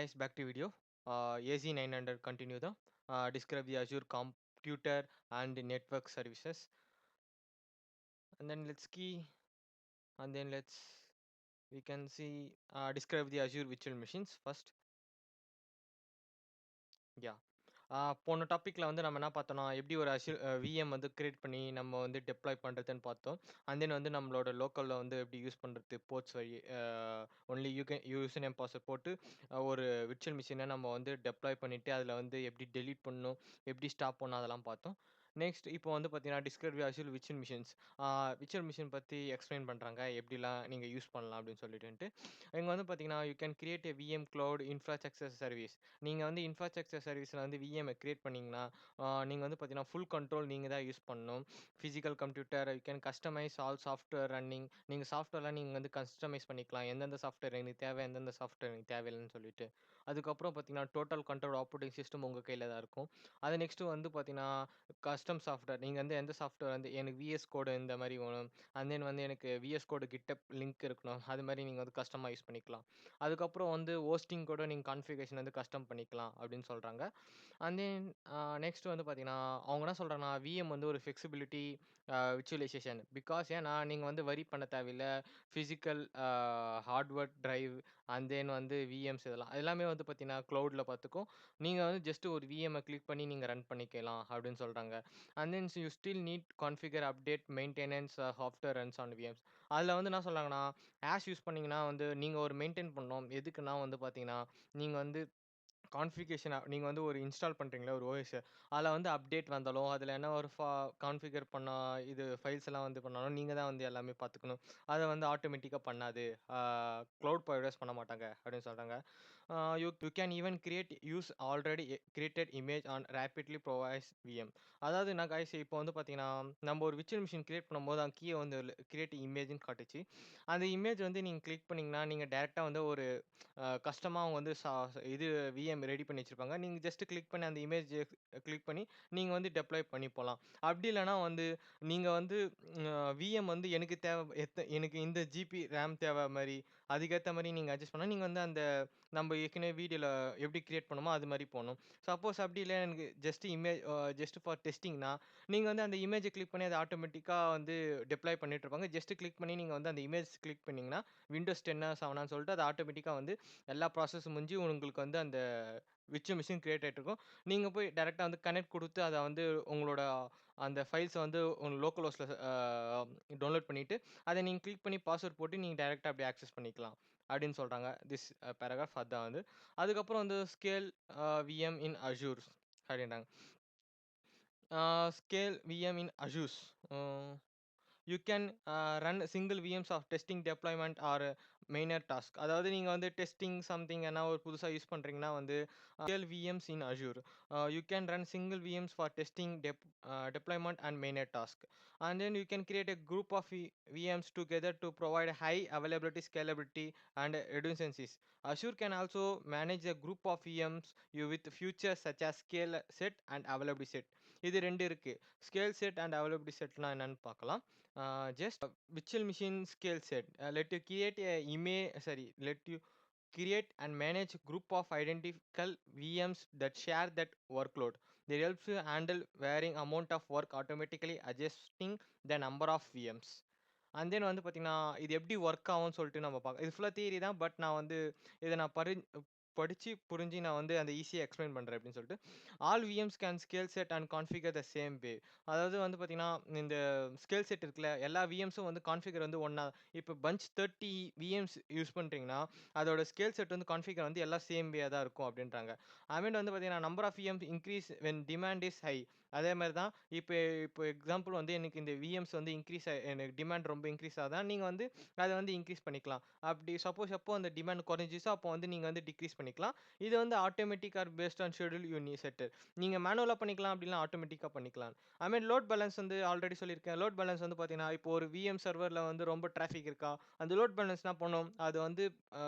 guys, back to video. AZ900 continue the describe the Azure computer and the network services. And then let's key and then we can see describe the Azure virtual machines first. Yeah. போன டாபிக்ல வந்து நம்ம என்ன பார்த்தோம்னா, எப்படி ஒரு VM வந்து create பண்ணி நம்ம வந்து டெப்ளாய் பண்றதுன்னு பார்த்தோம். அண்ட் தென் வந்து நம்மளோட லோக்கல்ல வந்து எப்படி யூஸ் பண்றது போர்ட்ஸ் வழி ஒன்லி யூசர் நேம் பாஸ்வேர்ட் போட்டு ஒரு விர்ச்சுவல் மிஷின நம்ம வந்து டெப்ளாய் பண்ணிட்டு, அதில வந்து எப்படி டெலீட் பண்ணணும், எப்படி ஸ்டாப் பண்ணணும் அதெல்லாம் பார்த்தோம். நெக்ஸ்ட் இப்போ வந்து பார்த்தீங்கன்னா, discover virtual virtual machines. Virtual machine பத்தி எக்ஸ்பிளைன் பண்றாங்க. எப்படிலாம் நீங்க யூஸ் பண்ணலாம் அப்படின்னு சொல்லிட்டுன்ட்டு. இங்க வந்து பார்த்தீங்கன்னா, you can create a VM cloud infrastructure service. நீங்க வந்து இன்ஃப்ராஸ்ட்ரக்சர் சர்வீஸ்ல வந்து விஎம் கிரியேட் பண்ணீங்கன்னா, நீங்க வந்து பார்த்தீங்கன்னா, ஃபுல் கண்ட்ரோல் நீங்க தான் யூஸ் பண்ணணும். Physical computer you can customize all software running. நீங்க சாஃப்ட்வேர்லாம் நீங்க வந்து கஸ்டமைஸ் பண்ணிக்கலாம். எந்தெந்த சாஃப்ட்வேர் எனக்கு தேவை, எந்தெந்த சாஃப்ட்வேர் எனக்கு தேவையில்லன்னு சொல்லிட்டு. அதுக்கப்புறம் பார்த்தீங்கன்னா, டோட்டல் கண்ட்ரோல் ஆப்பரேட்டிங் சிஸ்டம் உங்க கையில தான் இருக்கும். அது நெக்ஸ்ட் வந்து பார்த்தீங்கன்னா, கஸ்டம் சாஃப்ட்வேர். நீங்க வந்து எந்த சாஃப்ட்வேர் வந்து எனக்கு விஎஸ் கோடு இந்த மாரி வேணும். அண்ட் தென் வந்து எனக்கு விஎஸ் கோடு கிட்டப் லிங்க் இருக்கணும். அது மாரி நீங்க வந்து கஸ்டமா யூஸ் பண்ணிக்கலாம். அதுக்கப்புறம் வந்து ஹோஸ்டிங் கூட நீங்க கான்ஃபிகரேஷன் வந்து கஸ்டம் பண்ணிக்கலாம் அப்படின்னு சொல்றாங்க. அண்ட் தென் நெக்ஸ்ட் வந்து பார்த்தீங்கன்னா, அவங்க என்ன சொல்றாங்கன்னா, விஎம் வந்து ஒரு ஃப்ளெக்சிபிலிட்டி விர்ச்சுவலைசேஷன். பிகாஸ் ஏன்னா நீங்க வந்து வரி பண்ண தேவையில்ல. Physical hardware drive and then வந்து விஎம்ஸ் இதெல்லாம் எல்லாமே வந்து பார்த்தீங்கன்னா, கிளவுட்ல பார்த்துக்கும். நீங்க வந்து ஜஸ்ட் ஒரு விஎம்ம கிளிக் பண்ணி நீங்க ரன் பண்ணிக்கலாம் அப்படின்னு சொல்றாங்க. And then you still NEET configure, update, maintenance software runs on VMs. அதில வந்து என்ன சொல்றாங்கன்னா, ஆஷ் யூஸ் பண்ணீங்கன்னா வந்து நீங்க ஒரு மெயின்டெயின் பண்ணணும். எதுக்குன்னா வந்து பார்த்தீங்கன்னா, நீங்க வந்து கான்ஃபிகரேஷன் நீங்க வந்து ஒரு இன்ஸ்டால் பண்றீங்களா ஒரு ஓஎஸ். அதில வந்து அப்டேட் வந்தாலும், அதில என்ன ஒரு கான்ஃபிகர் பண்ணா இது ஃபைல்ஸ் எல்லாம் வந்து பண்ணாலும், நீங்க தான் வந்து எல்லாமே பார்த்துக்கணும். அத வந்து ஆட்டோமேட்டிக்கா பண்ணாது. ஆ கிளவுட் ப்ரொவைடர்ஸ் பண்ண மாட்டாங்க அப்படின்னு சொல்றாங்க. You can even use already created image on rapidly provides VM. அதாவது நான் கைஸ் இப்போ வந்து பார்த்தீங்கன்னா, நம்ம ஒரு விர்ச்சுவல் மிஷின் கிரியேட் பண்ணும்போது அங்க கீழ வந்து கிரியேட் இமேஜ்ன்னு காட்டுச்சு. அந்த இமேஜ் வந்து நீங்க கிளிக் பண்ணீங்கன்னா, நீங்க டைரக்ட்டா வந்து ஒரு கஸ்டமா அவங்க வந்து இது விஎம் ரெடி பண்ணி வச்சிருப்பாங்க. நீங்க ஜஸ்ட் கிளிக் பண்ணி அந்த இமேஜ் கிளிக் பண்ணி நீங்க வந்து டெப்ளாய் பண்ணி போலாம். அப்படி இல்லன்னா வந்து நீங்க வந்து விஎம் வந்து எனக்கு எனக்கு இந்த ஜிபி ரேம் தேவை மாரி அதுக்கேத்த மாரி நீங்க அட்ஜஸ்ட் பண்ணா, நீங்க வந்து அந்த நம்ம ஏற்கனவே வீடியோல எப்படி கிரியேட் பண்ணோமோ அது மாரி போணும். சப்போஸ் அப்படி இல்ல எனக்கு ஜஸ்ட் ஃபார் டெஸ்டிங்னா, நீங்க வந்து அந்த இமேஜ கிளிக் பண்ணி அது ஆட்டோமேட்டிக்கா வந்து டெப்ளாய் பண்ணிட்டு இருப்பாங்க. ஜஸ்ட் கிளிக் பண்ணி நீங்க வந்து அந்த இமேஜ் கிளிக் பண்ணீங்கன்னா, விண்டோஸ் 10 7 சொல்லிட்டு அது ஆட்டோமேட்டிக்கா வந்து எல்லா ப்ராசஸும் முடிஞ்சு உங்களுக்கு வந்து அந்த விர்ச்சுவல் மிஷின் கிரியேட் ஆயிட்டு இருக்கும். நீங்க போய் டைரக்ட்டா வந்து கனெக்ட் குடுத்து அத வந்து உங்களோட அந்த ஃபைல்ஸ வந்து உங்க லோக்கல் ஹோஸ்ட்ல டவுன்லோட் பண்ணிட்டு, அத நீங்க கிளிக் பண்ணி பாஸ்வேர்ட் போட்டு நீங்க டைரக்ட்டா அப்படியே ஆக்சஸ் பண்ணிக்கலாம். அப்படின்னு சொல்றாங்க. திஸ் பேராகிராஃப் அதான் வந்து. அதுக்கப்புறம் வந்து ஸ்கேல் விஎம் இன் அஷூர் அப்படின்றாங்க. Scale VM in Azure. You can run single VMs of testing deployment or minor task. அதாவது நீங்க வந்து டெஸ்டிங் சம்திங் எதனா ஒரு புதுசா யூஸ் பண்றீங்கன்னா வந்து scale VMs in Azure. You can run single VMs for testing deployment and mainnet task. And then you can create a group of VMs together to provide high availability, scalability, and redundancies. Azure can also manage a group of VMs with features such as scale set and availability set. இது 2 இருக்கு. Scale set and availability setனா என்னன்னு பார்க்கலாம். Just virtual machine scale set. Let you create and manage group of identical VMs that share that workload. They helps you handle varying amount of work, automatically adjusting the number of VMs. And then வந்து பார்த்தீங்கன்னா, இது எப்படி work ஆகும்ன்னு சொல்லிட்டு நம்ம இது ஃபுல்லா theory தான். பட் நான் வந்து இத நான் படிச்சு, புரிஞ்சு நான் வந்து அந்த ஈஸியா எக்ஸ்பிளைன் பண்றேன் எப்படின்னு சொல்லிட்டு. All VMs can scale set and configure the same way. அதாவது வந்து பார்த்தீங்கன்னா, இந்த ஸ்கேல் செட் இருக்குல்ல, எல்லா விஎம்ஸும் வந்து கான்ஃபிகர் வந்து ஒண்ணா இப்ப பஞ்ச் 30 விஎம்ஸ் யூஸ் பண்றீங்கன்னா, அதோட ஸ்கேல் செட் வந்து கான்ஃபிகர் வந்து எல்லாம் சேம் வேயா தான் இருக்கும் அப்படின்றாங்க. ஐ மீன் வந்து பார்த்தீங்கன்னா, number of VMs increase when demand is high. அதே மாரி தான் இப்ப இப்ப எக்ஸாம்பிள் வந்து எனக்கு இந்த விஎம்ஸ் வந்து எனக்கு டிமாண்ட் ரொம்ப இன்கிரீஸ் ஆகுதா, நீங்க வந்து அத வந்து இன்கிரீஸ் பண்ணிக்கலாம். அப்படி சப்போஸ் எப்போ அந்த டிமாண்ட் குறைஞ்சிச்சோ, அப்போ வந்து நீங்க வந்து டிக்ரீஸ் பண்ணிக்கலாம். இது வந்து automatic or based on schedule you set. நீங்க மேனுவலா பண்ணிக்கலாம், அப்படி இல்லனா ஆட்டோமேட்டிக்கா பண்ணிக்கலாம். ஐ மீன் லோட் பேலன்ஸ் வந்து ஆல்ரெடி சொல்லியிருக்கேன். லோட் பேலன்ஸ் வந்து பார்த்தீங்கன்னா, இப்போ ஒரு விஎம் சர்வர்ல வந்து ரொம்ப டிராஃபிக் இருக்கா, அந்த லோட் பேலன்ஸ் என்ன பண்ணும், அது வந்து அ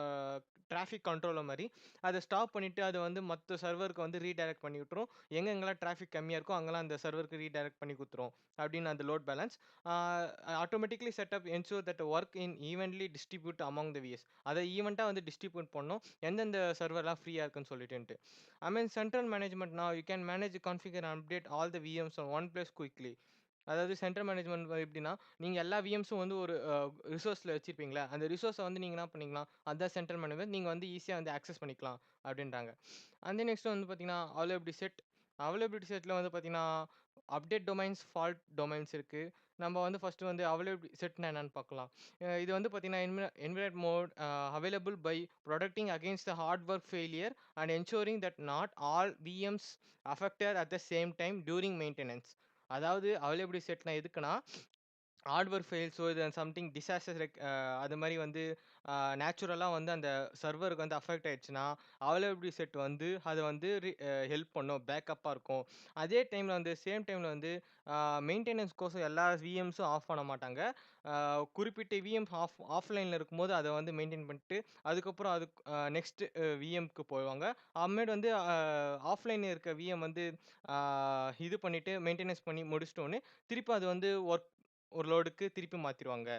டிராஃபிக் கண்ட்ரோலர் மாரி, அத ஸ்டாப் பண்ணிட்டு அத வந்து மத்த சர்வருக்கு வந்து ரீடைரக்ட் பண்ணி விட்டுரும். எங்கெங்கலாம் டிராஃபிக் கம்மியா இருக்கோ, அங்கலாம் ட்ராஃபிக்லாம் அந்த சர்வருக்கு ரீடைரக்ட் பண்ணி குடுத்துரும். அப்படின்னு அந்த load balance automatically setup ensure that work in evenly distribute among the VMs. அதை ஈவென்ட்டா வந்து டிஸ்ட்ரிபியூட் பண்ணணும். எந்தெந்த சர்வர்லாம் ஃப்ரீயா இருக்குன்னு சொல்லிட்டுன்ட்டு. I mean central management now you can manage, configure and update all the VMs on one place quickly. அதாவது சென்ட்ரல் மேனேஜ்மெண்ட் எப்படின்னா, நீங்க எல்லா விஎம்ஸும் வந்து ஒரு ரிசோர்ஸ்ல வச்சிருப்பீங்களா, அந்த ரிசோர்ஸ வந்து நீங்க என்ன பண்ணிக்கலாம், அதான் சென்ட்ரல் மேனேஜ்மெண்ட். நீங்க வந்து ஈஸியா வந்து ஆக்சஸ் பண்ணிக்கலாம் அப்படின்றாங்க. அண்ட் தென் நெக்ஸ்ட் வந்து பார்த்தீங்கன்னா, அவைலபிலிட்டி செட். அவைலபிலிட்டி செட்ல வந்து பார்த்தீங்கன்னா, அப்டேட் டொமைன்ஸ், ஃபால்ட் டொமைன்ஸ் இருக்கு. நம்ம வந்து ஃபர்ஸ்ட் வந்து அவைலபிலிட்டி செட்னா என்னன்னு பார்க்கலாம். இது வந்து பார்த்தீங்கன்னா, environment mode available by protecting against the hardware failure and ensuring that not all VMs affected at the same time during maintenance. அதாவது அவைலபிலிட்டி செட்னா எதுக்குன்னா, ஹார்ட்வேர் ஃபெயில்ஸோ இது சம்திங் டிசாஸ்டர் அது மாதிரி வந்து நேச்சுரலா வந்து அந்த சர்வருக்கு வந்து அஃபெக்ட் ஆயிடுச்சுன்னா, அவைலபிலிட்டி செட் வந்து அத வந்து ஹெல்ப் பண்ணும். பேக்கப்ஸா இருக்கும். அதே டைம்ல வந்து சேம் டைம்ல வந்து மெயின்டெனன்ஸ்க்கோசம் எல்லா விஎம்ஸும் ஆஃப் பண்ண மாட்டாங்க. குறிப்பிட்ட விஎம் ஆஃப்லைன்ல இருக்கும்போது அத வந்து மெயின்டெயின் பண்ணிட்டு, அதுக்கப்புறம் அதுக்கு நெக்ஸ்ட் விஎம்க்கு போவாங்க. அப்புறமேட்டு வந்து ஆஃப்லைன்ல இருக்க விஎம் வந்து ஆ இது பண்ணிட்டு மெயின்டெனன்ஸ் பண்ணி முடிச்சிட்டோனே, திருப்பி அது வந்து ஒரு லோடுக்கு திருப்பி மாத்திருவாங்க.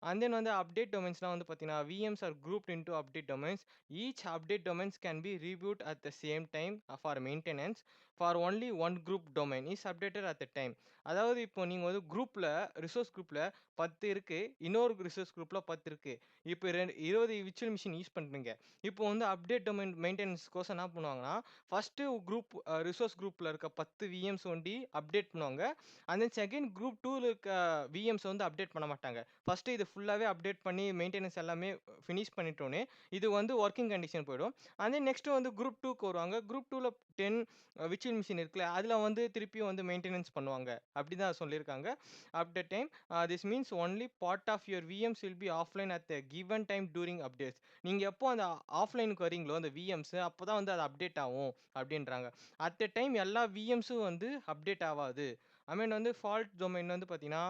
அண்ட் தென் வந்து அப்டேட் டொமைன்ஸ்லாம் வந்து பார்த்தீங்கன்னா, VMs are grouped into update domains. Each update domains can be reboot at the same time for maintenance. For only one group domain is updated at the time. அதாவது இப்போ நீங்க வந்து குரூப்ல resource குரூப்ல 10 இருக்கு. இன்னொரு ரிசோர்ஸ் குரூப்ல 10 இருக்கு. இப்போ 20 விர்ச்சுவல் மிஷின் யூஸ் பண்றீங்க. இப்போ வந்து அப்டேட் டொமைன் மெயின்டெனன்ஸ்க்கோசம் என்ன பண்ணுவாங்கன்னா, ஃபர்ஸ்ட்டு குரூப் ரிசோர்ஸ் குரூப்ல இருக்க 10 விஎம்ஸ் ஒண்டி அப்டேட் பண்ணுவாங்க. அண்ட் தென் செகண்ட் குரூப் 2ல இருக்க விஎம்ஸ் வந்து அப்டேட் பண்ண மாட்டாங்க. ஃபர்ஸ்ட்டு இது ஃபுல்லாவே அப்டேட் பண்ணி மெயின்டெனன்ஸ் எல்லாமே ஃபினிஷ் பண்ணிட்டோனே, இது வந்து வொர்க்கிங் கண்டிஷன் போயிடும். அண்ட் தென் நெக்ஸ்ட் வந்து குரூப் 2க்கு வருவாங்க. குரூப் 2ல 10 விர்ச்சுவல் மிஷின் இருக்குல்ல, அதுல வந்து திருப்பியும் வந்து மெயின்டெனன்ஸ் பண்ணுவாங்க. அப்படிதான் சொல்லியிருக்காங்க. At the time this means only part of your VMs will be offline at the given time during updates. நீங்க எப்போ அந்த ஆஃப்லைனுக்கு வரீங்களோ அந்த விஎம்ஸ், அப்பதான் வந்து அது அப்டேட் ஆகும் அப்படின்றாங்க. அட் த டைம் எல்லா விஎம்ஸும் வந்து அப்டேட் ஆவாது. ஐ மீன் வந்து ஃபால்ட் டொமைன் வந்து பார்த்தீங்கன்னா,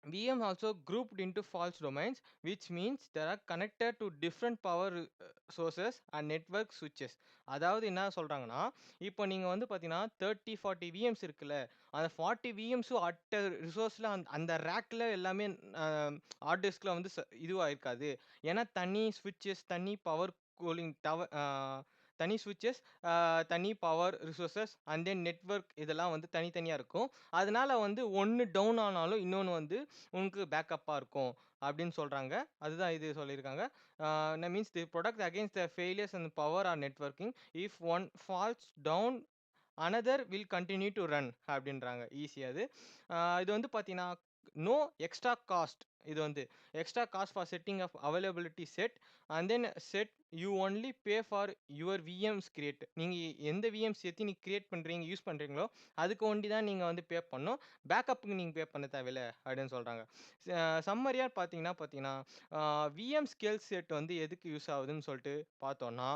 VM also grouped into false domains, which means they are connected to different power sources and network switches. அதாவது என்ன சொல்றாங்கன்னா, இப்போ நீங்க வந்து பார்த்தீங்கன்னா 30, 40 விஎம்ஸ் இருக்குல்ல, அந்த 40 விஎம்ஸும் அட் ரிசோர்ஸ்ல அந்த ரேக்ல எல்லாமே அ ஹார்ட் டிஸ்க்ல வந்து இதுவா இருக்காது. ஏன்னா தனி ஸ்விட்சஸ், தனி பவர் கூலிங் தனி ஸ்விட்சஸ், தனி power resources and then network இதெல்லாம் வந்து தனித்தனியா இருக்கும். அதனால வந்து ஒண்ணு டவுன் ஆனாலும் இன்னொன்னு வந்து உங்களுக்கு பேக்கப்‌பா இருக்கும் அப்படின்னு சொல்றாங்க. அதுதான் இது சொல்லியிருக்காங்க. that means they protect against the failures in power or networking. If one falls down, another will continue to run அப்படின்றாங்க. ஈஸி அது. இது வந்து பார்த்தீங்கன்னா, நோ எக்ஸ்ட்ரா காஸ்ட். இது வந்து extra cost for setting of availability set and then set you only pay for your VMs create. நீங்க எந்த VMs எத்தினி கிரியேட் பண்றீங்க, யூஸ் பண்றீங்களோ அதுக்கு ஒண்டி தான் நீங்க வந்து பே பண்ணணும். பேக்கப்புக்கு நீங்க பே பண்ண தேவையில்ல அப்படின்னு சொல்றாங்க. சம்மரியா பார்த்தீங்கன்னா, விஎம் ஸ்கேல் செட் வந்து எதுக்கு யூஸ் ஆகுதுன்னு சொல்லிட்டு பார்த்தோம்னா,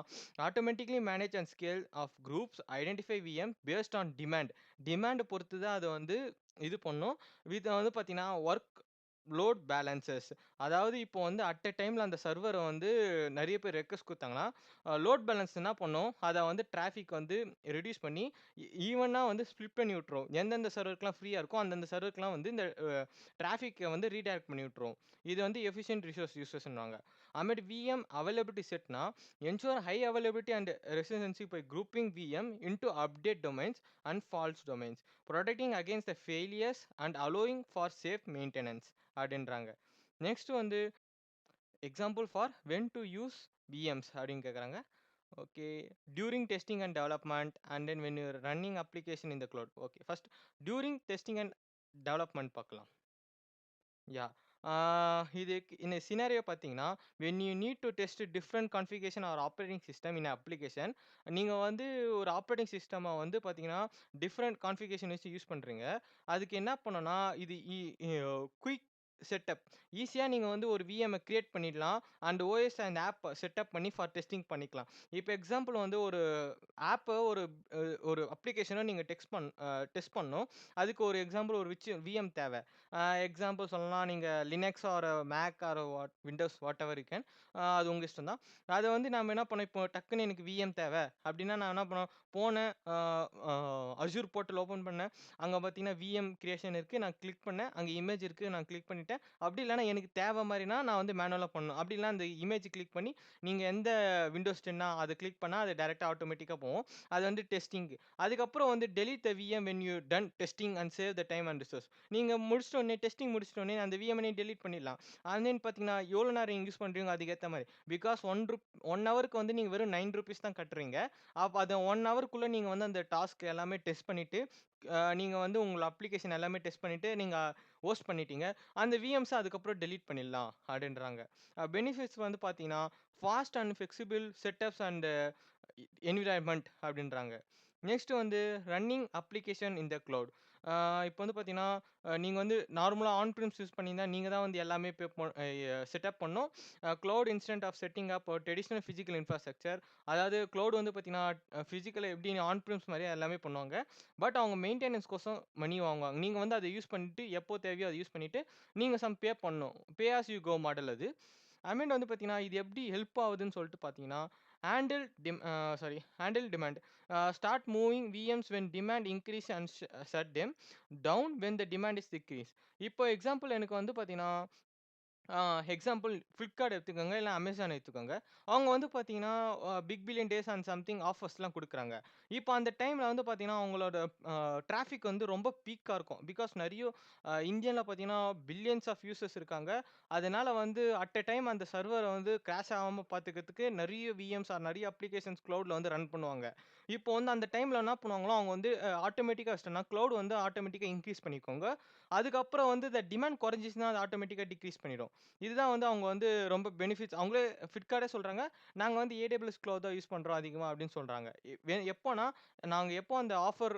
automatically manage and scale of groups, identify VM based on demand. Demand பொறுத்து தான் அது வந்து இது பண்ணும். இது வந்து பார்த்தீங்கன்னா, ஒர்க் லோட் பேலன்சஸ். அதாவது இப்போ வந்து அட் எ டைம்ல அந்த சர்வர் வந்து நெறைய பேர் ரெக்வெஸ்ட் குடுத்தாங்கன்னா, லோட் பேலன்ஸ் என்ன பண்ணும், அத வந்து டிராஃபிக் வந்து ரெடியூஸ் பண்ணி ஈவனா வந்து ஸ்ப்ளிட் பண்ணி விட்டுரும். எந்தெந்த சர்வர்க்குலாம் ஃப்ரீயா இருக்கோ, அந்தந்த சர்வர்க்குலாம் வந்து இந்த டிராஃபிக்க வந்து ரீடைரக்ட் பண்ணி விட்டுரும். இது வந்து எஃபிஷியன்ட் ரிசோர்ஸ் யூசேஜ்ன்னுவாங்க. அதுமாரி விஎம் அவைலபிலிட்டி செட்னா, ensure high availability and resiliency by grouping VM into update domains and fault domains. Protecting against the failures and allowing for safe maintenance அப்படின்றாங்க. நெக்ஸ்ட் வந்து example for when to use VMs அப்படின்னு கேட்குறாங்க. Okay. During testing and development and then when your running application in the cloud. Okay. First during testing and development பார்க்கலாம். Yeah! இதுக்கு இந்த scenario பார்த்தீங்கன்னா, when you need two test different configuration or operating system in application. நீங்க வந்து ஒரு operating சிஸ்டம வந்து பார்த்தீங்கன்னா, different configuration வச்சு யூஸ் பண்றீங்க. அதுக்கு என்ன பண்ணணும்னா, இது குயிக் செட்டப். ஈஸியா நீங்க வந்து ஒரு விஎம்ம கிரியேட் பண்ணிடலாம். And OS and app setup பண்ணி ஃபார் டெஸ்டிங் பண்ணிக்கலாம். இப்ப எக்ஸாம்பிள் வந்து ஒரு ஆப்ப அ ஒரு அப்ளிகேஷன நீங்க டெஸ்ட் பண்ணணும். அதுக்கு ஒரு எக்ஸாம்பிள் ஒரு விஎம் தேவ. எக்ஸாம்பிள் சொல்லலாம் நீங்க Linux or Mac or Windows whatever you can. அது உங்க இஷ்டம் தான். அத வந்து நாம என்ன பண்ணோம், இப்போ டக்குன்னு எனக்கு விஎம் தேவ அப்டின்னா நான் என்ன பண்ணுவேன், போனேன் அ அ அஸ்யூர் போர்ட்டல் ஓப்பன் பண்ணேன். அங்க பார்த்தீங்கன்னா, விஎம் கிரியேஷன் இருக்கு. நான் கிளிக் பண்ணேன். அங்க இமேஜ் இருக்கு. நான் கிளிக் பண்ணிட்டேன். அப்படி இல்லன்னா எனக்கு தேவை மாரினா, நான் வந்து மேனுவலா பண்ணணும். அப்படி இல்லனா அந்த இமேஜ் கிளிக் பண்ணி, நீங்க எந்த விண்டோஸ் 10 அத கிளிக் பண்ணா, அது டைரக்ட்டா ஆட்டோமேட்டிக்கா போகும். அது வந்து டெஸ்டிங்க்கு. அதுக்கப்புறம் வந்து delete the VM when you done testing and save the time and resource. நீங்க முடிச்சிட்ட உடனே டெஸ்டிங் முடிச்சிட்ட உடனே அந்த விஎம் நீங்க டெலீட் பண்ணிடலாம். அண்ட் தென் பார்த்தீங்கன்னா, எவ்வளோ நேரம் யூஸ் பண்றீங்களோ அதுக்கேத்த மாரி. பிகாஸ் 1 ஹவருக்கு வந்து நீங்க வெறும் ₹9 தான் கட்டுறீங்க. அப்ப அத 1 ஹவருக்குள்ள நீங்க வந்து அந்த டாஸ்க் எல்லாமே டெஸ்ட் பண்ணிட்டு, நீங்க வந்து உங்கள அப்ளிகேஷன் எல்லாமே டெஸ்ட் பண்ணிட்டு, நீங்க ஹோஸ்ட் பண்ணிட்டீங்க. அந்த விஎம்ஸ அதுக்கப்புறம் டெலீட் பண்ணிடலாம் அப்டின்றாங்க. பெனிஃபிட்ஸ் வந்து பார்த்தீங்கன்னா, fast and flexible setups and environment அப்டின்றாங்க. நெக்ஸ்ட் வந்து running application in the cloud. இப்ப வந்து பார்த்தீங்கன்னா, நீங்க வந்து நார்மலா ஆன் பிரீம்ஸ் யூஸ் பண்ணியிருந்தா, நீங்க தான் வந்து எல்லாமே பே ப செட்டப் பண்ணணும். Cloud instant of setting up traditional physical infrastructure. அதாவது கிளவுட் வந்து பார்த்தீங்கன்னா, பிசிக்கலா எப்படி ஆன் பிரீம்ஸ் மாரியே எல்லாமே பண்ணுவாங்க. பட் அவங்க மெயின்டெனன்ஸ்க்கோசம் மணி வாங்குவாங்க. நீங்க வந்து அத யூஸ் பண்ணிட்டு, எப்போ தேவையோ அத யூஸ் பண்ணிட்டு, நீங்க பே பண்ணணும். Pay as you go model அது. ஐ மீன் வந்து பார்த்தீங்கன்னா, இது எப்படி ஹெல்ப் ஆகுதுன்னு சொல்லிட்டு பார்த்தீங்கன்னா, handle demand. Start moving VMs when demand increase and shut them down when the demand is decrease. இப்போ எக்ஸாம்பிள் எனக்கு வந்து பார்த்தீங்கன்னா, ஆ எக்ஸாம்பிள் Flipkart எடுத்துக்கோங்க, இல்ல Amazon எடுத்துக்கோங்க. அவங்க வந்து பார்த்தீங்கன்னா, big billion days and something ஆஃபர்ஸ்லாம் குடுக்குறாங்க. இப்ப அந்த டைம்ல வந்து பார்த்தீங்கன்னா, அவங்களோட டிராஃபிக் வந்து ரொம்ப பீக்கா இருக்கும். பிகாஸ் நெறைய இந்தியால பார்த்தீங்கன்னா, பில்லியன்ஸ் ஆஃப் யூசர்ஸ் இருக்காங்க. அதனால வந்து அட் அ டைம் அந்த சர்வர வந்து கிராஷ் ஆகாம பார்த்துக்கிறதுக்கு நெறைய விஎம்ஸ் ஆர் நெறைய அப்ளிகேஷன்ஸ் கிளவுட்ல வந்து ரன் பண்ணுவாங்க. இப்போ வந்து அந்த டைம்ல என்ன பண்ணுவாங்களோ, அவங்க வந்து ஆட்டோமேட்டிக்கா வச்சுட்டோம்னா, கிளவுட் வந்து ஆட்டோமேட்டிக்கா இன்கிரீஸ் பண்ணிக்கோங்க. அதுக்கப்புறம் வந்து இந்த டிமாண்ட் குறைஞ்சிச்சுன்னா, அது ஆட்டோமேட்டிக்கா டிக்ரீஸ் பண்ணிடும். இதுதான் வந்து அவங்க வந்து ரொம்ப பெனிஃபிட்ஸ் அவங்களே Flipkartே சொல்றாங்க. நாங்க வந்து AWS Cloud தான் யூஸ் பண்றோம் அதிகமா அப்படின்னு சொல்றாங்க. எப்போனா, நாங்க எப்போ அந்த ஆஃபர்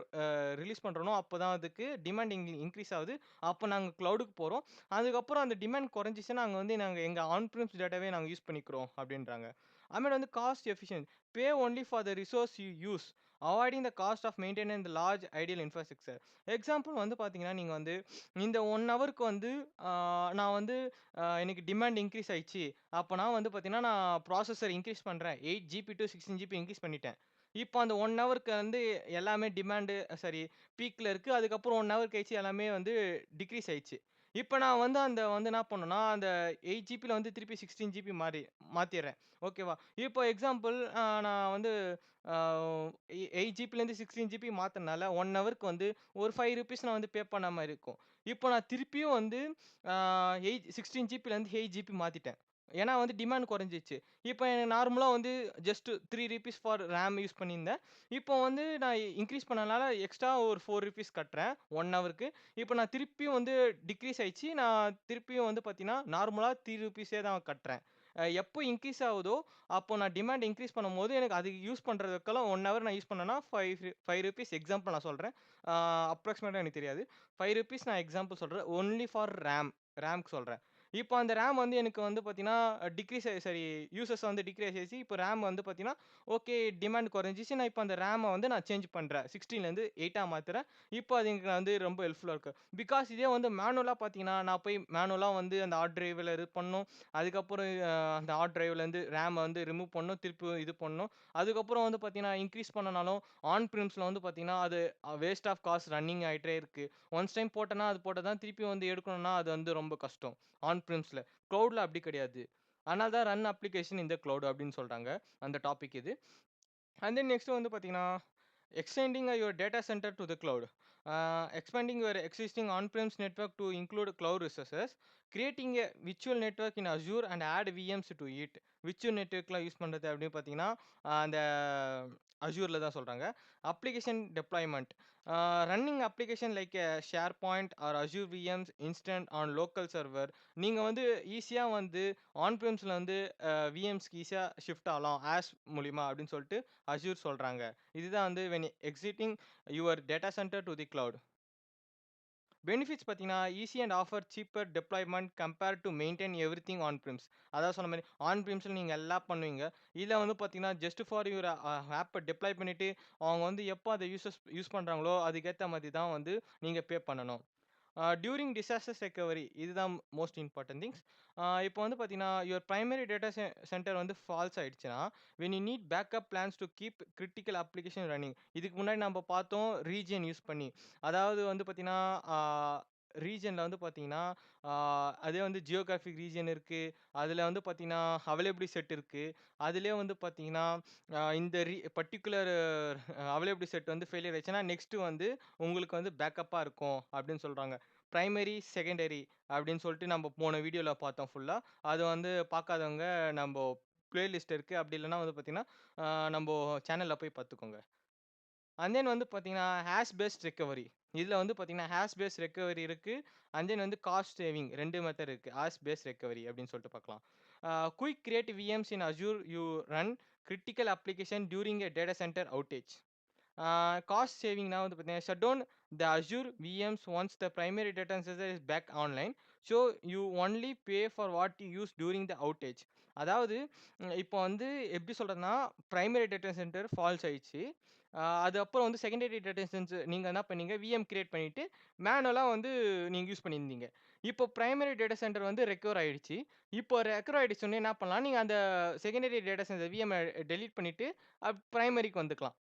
ரிலீஸ் பண்றோனோ, அப்பதான் அதுக்கு டிமாண்ட் இன்கிரீஸ் ஆகுது. அப்ப நாங்க கிளவுடுக்கு போறோம். அதுக்கப்புறம் அந்த டிமாண்ட் குறைஞ்சிச்சுன்னா, நாங்க எங்க ஆன் பிரீம்ஸ் டேட்டாவே நாங்க யூஸ் பண்ணிக்கிறோம் அப்படின்றாங்க. அதுமாரி வந்து cost efficient. Pay only for the resource you use. Avoiding the cost of maintaining the large idle infrastructure. Example வந்து பார்த்தீங்கன்னா, நீங்க வந்து இந்த 1 ஹவருக்கு வந்து ஆ நான் வந்து எனக்கு டிமாண்ட் இன்கிரீஸ் ஆயிடுச்சு. அப்ப நான் வந்து பார்த்தீங்கன்னா, நான் ப்ராசஸர் இன்கிரீஸ் பண்றேன். 8 ஜிபி டூ 16 ஜிபி இன்கிரீஸ் பண்ணிட்டேன். இப்போ அந்த 1 ஹவருக்கு வந்து எல்லாமே டிமாண்டு சாரி பீக்ல இருக்கு. அதுக்கப்புறம் 1 ஹவர் கழிச்சு எல்லாமே வந்து டிக்ரீஸ் ஆயிடுச்சு. இப்ப நான் வந்து என்ன பண்ணணும்னா, அந்த 8 ஜிபில வந்து திருப்பி 16 ஜிபி மாத்திர்றேன். ஓகேவா? இப்போ எக்ஸாம்பிள் நான் வந்து ஆ 8 ஜிபிலேருந்து 16 ஜிபி மாத்துனனால 1 ஹவருக்கு வந்து ஒரு ₹5 நான் வந்து பே பண்ண மாரி இருக்கும். இப்போ நான் திருப்பியும் வந்து ஆ 16 ஜிபிலேருந்து 8 ஜிபி மாத்திட்டேன். ஏன்னா வந்து டிமாண்ட் குறைஞ்சிருச்சு. இப்போ எனக்கு நார்மலா வந்து ஜஸ்ட் ₹3 ஃபார் ரேம் யூஸ் பண்ணியிருந்தேன். இப்போ வந்து நான் இன்கிரீஸ் பண்ணனால எக்ஸ்ட்ரா ஒரு ₹4 கட்டுறேன் 1 ஹவருக்கு. இப்போ நான் திருப்பியும் வந்து டிக்ரீஸ் ஆயிடுச்சு. நான் திருப்பியும் வந்து பார்த்தீங்கன்னா, நார்மலா ₹3 தான் கட்டுறேன். எப்போ இன்கிரீஸ் ஆகுதோ, அப்போ நான் டிமாண்ட் இன்கிரீஸ் பண்ணும்போது, எனக்கு அது யூஸ் பண்றதுக்கெல்லாம் 1 ஹவர் நான் யூஸ் பண்ணேன்னா, ₹5 எக்ஸாம்பிள் நான் சொல்றேன். ஆ அப்ராக்ஸிமேட்டா எனக்கு தெரியாது. ₹5 நான் எக்ஸாம்பிள் சொல்றேன். ஒன்லி ஃபார் ரேம்க்கு சொல்றேன். இப்போ அந்த ரேம் வந்து எனக்கு வந்து பார்த்தீங்கன்னா, சாரி யூசர்ஸ் வந்து டிக்ரீஸ் ஆயிடுச்சு. இப்போ ரேம் வந்து பார்த்தீங்கன்னா, ஓகே டிமாண்ட் குறைஞ்சிச்சு. நான் இப்போ அந்த ரேம வந்து நான் சேஞ்ச் பண்றேன். 16லேருந்து 8ஆ மாத்துறேன். இப்போ அது எனக்கு வந்து ரொம்ப ஹெல்ப்ஃபுல்லா இருக்கு. பிகாஸ் இதே வந்து மேனுவலா பார்த்தீங்கன்னா, நான் போய் மேனுவலா வந்து அந்த ஹார்ட் டிரைவ்ல இது பண்ணணும். அதுக்கப்புறம் அந்த ஹார்ட் டிரைவ்லேருந்து ரேம வந்து ரிமூவ் பண்ணணும். திருப்பி இது பண்ணணும். அதுக்கப்புறம் வந்து பார்த்தீங்கன்னா, இன்கிரீஸ் பண்ணனாலும் ஆன் பிரீம்ஸ்ல வந்து பார்த்தீங்கன்னா, அது வேஸ்ட் ஆஃப் காஸ்ட் ரன்னிங் ஆயிட்டே இருக்கு. ஒன்ஸ் டைம் போட்டேன்னா, அது போட்டா தான் திருப்பி வந்து எடுக்கணும்னா, அது வந்து ரொம்ப கஷ்டம். ஆன் பிரீம்ஸ்ல. கிளவுட்ல அப்படி கிடையாது. அதனால தான் run application in the cloud அப்படின்னு சொல்றாங்க. அந்த டாபிக் இது. அண்ட் தென் நெக்ஸ்ட் வந்து பார்த்தீங்கன்னா, extending your data center to the cloud. Expanding your existing on-premise network to include cloud resources. Creating a virtual network in Azure and add VMs to it. virtual networkலாம் use பண்றது அப்படின்னு பார்த்தீங்கன்னா, அந்த Azureல தான் சொல்றாங்க. Application deployment. Running application like SharePoint or Azure VMs instant on local server. நீங்க வந்து ஈஸியா வந்து ஆன் பிரமிஸ்ல வந்து விஎம்ஸ்க்கு ஈஸியா ஷிஃப்ட் ஆகலாம். மூலியமா அப்படின்னு சொல்லிட்டு Azure சொல்றாங்க. இதுதான் வந்து when exiting your data centre to the cloud. Benefits பார்த்தீங்கன்னா, easy and offer cheaper deployment compared to maintain everything on prems. அதாவது சொன்ன மாரி ஆன் பிரிம்ஸ்ல நீங்க எல்லாம் பண்ணுவீங்க. இதுல வந்து பார்த்தீங்கன்னா, ஜஸ்ட் ஃபார் யுவர் ஆப்ப டெப்ளாய் பண்ணிட்டு, அவங்க வந்து எப்போ அத யூஸ் பண்றாங்களோ, அதுக்கேத்த மாதிரி தான் வந்து நீங்க பே பண்ணணும். டியூரிங் டிசாஸ்டர்ஸ் ரெக்கவரி இதுதான் மோஸ்ட் இம்பார்ட்டன்ட் திங்ஸ். இப்போ வந்து பார்த்தீங்கன்னா, யுவர் பிரைமரி டேட்டா சென்டர் வந்து ஃபால்ஸ் ஆயிடுச்சுன்னா, when you need backup plans to keep critical application running. இதுக்கு முன்னாடி நம்ம பார்த்தோம் ரீஜியன் யூஸ் பண்ணி. அதாவது வந்து பார்த்தீங்கன்னா, ரீஜியன்ல வந்து பார்த்தீங்கன்னா, ஆ அதே வந்து ஜியோகிராஃபிக் ரீஜியன் இருக்கு. அதுல வந்து பார்த்தீங்கன்னா, அவைலபிலிட்டி செட் இருக்கு. அதிலயே வந்து பார்த்தீங்கன்னா, இந்த பர்ட்டிகுலர் அவைலபிலிட்டி செட் வந்து ஃபெயிலியர் ஆயிடுச்சுன்னா, நெக்ஸ்ட் வந்து உங்களுக்கு வந்து பேக்கப்பா இருக்கும் அப்படின்னு சொல்றாங்க. பிரைமரி, செகண்டரி அப்படின்னு சொல்லிட்டு நம்ம போன வீடியோல பார்த்தோம் ஃபுல்லா. அது வந்து பார்க்காதவங்க நம்ப பிளேலிஸ்ட் இருக்கு. அப்படி இல்லன்னா வந்து பார்த்தீங்கன்னா, நம்போ சேனல்ல போய் பார்த்துக்கோங்க. அண்ட் தென் வந்து பார்த்தீங்கன்னா, ஹேஷ் பேஸ்ட் ரெக்கவரி. இதுல வந்து பார்த்தீங்கன்னா, ஹேஷ் பேஸ்ட் ரெக்கவரி இருக்கு. அண்ட் தென் வந்து காஸ்ட் சேவிங் 2 மெத்தட் இருக்கு. ஹேஷ் பேஸ்ட் ரெக்கவரி அப்படின்னு சொல்லிட்டு பார்க்கலாம். Quick create VMs in Azure you run critical application during a data centre outage. Cost சேவிங்னா வந்து பார்த்தீங்கன்னா, shut down the Azure VMs once the primary data centre is back online. So you only pay for what you use during the outage. அதாவது இப்போ வந்து எப்படி சொல்றதுன்னா, primary data centre falls ஆயிடுச்சு. அது அப்புறம் வந்து செகண்டரி டேட்டா சென்டர் நீங்க என்ன பண்ணீங்க, விஎம் கிரியேட் பண்ணிட்டு மேனுவலா வந்து நீங்க யூஸ் பண்ணியிருந்தீங்க. இப்போ பிரைமரி டேட்டா சென்டர் வந்து ரெக்கவர் ஆயிடுச்சு. இப்போ ரெக்கவர் ஆயிடுச்சோனே என்ன பண்ணலாம், நீங்க அந்த செகண்டரி டேட்டா சென்டர் விஎம்ம டெலீட் பண்ணிட்டு, பிரைமரிக்கு வந்துக்கலாம்.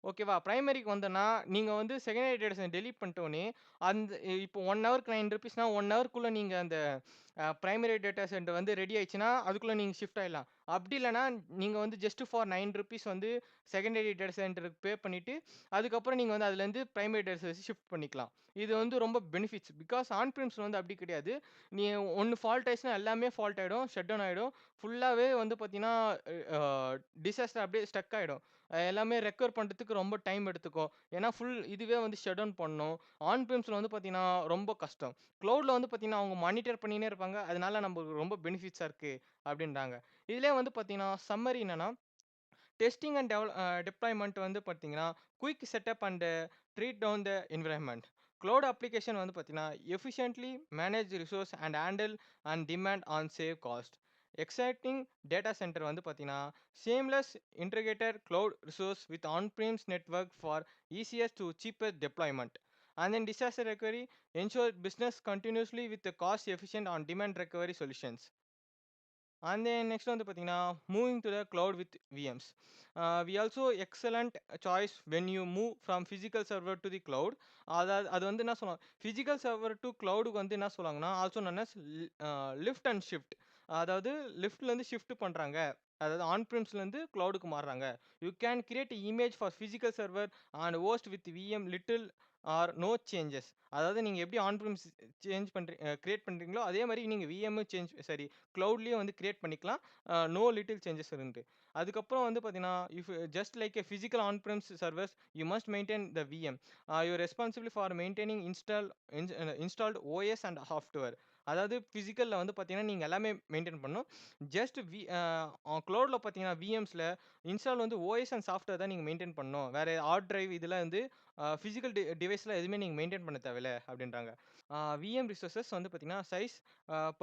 ஓகேவா? பிரைமரிக்கு வந்தோன்னா, நீங்க வந்து செகண்டரி டேட்டா சென்டர் டெலீட் பண்ணிட்டோனே, அந்த இப்போ 1 ஹவருக்கு ₹9னா 1 ஹவருக்குள்ள நீங்க அந்த பிரைமரி டேட்டா சென்டர் வந்து ரெடி ஆயிடுச்சுன்னா, அதுக்குள்ள நீங்க ஷிஃப்ட் ஆயிடலாம். அப்படி இல்லன்னா, நீங்க வந்து ஜஸ்ட் ஃபார் ₹9 வந்து செகண்டரி டேட்டா சென்டருக்கு பே பண்ணிட்டு, அதுக்கப்புறம் நீங்க வந்து அதுலேருந்து பிரைமரி டேட்டா சென்டர் ஷிஃப்ட் பண்ணிக்கலாம். இது வந்து ரொம்ப பெனிஃபிட்ஸ். பிகாஸ் ஆன் பிரிம்ஸ்ல வந்து அப்படி கிடையாது. நீ ஒண்ணு ஃபால்ட் ஆயிடுச்சுன்னா, எல்லாமே ஃபால்ட் ஆயிடும். ஷட் டவுன் ஆயிடும். ஃபுல்லாவே வந்து பார்த்தீங்கன்னா, அ டிசாஸ்டர் அப்படியே ஸ்டக் ஆயிடும். எல்லாமே ரெக்கவர் பண்றதுக்கு ரொம்ப டைம் எடுத்துக்கும். ஏன்னா, இதுவே வந்து ஷட் டவுன் பண்ணணும். ஆன் பிரமிஸ்ல வந்து பார்த்தீங்கன்னா, ரொம்ப கஷ்டம். கிளவுட்ல வந்து பார்த்தீங்கன்னா, அவங்க மானிட்டர் பண்ணினே இருப்பாங்க. அதனால நமக்கு ரொம்ப பெனிஃபிட்ஸா இருக்கு அப்படின்றாங்க. இதுலயே வந்து பார்த்தீங்கன்னா, சம்மரி என்னன்னா, டெஸ்டிங் அண்ட் டிப்ளாய்மென்ட் வந்து பார்த்தீங்கன்னா, quick setup and treat down the environment. Cloud application வந்து பார்த்தீங்கன்னா, efficiently manage resource and handle and demand on save cost. Exciting data center வந்து பார்த்தீங்கன்னா, seamless integrated cloud resource with on-premise network for easiest to cheapest deployment. And then disaster recovery ensure business continuously with the cost efficient on demand recovery solutions. And then next வந்து பார்த்தீங்கன்னா, moving to the cloud with VMs. We also excellent choice when you move from physical server to the cloud. அதாவது அது வந்து என்ன சொல்லுவாங்க, physical server to கிளவுடுக்கு வந்து என்ன சொல்லுவாங்கன்னா, also known as lift and shift. அதாவது லிஃப்ட்லேருந்து ஷிஃப்ட் பண்ணுறாங்க. அதாவது ஆன் பிரிம்ஸ்லேருந்து கிளவுடுக்கு மாறுறாங்க. You can create image for physical server and host with VM little or no changes. அதாவது நீங்கள் எப்படி ஆன் பிரிம்ஸ் கிரியேட் பண்ணுறீங்களோ அதே மாதிரி நீங்கள் விஎம் சரி கிளவுட்லேயும் வந்து கிரியேட் பண்ணிக்கலாம். நோ லிட்டில் சேஞ்சஸ் இருந்து. அதுக்கப்புறம் வந்து பார்த்தீங்கன்னா, if just like a physical on prems servers you must maintain the VM. You responsible for maintaining installed OS and software. அதாவது ஃபிசிக்கலில் வந்து பார்த்தீங்கன்னா, நீங்கள் எல்லாமே மெயின்டைன் பண்ணணும். ஜஸ்ட் க்ளவுடில் பார்த்தீங்கன்னா, விஎம்ஸில் இன்ஸ்டால் வந்து ஓஎஸ் அண்ட் சாஃப்ட்வேர் தான் நீங்கள் மெயின்டைன் பண்ணணும். வேறு ஹார்ட் டிரைவ் இதெல்லாம் வந்து ஃபிசிக்கல் டிவைஸில் எதுவுமே நீங்கள் மெயின்டைன் பண்ண தேவையில்ல அப்படின்றாங்க. விஎம் ரிசோர்ஸஸ் வந்து பார்த்தீங்கன்னா, size,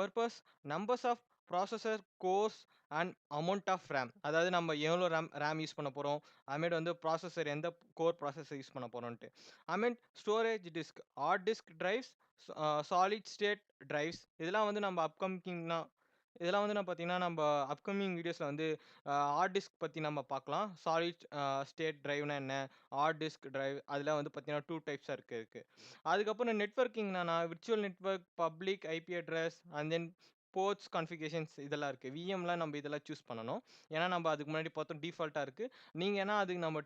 purpose, numbers of processor, cores and amount of RAM. அதாவது நம்ம எவ்வளோ ரேம் யூஸ் பண்ண போகிறோம், அதுமாரி வந்து ப்ராசஸர் எந்த கோர் ப்ராசஸர் யூஸ் பண்ண போகிறோன்ட்டு. ஐ storage disk, hard disk drives, solid state drives. இதெல்லாம் வந்து நம்ம இதெல்லாம் வந்து பார்த்தீங்கன்னா, நம்ம அப்கமிங் வீடியோஸில் வந்து ஹார்ட் டிஸ்க் பற்றி நம்ம பார்க்கலாம். சாலிட் ஸ்டேட் டிரைவ்னா என்ன, ஹார்ட் டிஸ்க் டிரைவ் அதெல்லாம் வந்து பார்த்தீங்கன்னா 2 டைப்ஸாக இருக்கு. அதுக்கப்புறம் நெட்வொர்க்கிங்னா virtual network, public IP address and then ports configurations இதெல்லாம் இருக்குது. விஎம்லாம் நம்ம இதெல்லாம் சூஸ் பண்ணணும். ஏன்னா நம்ம அதுக்கு முன்னாடி பார்த்தோம் டிஃபால்ட்டாக இருக்குது. நீங்கள் ஏன்னா அதுக்கு நம்ம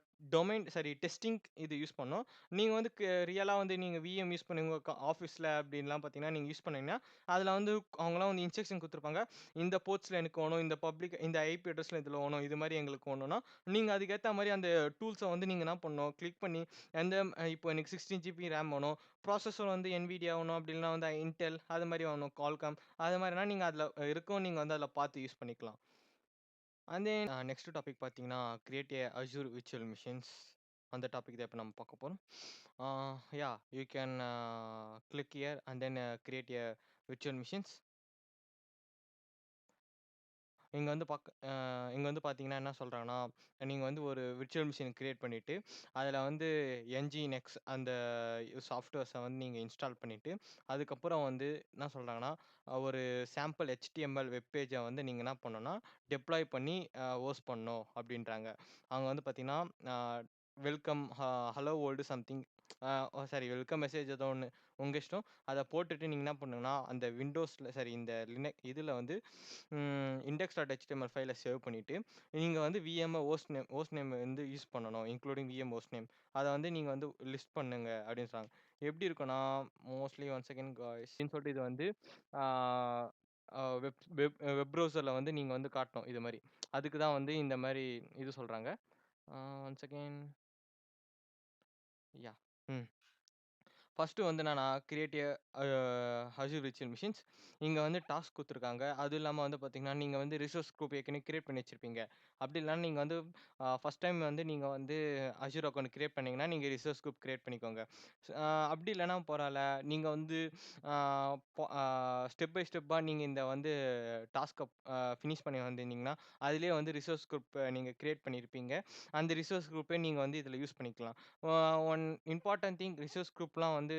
டெஸ்டிங் இது யூஸ் பண்ணோம். நீங்கள் வந்து ரியலாக வந்து நீங்கள் விஎம் யூஸ் பண்ணுவீங்க ஆஃபீஸில் அப்படின்லாம் பார்த்தீங்கன்னா நீங்கள் யூஸ் பண்ணீங்கன்னா அதில் வந்து அவங்களாம் வந்து இன்ஸ்ட்ரக்ஷன் கொடுத்துருப்பாங்க. இந்த போர்ட்ஸில் எனக்கு வேணும், இந்த ஐபி அட்ரஸில் இதில் வேணும், இது மாதிரி எங்களுக்கு வேணும்னா நீங்கள் அதுக்கேற்ற மாதிரி அந்த டூல்ஸை வந்து நீங்கள் என்ன பண்ணணும், கிளிக் பண்ணி எந்த இப்போ எனக்கு 16 ஜிபி ரேம் வேணும், ப்ராசஸர் வந்து NVIDIA வேணும், அப்படின்னா வந்து இன்டெல் அது மாதிரி வேணும், கால்காம் அது மாதிரினா நீங்கள் அதில் இருக்கும், நீங்கள் வந்து அதில் பார்த்து யூஸ் பண்ணிக்கலாம். அண்ட் தென் நெக்ஸ்ட் டாபிக் பார்த்தீங்கன்னா, கிரியேட் ஏ அஸ்யூர் விர்ச்சுவல் மிஷின்ஸ். அந்த டாபிக் தான் இப்ப நம்ம பார்க்க போறோம். Yeah, you can click here and then create a virtual machines. இங்க வந்து இங்க வந்து பார்த்தீங்கன்னா என்ன சொல்றாங்கன்னா, நீங்க வந்து ஒரு விர்ச்சுவல் மிஷின் கிரியேட் பண்ணிட்டு, அதுல வந்து NGINX அந்த சாஃப்ட்வேர்ஸ வந்து நீங்க இன்ஸ்டால் பண்ணிட்டு, அதுக்கப்புறம் வந்து என்ன சொல்றாங்கன்னா, ஒரு சாம்பிள் HTML வெப் பேஜ வந்து நீங்க என்ன பண்ணணும்னா, டெப்ளாய் பண்ணி ஹோஸ்ட் பண்ணணும் அப்டின்றாங்க. அவங்க வந்து பார்த்தீங்கன்னா, uh welcome hello world something sorry welcome message ஏதோ ஒண்ணு உங்க இஷ்டம். அத போட்டுட்டு நீங்க என்ன பண்ணுங்கன்னா, அந்த விண்டோஸ்ல சாரி இந்த இதுல வந்து index.html ஃபைல சேவ் பண்ணிட்டு, நீங்க வந்து ஹோஸ்ட் நேம் வந்து யூஸ் பண்ணணும். Including host name. அத வந்து நீங்க வந்து லிஸ்ட் பண்ணுங்க அப்படின்னு சொல்றாங்க. எப்படி இருக்கும்னா, மோஸ்ட்லி ஒன் செகண்ட் காய்ஸ் அப்படின்னு சொல்லிட்டு இது வந்து ஆ வெப் வெப் வெப் ப்ரௌசர்ல வந்து நீங்க வந்து காட்டணும் இது மாரி. அதுக்கு தான் வந்து இந்த மாரி இது சொல்றாங்க. One second. Yeah! Hmm. First வந்து என்னன்னா, create a Azure virtual machines. இங்க வந்து டாஸ்க் குடுத்துருக்காங்க. அதுவும் இல்லாம வந்து பார்த்தீங்கன்னா, நீங்க வந்து ரிசோர்ஸ் குரூப் ஏற்கனவே கிரியேட் பண்ணி வச்சிருப்பீங்க. அப்படி இல்லன்னா நீங்க வந்து ஃபர்ஸ்ட் டைம் வந்து நீங்க வந்து அசூர் அக்கவுண்ட் கிரியேட் பண்ணீங்கன்னா, நீங்க ரிசோர்ஸ் குரூப் கிரியேட் பண்ணிக்கோங்க. ஸ் அ அப்படி இல்லன்னா பரவால்ல. நீங்க வந்து அ பொ அ ஸ்டெப் பை ஸ்டெப்பா நீங்க இந்த வந்து டாஸ்க்க ஃபினிஷ் பண்ணி வந்திருந்தீங்கன்னா, அதிலேயே வந்து ரிசோர்ஸ் குரூப் நீங்க கிரியேட் பண்ணியிருப்பீங்க. அந்த ரிசோர்ஸ் குரூப்பே நீங்க வந்து இதில யூஸ் பண்ணிக்கலாம். அ ஒன் இம்பார்ட்டன்ட் திங் ரிசோர்ஸ் குரூப்லாம் வந்து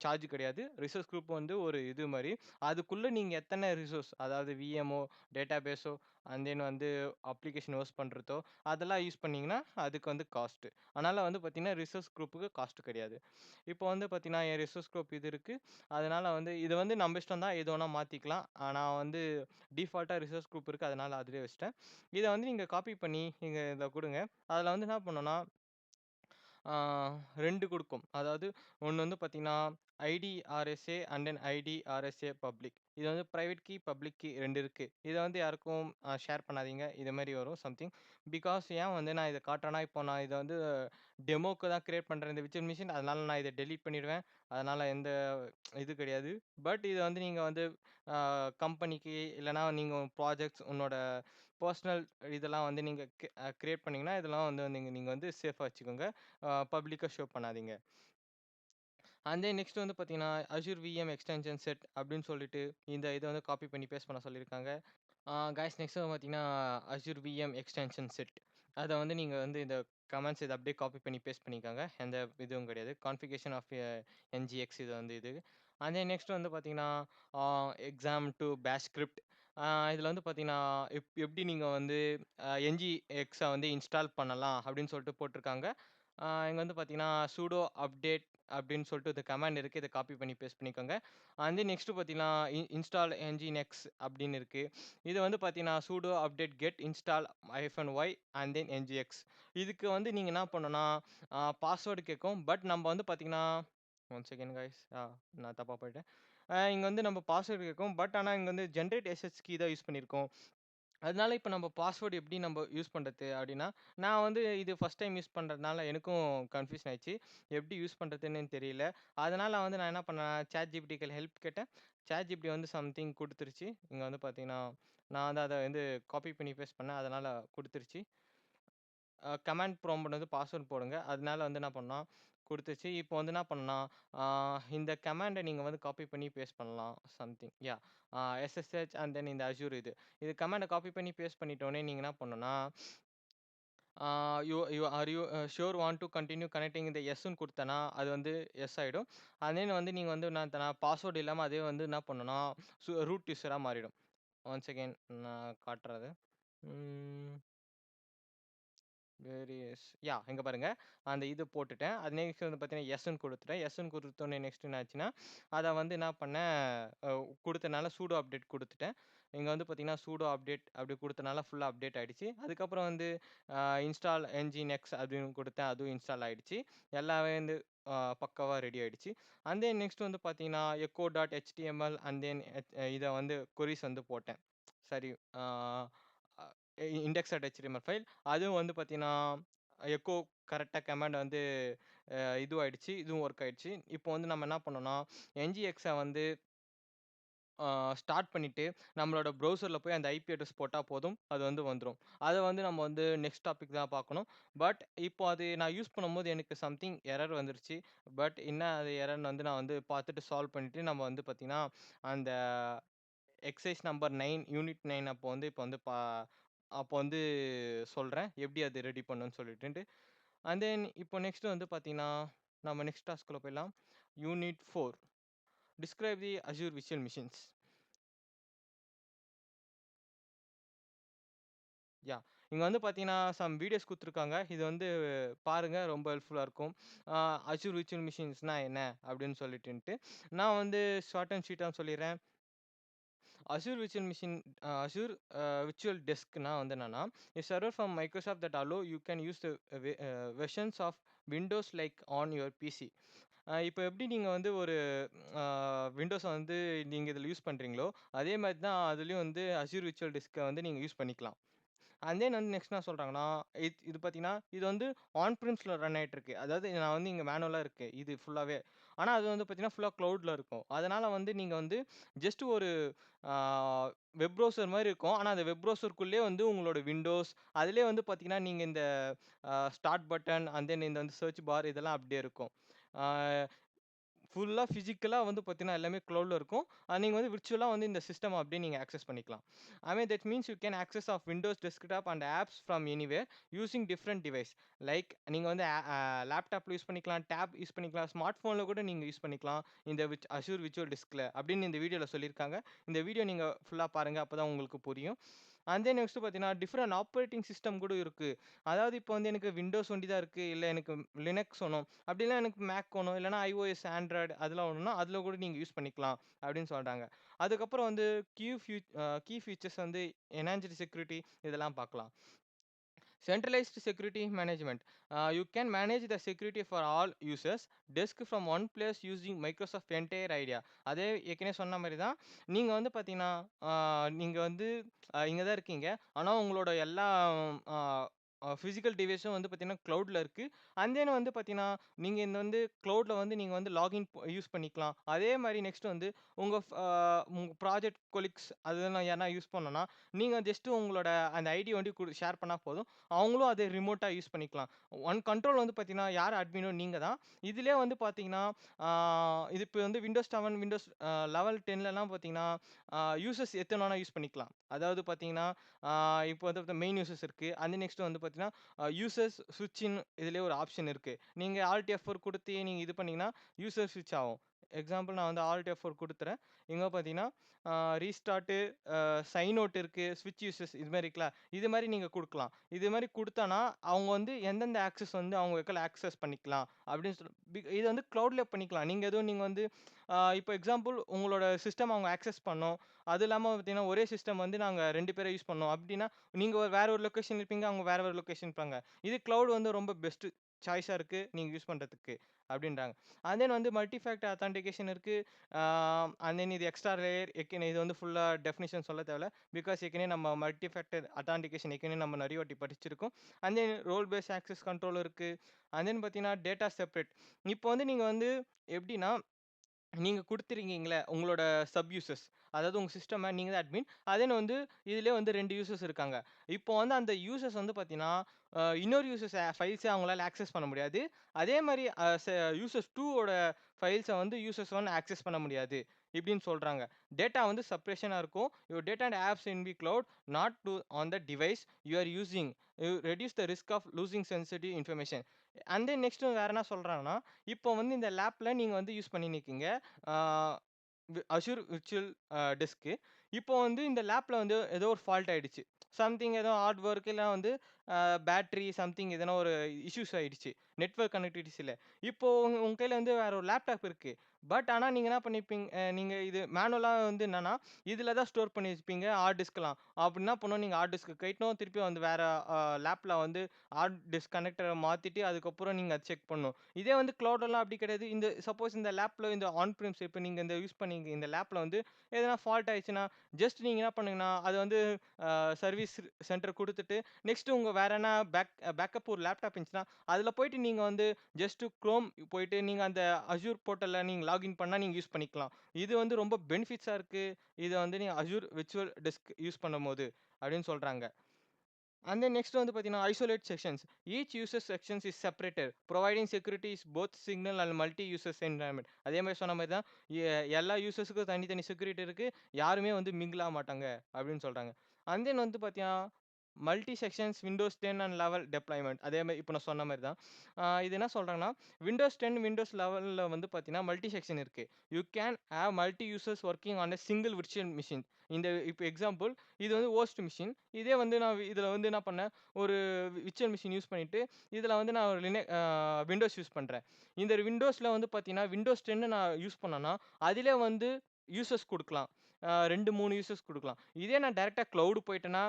சார்ஜ் கிடையாது. ரிசோர்ஸ் குரூப் வந்து ஒரு இது மாரி. அதுக்குள்ள நீங்க எத்தன ரிசோர்ஸ் அதாவது விஎம்ஓ, டேட்டாபேஸோ அண்ட் தென் வந்து அப்ளிகேஷன் ஹோஸ்ட் பண்றதோ, அதெல்லாம் யூஸ் பண்ணீங்கன்னா, அதுக்கு வந்து காஸ்ட். அதனால வந்து பார்த்தீங்கன்னா, ரிசோர்ஸ் குரூப்புக்கு காஸ்ட் கிடையாது. இப்போ வந்து பார்த்தீங்கன்னா, என் ரிசோர்ஸ் குரூப் இது இருக்கு. அதனால வந்து இது வந்து நம்ம இஷ்டம் தான். எது வேணா மாத்திக்கலாம். நான் வந்து டிஃபால்ட்டா ரிசோர்ஸ் குரூப் இருக்கு. அதனால அதிலேயே வச்சுட்டேன். இத வந்து நீங்க காப்பி பண்ணி நீங்க இத குடுங்க. அதில வந்து என்ன பண்ணும்னா ஆ 2 குடுக்கும். அதாவது ஒண்ணு வந்து பார்த்தீங்கன்னா, ID RSA and then ID RSA public. இது வந்து பிரைவேட் கீ, பப்ளிக் கீ 2 இருக்கு. இத வந்து யாருக்கும் ஷேர் பண்ணாதீங்க. இது மாரி வரும் சம்திங். பிகாஸ் ஏன் வந்து நான் இத காட்டுறேன்னா, இப்போ நான் இத வந்து டெமோக்கு தான் கிரியேட் பண்றேன் இந்த விர்ச்சுவல் மிஷின். அதனால நான் இத டெலீட் பண்ணிடுவேன். அதனால எந்த இது கிடையாது. பட் இத வந்து நீங்க வந்து அ கம்பெனிக்கு இல்லன்னா நீங்க ப்ராஜெக்ட்ஸ் உன்னோட பெர்சனல் இதெல்லாம் வந்து நீங்க கிரியேட் பண்ணீங்கன்னா, இதெல்லாம் வந்து நீங்க நீங்க வந்து சேஃபா வச்சுக்கோங்க. பப்ளிக்கா ஷோ பண்ணாதீங்க. அண்ட் தென் நெக்ஸ்ட் வந்து பார்த்தீங்கன்னா, அசூர் விஎம் எக்ஸ்டென்ஷன் செட் அப்படின்னு சொல்லிட்டு இந்த இத வந்து காப்பி பண்ணி பேஸ்ட் பண்ண சொல்லியிருக்காங்க. காய்ஸ் நெக்ஸ்ட் வந்து பார்த்தீங்கன்னா, அசூர் விஎம் எக்ஸ்டென்ஷன் செட். அத வந்து நீங்க வந்து இந்த கமாண்ட்ஸ் இத அப்படியே காப்பி பண்ணி பேஸ்ட் பண்ணிக்கோங்க. எந்த இதுவும் கிடையாது. கான்ஃபிகரேஷன் ஆஃப் என்ஜிஎக்ஸ் இது வந்து இது. அண்ட் தென் நெக்ஸ்ட் வந்து பார்த்தீங்கன்னா, ஆ எக்ஸாம் டூ பேஷ் ஸ்கிரிப்ட். இதில வந்து பார்த்தீங்கன்னா, எப்படி நீங்க வந்து என்ஜிஎக்ஸ வந்து இன்ஸ்டால் பண்ணலாம் அப்படின்னு சொல்லிட்டு போட்டிருக்காங்க. இங்க வந்து பார்த்தீங்கன்னா, சூடோ அப்டேட் அப்படின்னு சொல்லிட்டு இந்த கமாண்ட் இருக்கு. இத காப்பி பண்ணி பேஸ்ட் பண்ணிக்கோங்க. அண்ட் தென் நெக்ஸ்ட் பார்த்தீங்கன்னா, இன்ஸ்டால் என்ஜினெக்ஸ் அப்படின்னு இருக்கு. இது வந்து பார்த்தீங்கன்னா, sudo update get install -y and then Nginx. இதுக்கு வந்து நீங்க என்ன பண்ணணும்னா, பாஸ்வேர்ட் கேட்கும். பட் நம்ப வந்து பார்த்தீங்கன்னா ஒன் செகண்ட் காய்ஸ். நான் தப்பா போயிட்டேன். இங்க வந்து நம்ம பாஸ்வேர்ட் கேட்கும். பட் ஆனா இங்க வந்து ஜெனரேட் எஸ்ஹெச் கீ தான் யூஸ் பண்ணியிருக்கோம். அதனால இப்ப நம்ம பாஸ்வேர்ட் எப்படி நம்ப யூஸ் பண்றது அப்படின்னா, நான் வந்து இது ஃபர்ஸ்ட் டைம் யூஸ் பண்றதுனால எனக்கும் கன்ஃப்யூஷன் ஆயிடுச்சு. எப்படி யூஸ் பண்றதுன்னு தெரியல. அதனால வந்து நான் என்ன பண்ணேன், ChatGPT ஹெல்ப் கேட்டேன். ChatGPT வந்து சம்திங் குடுத்துருச்சு. இங்க வந்து பார்த்தீங்கன்னா, நான் வந்து அத வந்து காப்பி பண்ணி பேஸ்ட் பண்ணேன். அதனால குடுத்துருச்சு. கமாண்ட் ப்ராம்ப்ட் வந்து பாஸ்வேர்ட் போடுங்க. அதனால வந்து என்ன பண்ணோம், குடுத்துச்சு. இப்போ வந்து என்ன பண்ணணும்னா, ஆ இந்த கமாண்ட நீங்க வந்து காப்பி பண்ணி பேஸ்ட் பண்ணலாம். Something yeah! SSH and then இந்த அஸ்யூர் இது. இது கமாண்ட காப்பி பண்ணி பேஸ்ட் பண்ணிட்டோனே நீங்க என்ன பண்ணணும்னா, ah you you are you sure want to continue connecting இந்த எஸ்ன்னு குடுத்தேன்னா, அது வந்து எஸ் ஆயிடும். அதே வந்து நீங்க வந்து என்ன பாஸ்வேர்ட் இல்லாம அதே வந்து என்ன பண்ணும்னா, ரூட் யூசரா மாறிடும். ஒன் செகண்ட் நான் காட்டுறேன் அத. ம். வேரியஸ் இங்க பாருங்க. அந்த இது போட்டுட்டேன். அது நெக்ஸ்ட் வந்து பார்த்தீங்கன்னா, எஸ்ன்னு குடுத்துட்டேன். எஸ்ன்னு குடுத்தோனே நெக்ஸ்ட் என்ன ஆச்சுன்னா, அத வந்து என்ன பண்ணேன், அ குடுத்தனால சூடோ அப்டேட் குடுத்துட்டேன். இங்க வந்து பார்த்தீங்கன்னா, சூடோ அப்டேட் அப்படி குடுத்தனால ஃபுல்லா அப்டேட் ஆயிடுச்சு. அதுக்கப்புறம் வந்து இன்ஸ்டால் என்ஜினெக்ஸ் அப்படின்னு குடுத்தேன். அதுவும் இன்ஸ்டால் ஆயிடுச்சு. எல்லாமே வந்து பக்காவா ரெடி ஆயிடுச்சு. அண்ட் தென் நெக்ஸ்ட் வந்து பார்த்தீங்கன்னா, echo dot HTML and then இத வந்து கொரீஸ் வந்து போட்டேன். சரி. ஆ அ இண்டெக்ஸ் டாட் எச்டிஎம்எல் ஃபைல். அதுவும் வந்து பார்த்தீங்கன்னா, எக்கோ கரெக்ட்டா கமாண்ட் வந்து இதுவாயிடுச்சு. இதுவும் ஒர்க் ஆயிடுச்சு. இப்போ வந்து நம்ம என்ன பண்ணோம்னா, என்ஜிஎக்ஸ வந்து ஸ்டார்ட் பண்ணிட்டு, நம்மளோட ப்ரௌசர்ல போய் அந்த ஐபி அட்ரஸ் போட்டா போதும். அது வந்து வந்துரும். அத வந்து நம்ம வந்து நெக்ஸ்ட் டாபிக் தான் பார்க்கணும். பட் இப்போ அது நான் யூஸ் பண்ணும்போது எனக்கு சம்திங் எரர் வந்துருச்சு. பட் என்ன அது எரர்ன்னு வந்து நான் வந்து பார்த்துட்டு சால்வ் பண்ணிட்டு, நம்ம வந்து பார்த்தீங்கன்னா, அந்த எக்சர்சைஸ் நம்பர் 9 யூனிட் 9 அப்போ வந்து அப்போ வந்து சொல்றேன். எப்படி அது ரெடி பண்ணணும்னு சொல்லிட்டுன்ட்டு. அண்ட் தென் இப்போ நெக்ஸ்ட் வந்து பார்த்தீங்கன்னா, நம்ம நெக்ஸ்ட் டாஸ்க்குள்ள போயிடலாம். Unit 4 describe the Azure virtual machines. இங்க வந்து பார்த்தீங்கன்னா, சம் வீடியோஸ் குடுத்துருக்காங்க. இது வந்து பாருங்க. ரொம்ப ஹெல்ப்ஃபுல்லா இருக்கும். அ அஸ்யூர் விர்ச்சுவல் மிஷின்ஸ்னா என்ன? அப்படின்னு சொல்லிட்டுன்ட்டு. நான் வந்து ஷார்ட் அண்ட் ஸ்வீட்டா சொல்லிர்றேன். Azure Virtual Machine, Azure Virtual Deskனா வந்து என்னன்னா, a server from Microsoft that allow you can use the versions of Windows like on your PC. இப்போ எப்படி நீங்க வந்து ஒரு விண்டோஸ வந்து நீங்க இதில யூஸ் பண்றீங்களோ, அதே மாரி தான் அதிலயும் வந்து Azure Virtual Diskஅ வந்து நீங்க யூஸ் பண்ணிக்கலாம். அண்ட் தென் வந்து நெக்ஸ்ட் என்ன சொல்றாங்கன்னா, இது பார்த்தீங்கன்னா, இது வந்து ஆன் பிரிம்ஸ்ல ரன் ஆயிட்டுருக்கு. அதாவது நான் வந்து இங்க மேனுவலா இருக்கு. இது ஃபுல்லாவே. ஆனா அது வந்து பார்த்தீங்கன்னா, ஃபுல்லா கிளவுட்ல இருக்கும். அதனால வந்து நீங்க வந்து ஜஸ்ட் ஒரு ஆ வெப் ப்ரௌசர் மாரி இருக்கும். ஆனா அந்த வெப் ப்ரௌசர்க்குள்ளேயே வந்து உங்களோட விண்டோஸ், அதிலேயே வந்து பார்த்தீங்கன்னா, நீங்க இந்த ஸ்டார்ட் பட்டன் அண்ட் தென் இந்த வந்து சர்ச் பார் இதெல்லாம் அப்படியே இருக்கும். ஆ ஃபுல்லா பிசிக்கலா வந்து பார்த்தீங்கன்னா, எல்லாமே க்ளவுட்ல இருக்கும். நீங்க வந்து விர்ச்சுவலா வந்து இந்த சிஸ்டம் அப்படியே நீங்க ஆக்சஸ் பண்ணிக்கலாம். I mean that means you can access of Windows desktop and apps from anywhere using different device. Like நீங்க வந்து லேப்டாப்ல யூஸ் பண்ணிக்கலாம், டேப் யூஸ் பண்ணிக்கலாம், ஸ்மார்ட் ஃபோன்ல கூட நீங்க யூஸ் பண்ணிக்கலாம். இந்த அஷ்யூர் விர்ச்சுவல் டெஸ்க்ல அப்படின்னு இந்த வீடியோல சொல்லியிருக்காங்க. இந்த வீடியோ நீங்க ஃபுல்லா பாருங்க. அப்பதான் உங்களுக்கு புரியும். அண்ட் தென் நெக்ஸ்ட் பார்த்தீங்கன்னா, டிஃபரெண்ட் ஆப்பரேட்டிங் சிஸ்டம் கூட இருக்கு. அதாவது இப்போ வந்து எனக்கு விண்டோஸ் ஒண்டி தான் இருக்கு. இல்ல எனக்கு லினக்ஸ் வேணும். அப்படிலாம் எனக்கு மேக் வேணும். இல்லன்னா iOS, ஆண்ட்ராய்டு அதெல்லாம் வேணும்னா, அதில கூட நீங்க யூஸ் பண்ணிக்கலாம் அப்படின்னு சொல்றாங்க. அதுக்கப்புறம் வந்து கீ ஃபீச்சர்ஸ் வந்து என்ஹான்ஸ்டு செக்யூரிட்டி இதெல்லாம் பார்க்கலாம். Centralized security management. You can manage the security for all users. Desk from one place using Microsoft entire idea. அதே ஏற்கனவே சொன்ன மாரி தான். நீங்க வந்து பார்த்தீங்கன்னா, நீங்க வந்து இங்க தான் இருக்கீங்க. ஆனா உங்களோட எல்லா அ பிசிக்கல் டிவைஸும் வந்து பார்த்தீங்கன்னா, கிளவுட்ல இருக்கு. அண்ட் தென் வந்து பார்த்தீங்கன்னா, நீங்க இந்த வந்து கிளவுட்ல வந்து நீங்க வந்து லாகின் யூஸ் பண்ணிக்கலாம். அதே மாரி நெக்ஸ்ட் வந்து உங்க ப்ராஜெக்ட் கொலீக்ஸ் அதெல்லாம் யாருனா யூஸ் பண்ணணும்னா, நீங்க ஜஸ்ட் உங்களோட அந்த ஐடி வந்து ஷேர் பண்ணா போதும். அவங்களும் அதை ரிமோட்டா யூஸ் பண்ணிக்கலாம். ஒன் கண்ட்ரோல் வந்து பார்த்தீங்கன்னா, யார் அட்மினோ நீங்க தான். இதிலயே வந்து பார்த்தீங்கன்னா, ஆ இது இப்ப வந்து விண்டோஸ் 7, விண்டோஸ் லெவல் 10லலாம் பார்த்தீங்கன்னா, யூசர்ஸ் எத்தன வேணா யூஸ் பண்ணிக்கலாம். அதாவது பார்த்தீங்கன்னா, இப்போ வந்து மெயின் யூசர்ஸ் இருக்கு. அந்த நெக்ஸ்ட் வந்து பார்த்தீங்கன்னா, யூசர்ஸ் ஸ்விட்ச்ன்னு இதிலயே ஒரு ஆப்ஷன் இருக்கு. நீங்க ஆல்ட் F4 குடுத்து நீங்க இது பண்ணீங்கன்னா, யூசர் ஸ்விட்ச் ஆகும். எக்ஸாம்பிள் நான் வந்து ஆல்ட் F4 குடுத்துறேன். இங்க பார்த்தீங்கன்னா, ரீஸ்டார்ட்டு, சைன் அவுட் இருக்கு, ஸ்விட்ச் யூசர்ஸ் இது மாரி இருக்குல்ல. இது மாரி நீங்க குடுக்கலாம். இது மாரி குடுத்தோன்னா, அவங்க வந்து எந்தெந்த ஆக்சஸ் வந்து அவங்க வைக்கல ஆக்சஸ் பண்ணிக்கலாம் அப்படின்னு இது வந்து கிளவுட்ல பண்ணிக்கலாம். நீங்க வந்து இப்போ எக்ஸாம்பிள் உங்களோட சிஸ்டம் அவங்க ஆக்சஸ் பண்ணணும். அது இல்லாம பார்த்தீங்கன்னா, ஒரே சிஸ்டம் வந்து நாங்க 2 பேரும் யூஸ் பண்ணோம் அப்படின்னா, நீங்க வேற ஒரு லொகேஷன் இருப்பீங்க. அவங்க வேற ஒரு லொகேஷன் இருப்பாங்க. இது கிளவுட் வந்து ரொம்ப பெஸ்ட் சாய்ஸா இருக்கு. நீங்க யூஸ் பண்றதுக்கு அப்படின்றாங்க. அண்ட் தென் வந்து மல்டி ஃபேக்டர் ஆத்தென்டிகேஷன் இருக்கு. அண்ட் தென் இது எக்ஸ்ட்ரா லேயர் இது வந்து ஃபுல்லா டெஃபினிஷன் சொல்ல தேவையில்ல. பிகாஸ் ஏற்கனவே நம்ம மல்டி ஃபேக்டர் ஆத்தென்டிகேஷன் ஏற்கனவே நம்ம நெறைய வாட்டி படிச்சிருக்கோம். And then role based access control இருக்கு. அண்ட் தென் பார்த்தீங்கன்னா, டேட்டா செப்பரேட். இப்போ வந்து நீங்க வந்து எப்படின்னா நீங்க குடுத்துருக்கீங்கல்ல, உங்களோட சப் யூசர்ஸ். அதாவது உங்க சிஸ்டம நீங்க தான் அட்மின். அதேன்னு வந்து இதிலயே வந்து 2 யூசர்ஸ் இருக்காங்க. இப்போ வந்து அந்த யூசர்ஸ் வந்து பார்த்தீங்கன்னா, இன்னொரு யூசர்ஸ் ஃபைல்ஸ அவங்களால ஆக்சஸ் பண்ண முடியாது. அதே மாரி யூசர்ஸ் 2 ஓட ஃபைல்ஸ வந்து யூசர்ஸ் 1 ஆக்சஸ் பண்ண முடியாது. இப்படின்னு சொல்றாங்க. டேட்டா வந்து செப்பரேஷனா இருக்கும். Your data and apps in the cloud not to on the device you are using. You reduce the risk of losing sensitive information. And then next வேற என்ன சொல்றாங்கன்னா, இப்போ வந்து இந்த லேப்ல நீங்க வந்து யூஸ் பண்ணினிருக்கீங்க. ஆ அஷ்யூர் விர்ச்சுவல் டெஸ்க்கு. இப்போ வந்து இந்த லேப்ல வந்து ஏதோ ஒரு ஃபால்ட் ஆயிடுச்சு. சம்திங் ஏதோ ஹார்ட் ஒர்க் இல்ல வந்து பேட்டரி சம்திங் எதனா ஒரு இஷ்யூஸ் ஆயிடுச்சு. நெட்வொர்க் கனெக்டிவிட்டிஸ் இல்ல. இப்போ உங்க உங்க கையில வந்து வேற ஒரு லேப்டாப் இருக்கு. பட் ஆனா நீங்க என்ன பண்ணியிருப்பீங்க நீங்க இது மேனுவலா வந்து என்னன்னா, இதுல தான் ஸ்டோர் பண்ணி வச்சுப்பீங்க ஹார்ட் டிஸ்க்லாம். அப்ப என்ன பண்ணணும் நீங்க ஹார்ட் டிஸ்க் கழட்டணும். திருப்பி வந்து வேற லேப்ல வந்து ஹார்ட் டிஸ்க் கனெக்டர மாத்திட்டு அதுக்கப்புறம் நீங்க அத செக் பண்ணணும். இதே வந்து கிளவுட்லலாம் அப்படி கிடையாது. சப்போஸ் இந்த லேப்ல இந்த ஆன் பிரீம்ஸ் இப்ப நீங்க இந்த யூஸ் பண்ணீங்க இந்த லேப்ல வந்து எதனா ஃபால்ட் ஆயிடுச்சுன்னா, ஜஸ்ட் நீங்க என்ன பண்ணுங்கன்னா, அது வந்து சர்வீஸ் சென்டர் குடுத்துட்டு, நெக்ஸ்ட் உங்க வேற என்ன பேக்கப் ஒரு லேப்டாப் இருந்துச்சுன்னா, அதுல போயிட்டு நீங்க வந்து ஜஸ்ட் குரோம் போயிட்டு நீங்க அந்த அஸ்யூர் போர்ட்டல்ல நீங்க லாகின் பண்ணா நீங்க யூஸ் பண்ணிக்கலாம். இது வந்து ரொம்ப பெனிஃபிட்ஸா இருக்கு. இத வந்து நீங்க அஸ்யூர் விர்ச்சுவல் டெஸ்க் யூஸ் பண்ணும்போது அப்படின்னு சொல்றாங்க. And then next வந்து பார்த்தீங்கன்னா, isolate sections. Each user sections is separated, providing security is both single and multi users environment. அதே மாரி சொன்ன மாரி தான் எல்லா யூசர்ஸ்க்கும் தனித்தனி செக்யூரிட்டி இருக்கு. யாருமே வந்து மிங்கிள் ஆக மாட்டாங்க அப்படின்னு சொல்றாங்க. அண்ட் தென் வந்து பார்த்தீங்கன்னா, மல்டி செக்ஷன்ஸ் விண்டோஸ் 10 அண்ட் 11 டெப்ளாய்மென்ட். அதே மாரி இப்ப நான் சொன்ன மாரி தான். இது என்ன சொல்றாங்கன்னா, விண்டோஸ் 10, விண்டோஸ் 11ல வந்து பார்த்தீங்கன்னா, மல்டி செக்ஷன் இருக்கு. You can have multi users working on a single virtual machine. இந்த இப்ப எக்ஸாம்பிள் இது வந்து ஹோஸ்ட் மெஷின். இதே வந்து நான் இதுல வந்து என்ன பண்ணேன், ஒரு விர்ச்சுவல் மெஷின் யூஸ் பண்ணிட்டு, இதுல வந்து நான் ஒரு விண்டோஸ் யூஸ் பண்றேன். இந்த விண்டோஸ்ல வந்து பார்த்தீங்கன்னா, விண்டோஸ் 10 நான் யூஸ் பண்ணேன்னா, அதிலே வந்து யூசர்ஸ் குடுக்கலாம். 2, 3 யூசர்ஸ் குடுக்கலாம். இதே நான் டைரக்ட்டா கிளவுட் போயிட்டேன்னா,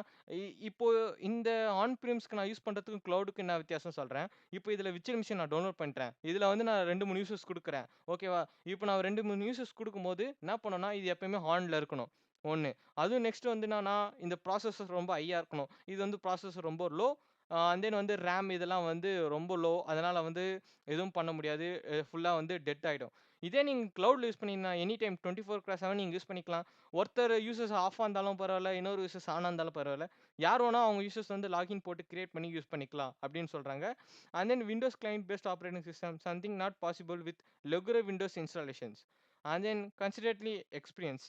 இப்போ இந்த ஆன் பிரீம்ஸ்க்கு நான் யூஸ் பண்றதுக்கும் கிளவுடுக்கும் என்ன வித்தியாசம் சொல்றேன். இப்போ இதுல விர்ச்சுவல் மெஷின் நான் டவுன்லோட் பண்ணிட்டேன். இதுல வந்து நான் 2, 3 யூசர்ஸ் குடுக்குறேன். ஓகேவா? இப்போ நான் 2, 3 யூசர்ஸ் குடுக்கும்போது என்ன பண்ணணும்னா, இது எப்பயுமே ஆன்ல இருக்கணும். 1. அதுவும் நெக்ஸ்ட் வந்து என்னன்னா, இந்த ப்ராசஸர் ரொம்ப ஹையா இருக்கணும். இது வந்து ப்ராசஸர் ரொம்ப லோ. அண்ட் தென் வந்து ரேம் இதெல்லாம் வந்து ரொம்ப லோ. அதனால வந்து எதுவும் பண்ண முடியாது. ஃபுல்லா வந்து டெட் ஆயிடும். இதே நீங்க கிளவுட்ல யூஸ் பண்ணீங்கன்னா, எனி டைம் 24/7 நீங்க யூஸ் பண்ணிக்கலாம். ஒருத்தர் யூசர்ஸ் ஆஃபா இருந்தாலும் பரவால்ல, இன்னொரு யூசர்ஸ் ஆனா இருந்தாலும் பரவால்ல. யார் வேணா அவங்க யூசர்ஸ் வந்து லாகின் போட்டு கிரியேட் பண்ணி யூஸ் பண்ணிக்கலாம் அப்படின்னு சொல்றாங்க. And then Windows client based operating system something not possible with regular Windows installations. And then considerably experience.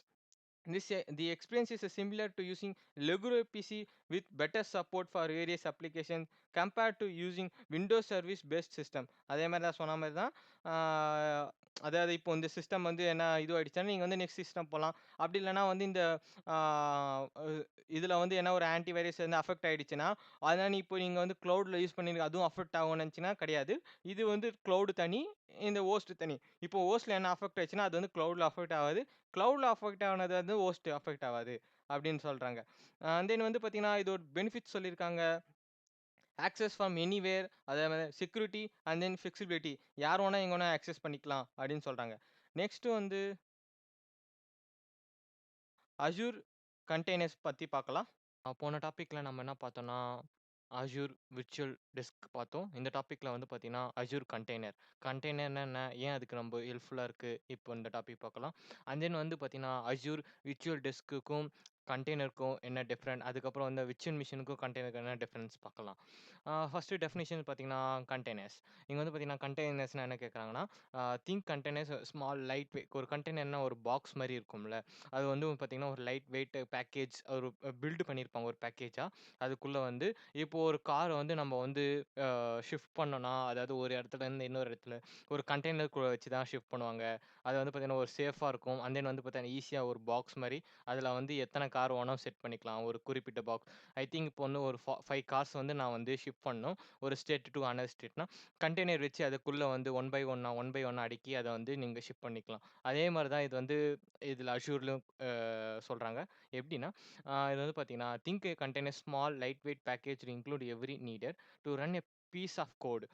The experience is similar to using regular PC with better support for various applications compared to using Windows Service based system. அதே மாதிரி தான் சொன்ன மாதிரி தான். ஆஹ் அதாவது இப்போ இந்த system வந்து என்ன இது ஆயிடுச்சுன்னா நீங்கள் வந்து நெக்ஸ்ட் சிஸ்டம் போகலாம். அப்படி இல்லைன்னா வந்து இந்த இதில் வந்து என்ன ஒரு ஆன்டி வைரஸ் வந்து அஃபெக்ட் ஆயிடுச்சுன்னா அதனால் இப்போ நீங்கள் வந்து க்ளவுடில் யூஸ் பண்ணி அதுவும் அஃபெக்ட் ஆகும்னு நினச்சின்னா கிடையாது. இது வந்து க்ளவுடு தனி, இந்த ஹோஸ்ட் தனி. இப்போ ஹோஸ்ட்ல என்ன அஃபெக்ட் ஆச்சுன்னா அது வந்து க்ளவுடில் அஃபெக்ட் ஆகாது. கிளவுட்ல அஃபெக்ட் ஆனது வந்து ஹோஸ்ட் அஃபெக்ட் ஆகாது அப்படின்னு சொல்றாங்க. தென் வந்து பார்த்தீங்கன்னா, இது ஒரு பெனிஃபிட் சொல்லியிருக்காங்க. ஆக்சஸ் ஃப்ரம் எனிவேர், அதே மாதிரி செக்யூரிட்டி அண்ட் தென் ஃபிளெக்சிபிலிட்டி. யார் வேணா எங்க வேணா ஆக்சஸ் பண்ணிக்கலாம் அப்படின்னு சொல்றாங்க. நெக்ஸ்ட் வந்து அசூர் கண்டெய்னர்ஸ் பத்தி பார்க்கலாம். போன டாபிக்ல நம்ம என்ன பார்த்தோம்னா, அசூர் விர்ச்சுவல் டெஸ்க் பார்த்தோம். இந்த டாபிக்ல வந்து பார்த்தீங்கன்னா, அசூர் கண்டெய்னர். கண்டெய்னர்னா என்ன? ஏன் அதுக்கு ரொம்ப ஹெல்ப்ஃபுல்லா இருக்கு? இப்போ இந்த டாபிக் பார்க்கலாம். அண்ட் தென் வந்து பார்த்தீங்கன்னா, அசூர் விர்ச்சுவல் டெஸ்க்குக்கும், கண்டெய்னருக்கும் என்ன டிஃபரெண்ட்? அதுக்கப்புறம் வந்து விர்ச்சுவல் மிஷினுக்கும் கண்டெய்னருக்கும் என்ன டிஃபரன்ஸ் பார்க்கலாம். ஃபர்ஸ்ட்டு டெஃபினிஷன் பார்த்தீங்கன்னா, கண்டெய்னர்ஸ். இங்க வந்து பார்த்தீங்கன்னா, கண்டெய்னர்ஸ்னா என்ன கேட்குறாங்கன்னா, think containers small light wait. ஒரு கண்டெய்னர்னா ஒரு பாக்ஸ் மாரி இருக்கும்ல. அது வந்து பார்த்தீங்கன்னா, ஒரு லைட் வெயிட் பேக்கேஜ் ஒரு பில்ட் பண்ணியிருப்பாங்க ஒரு பேக்கேஜா. அதுக்குள்ள வந்து இப்போ ஒரு கார வந்து நம்ம வந்து ஷிஃப்ட் பண்ணோம்னா, அதாவது ஒரு இடத்துலருந்து இன்னொரு இடத்துல ஒரு கண்டெய்னருக்குள்ள வச்சு தான் ஷிஃப்ட் பண்ணுவாங்க. அது வந்து பார்த்தீங்கன்னா, ஒரு சேஃபா இருக்கும். அண்ட் தென் வந்து பார்த்தீங்கன்னா, ஈஸியா ஒரு பாக்ஸ் மாரி அதில வந்து எத்தன கார் வேணா செட் பண்ணிக்கலாம். ஒரு குறிப்பிட்ட பாக்ஸ். ஐ திங்க் இப்போ வந்து ஒரு 5 கார்ஸ் வந்து நான் வந்து ஷிஃப்ட் பண்ணணும். ஒரு ஸ்டேட் டூ அனதர் ஸ்டேட்னா, கண்டெய்னர் வச்சு அதுக்குள்ள வந்து ஒன் பை ஒன்னா அடுக்கி அத வந்து நீங்க ஷிஃப்ட் பண்ணிக்கலாம். அதே மாரி தான் இது வந்து இதில அஷூர்லயும் சொல்றாங்க. எப்படின்னா, இது வந்து பார்த்தீங்கன்னா, think a container small light weight package include every needed to run a piece of code.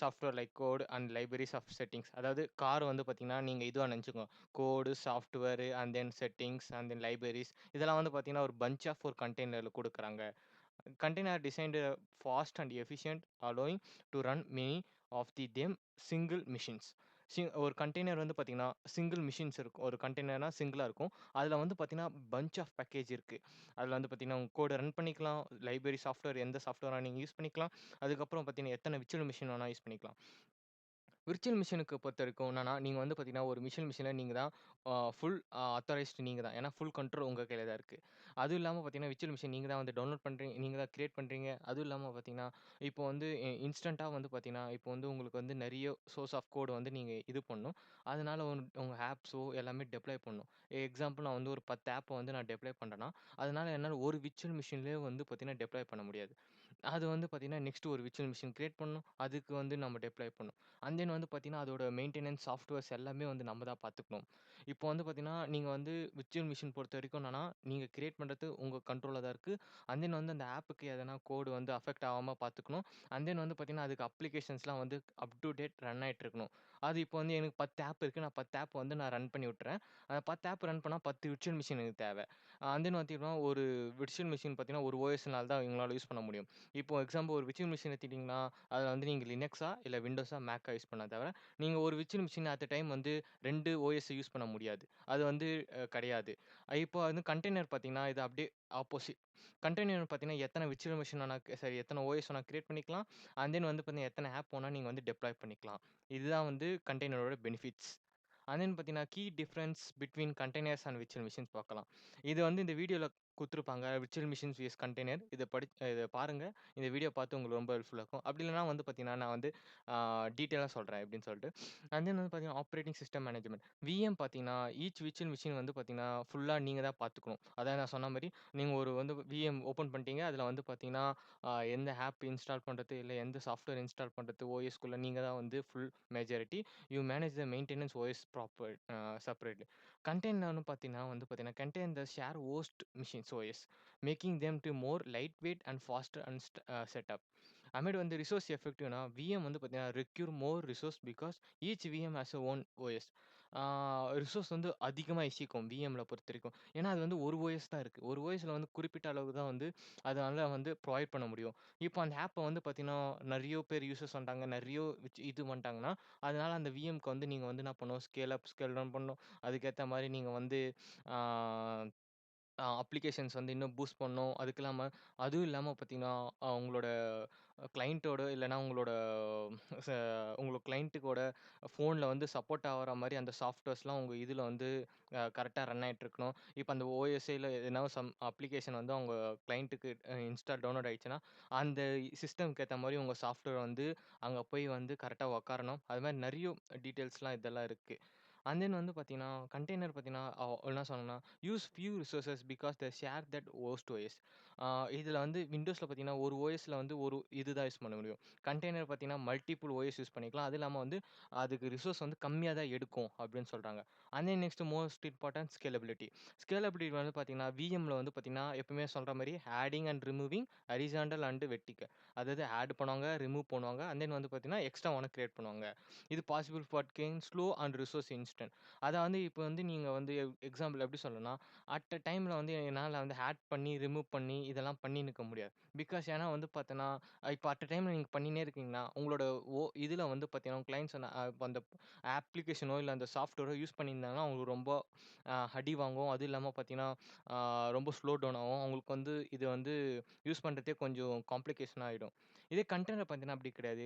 Software like code and libraries of settings. அதாவது கார் வந்து பார்த்தீங்கன்னா, நீங்க இதுவா நெனச்சுக்கோங்க. Code, software and then settings and then libraries இதெல்லாம் வந்து பார்த்தீங்கன்னா, ஒரு பஞ்ச் ஆஃப் ஒரு கண்டெய்னர்ல குடுக்குறாங்க. Container are designed fast and efficient, allowing to run many of them single machines. ஒரு கண்டெய்னர் வந்து பார்த்தீங்கன்னா, சிங்கிள் மிஷின்ஸ் இருக்கும். ஒரு கண்டெய்னர்னா சிங்கிளா இருக்கும். அதில வந்து பார்த்தீங்கன்னா, பஞ்ச் ஆஃப் பேக்கேஜ் இருக்கு. அதில வந்து பார்த்தீங்கன்னா, உங்க கோட ரன் பண்ணிக்கலாம். லைப்ரரி சாஃப்ட்வேர் எந்த சாஃப்ட்வேரா நீங்க யூஸ் பண்ணிக்கலாம். அதுக்கப்புறம் பார்த்தீங்கன்னா, எத்தன விர்ச்சுவல் மிஷின் வேணா யூஸ் பண்ணிக்கலாம். விர்ச்சுவல் மிஷினுக்கு பொறுத்தவரைக்கும் என்னன்னா, நீங்க வந்து பார்த்தீங்கன்னா, ஒரு மிஷின்ல நீங்க தான் ஃபுல் ஆத்தரைஸ்டு நீங்க தான். ஏன்னா, ஃபுல் கண்ட்ரோல் உங்க கையில தான் இருக்கு. அதுவும் இல்லாம பார்த்தீங்கன்னா, விர்ச்சுவல் மிஷின் நீங்க தான் வந்து டவுன்லோட் பண்றீங்க. நீங்க தான் கிரியேட் பண்றீங்க. அதுவும் இல்லாம பார்த்தீங்கன்னா, இப்போ வந்து இன்ஸ்டன்ட்டா வந்து பார்த்தீங்கன்னா, இப்போ வந்து உங்களுக்கு வந்து நெறைய சோர்ஸ் ஆஃப் கோட் வந்து நீங்க இது பண்ணணும். அதனால உங்க ஆப்ஸோ எல்லாமே டெப்ளாய் பண்ணணும். எக்ஸாம்பிள் நான் வந்து ஒரு 10 ஆப்ப வந்து நான் டெப்ளாய் பண்றேன்னா, அதனால என்னால ஒரு விர்ச்சுவல் மிஷின்லயே வந்து பார்த்தீங்கன்னா, டெப்ளாய் பண்ண முடியாது. அது வந்து பார்த்தீங்கன்னா, நெக்ஸ்ட் ஒரு விர்ச்சுவல் மிஷின் கிரியேட் பண்ணணும். அதுக்கு வந்து நம்ம டெப்ளாய் பண்ணணும். அண்ட் தென் வந்து பார்த்தீங்கன்னா, அதோட மெயின்டெனன்ஸ் சாஃப்ட்வேர்ஸ் எல்லாமே வந்து நம்ம தான் பார்த்துக்கணும். இப்போ வந்து பார்த்தீங்கன்னா, நீங்க வந்து விர்ச்சுவல் மிஷின் பொறுத்தவரைக்கும் என்னன்னா, நீங்க கிரியேட் பண்றது உங்க கண்ட்ரோல்ல தான் இருக்கு. அண்ட் தென் வந்து அந்த ஆப்புக்கு எதனா கோடு வந்து அஃபெக்ட் ஆகாம பார்த்துக்கணும். அண்ட் தென் வந்து பார்த்தீங்கன்னா, அதுக்கு அப்ளிகேஷன்ஸ்லாம் வந்து அப் டூ டேட் ரன் ஆயிட்டு இருக்கணும். அது இப்போ வந்து எனக்கு 10 ஆப் இருக்கு. நான் 10 ஆப் வந்து நான் ரன் பண்ணி விட்டுறேன். அந்த 10 ஆப் ரன் பண்ணா 10 விர்ச்சுவல் மிஷின் எனக்கு தேவை. அண்ட் தென் பார்த்தீங்கன்னா, ஒரு விர்ச்சுவல் மிஷின் பார்த்தீங்கன்னா, ஒரு ஓஎஸ்னால தான் எங்களால யூஸ் பண்ண முடியும். இப்போ எக்ஸாம்பிள் ஒரு விர்ச்சுவல் மிஷின் எடுத்துக்கிட்டீங்கன்னா, அதில வந்து நீங்க லினக்ஸா, இல்ல விண்டோஸா, மேக்கா யூஸ் பண்ணலாம் தவிர, நீங்க ஒரு virtual machine at a time வந்து 2 ஓஎஸ் யூஸ் பண்ண முடியாது. அது வந்து கிடையாது. இப்போ வந்து கண்டெய்னர் பார்த்தீங்கன்னா, இது அப்படியே ஆப்போசிட். கண்டெய்னர் பார்த்தீங்கன்னா, எத்தன விர்ச்சுவல் மிஷின் வேணா சாரி எத்தன ஓஎஸ் வேணா கிரியேட் பண்ணிக்கலாம். அண்ட் தென் வந்து பார்த்தீங்கன்னா, எத்தன ஆப் வேணா நீங்க வந்து டெப்ளாய் பண்ணிக்கலாம். இதுதான் வந்து கண்டெய்னரோட பெனிஃபிட்ஸ். அண்ட் தென் பார்த்தீங்கன்னா, key difference between containers and virtual machines பார்க்கலாம். இது வந்து இந்த வீடியோல குடுத்துருப்பாங்க. Virtual machines vs container. இத பாருங்க. இந்த வீடியோ பார்த்து உங்களுக்கு ரொம்ப ஹெல்ப்ஃபுல்லா இருக்கும். அப்படி இல்லன்னா வந்து பார்த்தீங்கன்னா, நான் வந்து டீட்டெயிலா சொல்றேன் எப்படின்னு சொல்லிட்டு. அண்ட் தென் வந்து பார்த்தீங்கன்னா, ஆப்பரேட்டிங் சிஸ்டம் மேனேஜ்மென்ட். விஎம் பார்த்தீங்கன்னா, ஈச் விர்ச்சுவல் மிஷின் வந்து பார்த்தீங்கன்னா, ஃபுல்லா நீங்க தான் பார்த்துக்கணும். அதான் நான் சொன்ன மாரி, நீங்க ஒரு வந்து விஎம் ஓப்பன் பண்ணிட்டீங்க. அதில வந்து பார்த்தீங்கன்னா, எந்த ஆப் இன்ஸ்டால் பண்றது, இல்ல எந்த சாஃப்ட்வேர் இன்ஸ்டால் பண்றது, ஓஎஸ்க்குள்ள நீங்க தான் வந்து full majority. You manage the maintenance OS proper separately. கண்டெய்னர்னு பார்த்தீங்கன்னா, contain the share host machines OS, making them to more light weight and faster and setup. அதுமாரி வந்து ரிசோர்ஸ் எஃபெக்டிவ்னா, விஎம் வந்து பார்த்தீங்கன்னா, require more resource because each VM has a own OS. ஆ resource வந்து அதிகமா இசைக்கும் விஎம்ல பொறுத்தவரைக்கும். ஏன்னா, அது வந்து ஒரு ஓஎஸ் தான் இருக்கு. ஒரு ஓஎஸ்ல வந்து குறிப்பிட்ட அளவுக்கு தான் வந்து அதனால வந்து ப்ரொவைட் பண்ண முடியும். இப்போ அந்த ஆப்ப வந்து பார்த்தீங்கன்னா, நெறைய பேர் யூசர்ஸ் வந்துட்டாங்க. நெறைய இது வந்துட்டாங்கன்னா, அதனால அந்த விஎம்க்கு வந்து நீங்க வந்து என்ன பண்ணணும், ஸ்கேல் அப், ஸ்கேல் டவுன் பண்ணணும். அதுக்கேத்த மாரி நீங்க வந்து ஆ அப்ளிகேஷன்ஸ் வந்து இன்னும் பூஸ்ட் பண்ணணும். அதுவும் இல்லாம பார்த்தீங்கன்னா, உங்களோட கிளையன்ட்டோட இல்லன்னா ச உங்களோட கிளையன்ட்டுக்கோட ஃபோன்ல வந்து சப்போர்ட் ஆகுற மாரி அந்த சாஃப்ட்வேர்ஸ்லாம் உங்க இதுல வந்து கரெக்ட்டா ரன் ஆயிட்டுருக்கணும். இப்ப அந்த ஓஎஸ்ஐல எதனா அப்ளிகேஷன் வந்து உங்க கிளையன்ட்டுக்கு டவுன்லோட் ஆயிடுச்சுன்னா, அந்த சிஸ்டம்க்கு ஏத்த மாரி உங்க சாஃப்ட்வேர் வந்து அங்க போய் வந்து கரெக்ட்டா உட்காரணும். அது மாரி நெறைய டீட்டெயில்ஸ்லாம் இதெல்லாம் இருக்கு. அண்ட் தென் வந்து பார்த்தீங்கன்னா, கண்டெய்னர் பார்த்தீங்கன்னா, என்ன சொன்னேன்னா, use few resources because they share that host OS. ஆ இதுல வந்து விண்டோஸ்ல பார்த்தீங்கன்னா, ஒரு ஓஎஸ்ல வந்து ஒரு இது தான் யூஸ் பண்ண முடியும். கண்டெய்னர் பார்த்தீங்கன்னா, மல்டிபிள் ஓஎஸ் யூஸ் பண்ணிக்கலாம். அது இல்லாம வந்து அதுக்கு ரிசோர்ஸ் வந்து கம்மியா தான் எடுக்கும் அப்படின்னு சொல்றாங்க. And then next most important scalability. Scalability வந்து பார்த்தீங்கன்னா, விஎம்ல வந்து பார்த்தீங்கன்னா, எப்பவுமே சொல்ற மாரி adding and removing horizontal and vertical. அதாவது ஆட் பண்ணுவாங்க, ரிமூவ் பண்ணுவாங்க. அண்ட் தென் வந்து பார்த்தீங்கன்னா, எக்ஸ்ட்ரா ஒண்ணு கிரியேட் பண்ணுவாங்க. இது possible for gain slow and resource instant. அத வந்து இப்ப வந்து நீங்க வந்து எக்ஸாம்பிள் எப்படி சொல்லணும்னா, அட் அ டைம்ல வந்து என்னால வந்து ஆட் பண்ணி, ரிமூவ் பண்ணி இதெல்லாம் பண்ணின்னுக்க முடியாது. பிகாஸ் ஏன்னா வந்து பார்த்தன்னா, இப்ப அட் அ டைம்ல நீங்க பண்ணினே இருக்கீங்கன்னா, உங்களோட இதுல வந்து பார்த்தீங்கன்னா, கிளையண்ட்ஸ் அந்த அப்ளிகேஷனோ இல்ல அந்த சாஃப்ட்வேரோ யூஸ் பண்ணியிருந்தாங்கன்னா, அவங்களுக்கு ரொம்ப அடி வாங்கும். அதுவும் இல்லாம பார்த்தீங்கன்னா, ரொம்ப ஸ்லோ டவுன் ஆகும். அவங்களுக்கு வந்து இது வந்து யூஸ் பண்றதே கொஞ்சம் காம்ப்ளிகேஷனா ஆயிடும். இதே கண்டெய்னர் பார்த்தீங்கன்னா அப்படி கிடையாது.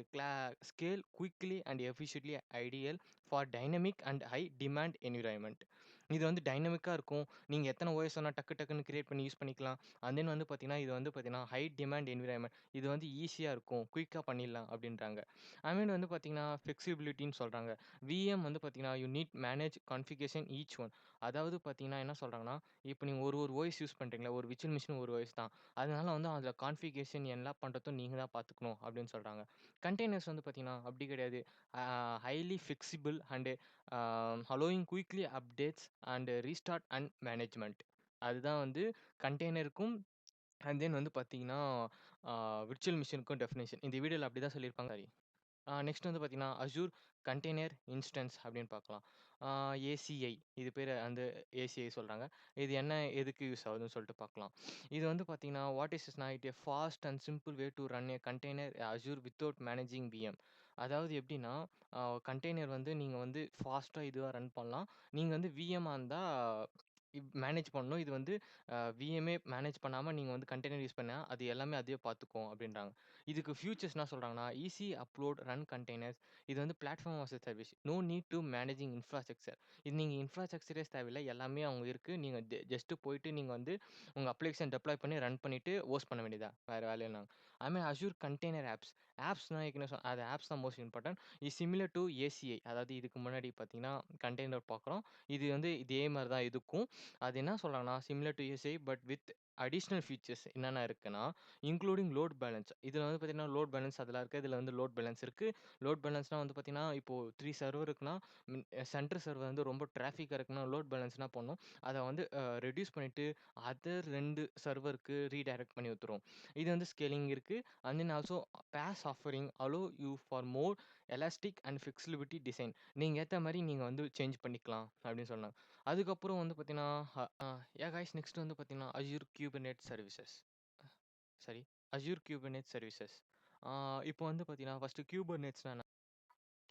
Scale quickly and efficiently ideal for dynamic and high demand environment. இது வந்து டைனமிக்கா இருக்கும். நீங்க எத்தன ஓஎஸ் வேணா டக்கு டக்குன்னு கிரியேட் பண்ணி யூஸ் பண்ணிக்கலாம். அண்ட் தென் வந்து பார்த்தீங்கன்னா, இது வந்து பார்த்தீங்கன்னா, ஹை டிமாண்ட் என்விரான்மென்ட். இது வந்து ஈஸியா இருக்கும். குயிக்கா பண்ணிடலாம் அப்படின்றாங்க. ஐ மீன் வந்து பார்த்தீங்கன்னா, ஃப்ளெக்ஸிபிலிட்டின்னு சொல்றாங்க. விஎம் வந்து பார்த்தீங்கன்னா, you need manage configuration each one. அதாவது பார்த்தீங்கன்னா, என்ன சொல்றாங்கன்னா, இப்ப நீங்க ஒரு ஒரு ஓஎஸ் யூஸ் பண்றீங்களா, ஒரு விர்ச்சுவல் மிஷின் ஒரு ஓஎஸ் தான். அதனால வந்து அதில கான்ஃபிகரேஷன் எல்லாம் பண்றதும் நீங்க தான் பார்த்துக்கணும் அப்படின்னு சொல்றாங்க. கண்டெய்னர்ஸ் வந்து பார்த்தீங்கன்னா, அப்படி கிடையாது. Highly flexible and allowing quickly updates and restart and management. அதுதான் வந்து கண்டெய்னருக்கும் அண்ட் தென் வந்து பார்த்தீங்கன்னா, அ விர்ச்சுவல் மிஷினுக்கும் டெஃபினிஷன். இந்த வீடியோல அப்படி தான் சொல்லியிருப்பாங்க. நெக்ஸ்ட் வந்து பார்த்தீங்கன்னா, அசூர் கண்டெய்னர் இன்ஸ்டன்ஸ் அப்படின்னு பார்க்கலாம். ஏசிஐ இது பேரு வந்து ஏசிஐ சொல்றாங்க. இது என்ன எதுக்கு யூஸ் ஆகுதுன்னு சொல்லிட்டு பார்க்கலாம். இது வந்து பார்த்தீங்கன்னா, வாட் இஸ் திஸ்னா it a fast and simple way to run a container Azure without managing VM. அதாவது எப்படின்னா, கண்டெய்னர் வந்து நீங்க வந்து ஃபாஸ்ட்டா இதுவா ரன் பண்ணலாம். நீங்க வந்து விஎம்மா இருந்தா மேனேஜ் பண்ணணும். இது வந்து விஎம்ஏ மேனேஜ் பண்ணாம நீங்க வந்து கண்டெய்னர் யூஸ் பண்ணா, அது எல்லாமே அதுவே பார்த்துக்கும் அப்படின்றாங்க. இதுக்கு ஃபியூச்சர்ஸ் என்ன சொல்றாங்கன்னா, ஈஸி அப்லோட், ரன் கண்டெய்னர்ஸ். இது வந்து platform as a service. No need to managing infrastructure. இது நீங்க இன்ஃப்ராஸ்ட்ரக்சரே தேவையில்ல. எல்லாமே அங்க இருக்கு. நீங்க ஜஸ்ட் போயிட்டு நீங்க வந்து உங்க அப்ளிகேஷன் டெப்ளாய் பண்ணி ரன் பண்ணிட்டு ஹோஸ்ட் பண்ண வேண்டியது தான். வேற வேலை இல்ல. அதுமாரி அசூர் கண்டெய்னர் ஆப்ஸ். ஆப்ஸ்னா ஏற்கனவே அது ஆப்ஸ் தான் most important. Is similar to ACI. அதாவது இதுக்கு முன்னாடி பார்த்தீங்கன்னா, கண்டெய்னர் பார்க்குறோம். இது வந்து இதே மாரி தான் இதுக்கும். அது என்ன சொல்றாங்கன்னா, similar to ACI but with additional features என்னென்ன இருக்குன்னா, இன்க்ளூடிங் லோட் பேலன்ஸ். இதுல வந்து பார்த்தீங்கன்னா, லோட் பேலன்ஸ் அதெல்லாம் இருக்கு. இதுல வந்து லோட் பேலன்ஸ் இருக்கு. லோட் பேலன்ஸ்னா வந்து பார்த்தீங்கன்னா, இப்போ 3 சர்வர் இருக்குன்னா, சென்டர் சர்வர் வந்து ரொம்ப டிராஃபிக்கா இருக்குன்னா, லோட் பேலன்ஸ் என்ன பண்ணும், அத வந்து ரெட்யூஸ் பண்ணிட்டு, அதர் 2 சர்வருக்கு ரீடைரக்ட் பண்ணி விட்டுரும். இது வந்து ஸ்கேலிங் இருக்கு. And then also PaaS offering allow you for more elastic and flexibility design. நீங்க ஏத்த மாரி நீங்க வந்து சேஞ்ச் பண்ணிக்கலாம் அப்படின்னு சொன்னாங்க. அதுக்கப்புறம் வந்து பார்த்தீங்கன்னா, யா காய்ஸ் நெக்ஸ்ட் வந்து பார்த்தீங்கன்னா, அஸ்யூர் குபர்நெட் சர்வீசஸ். சரி. Azure Kubernetes Services. இப்போ வந்து பார்த்தீங்கன்னா, ஃபர்ஸ்ட்டு Kubernetesனா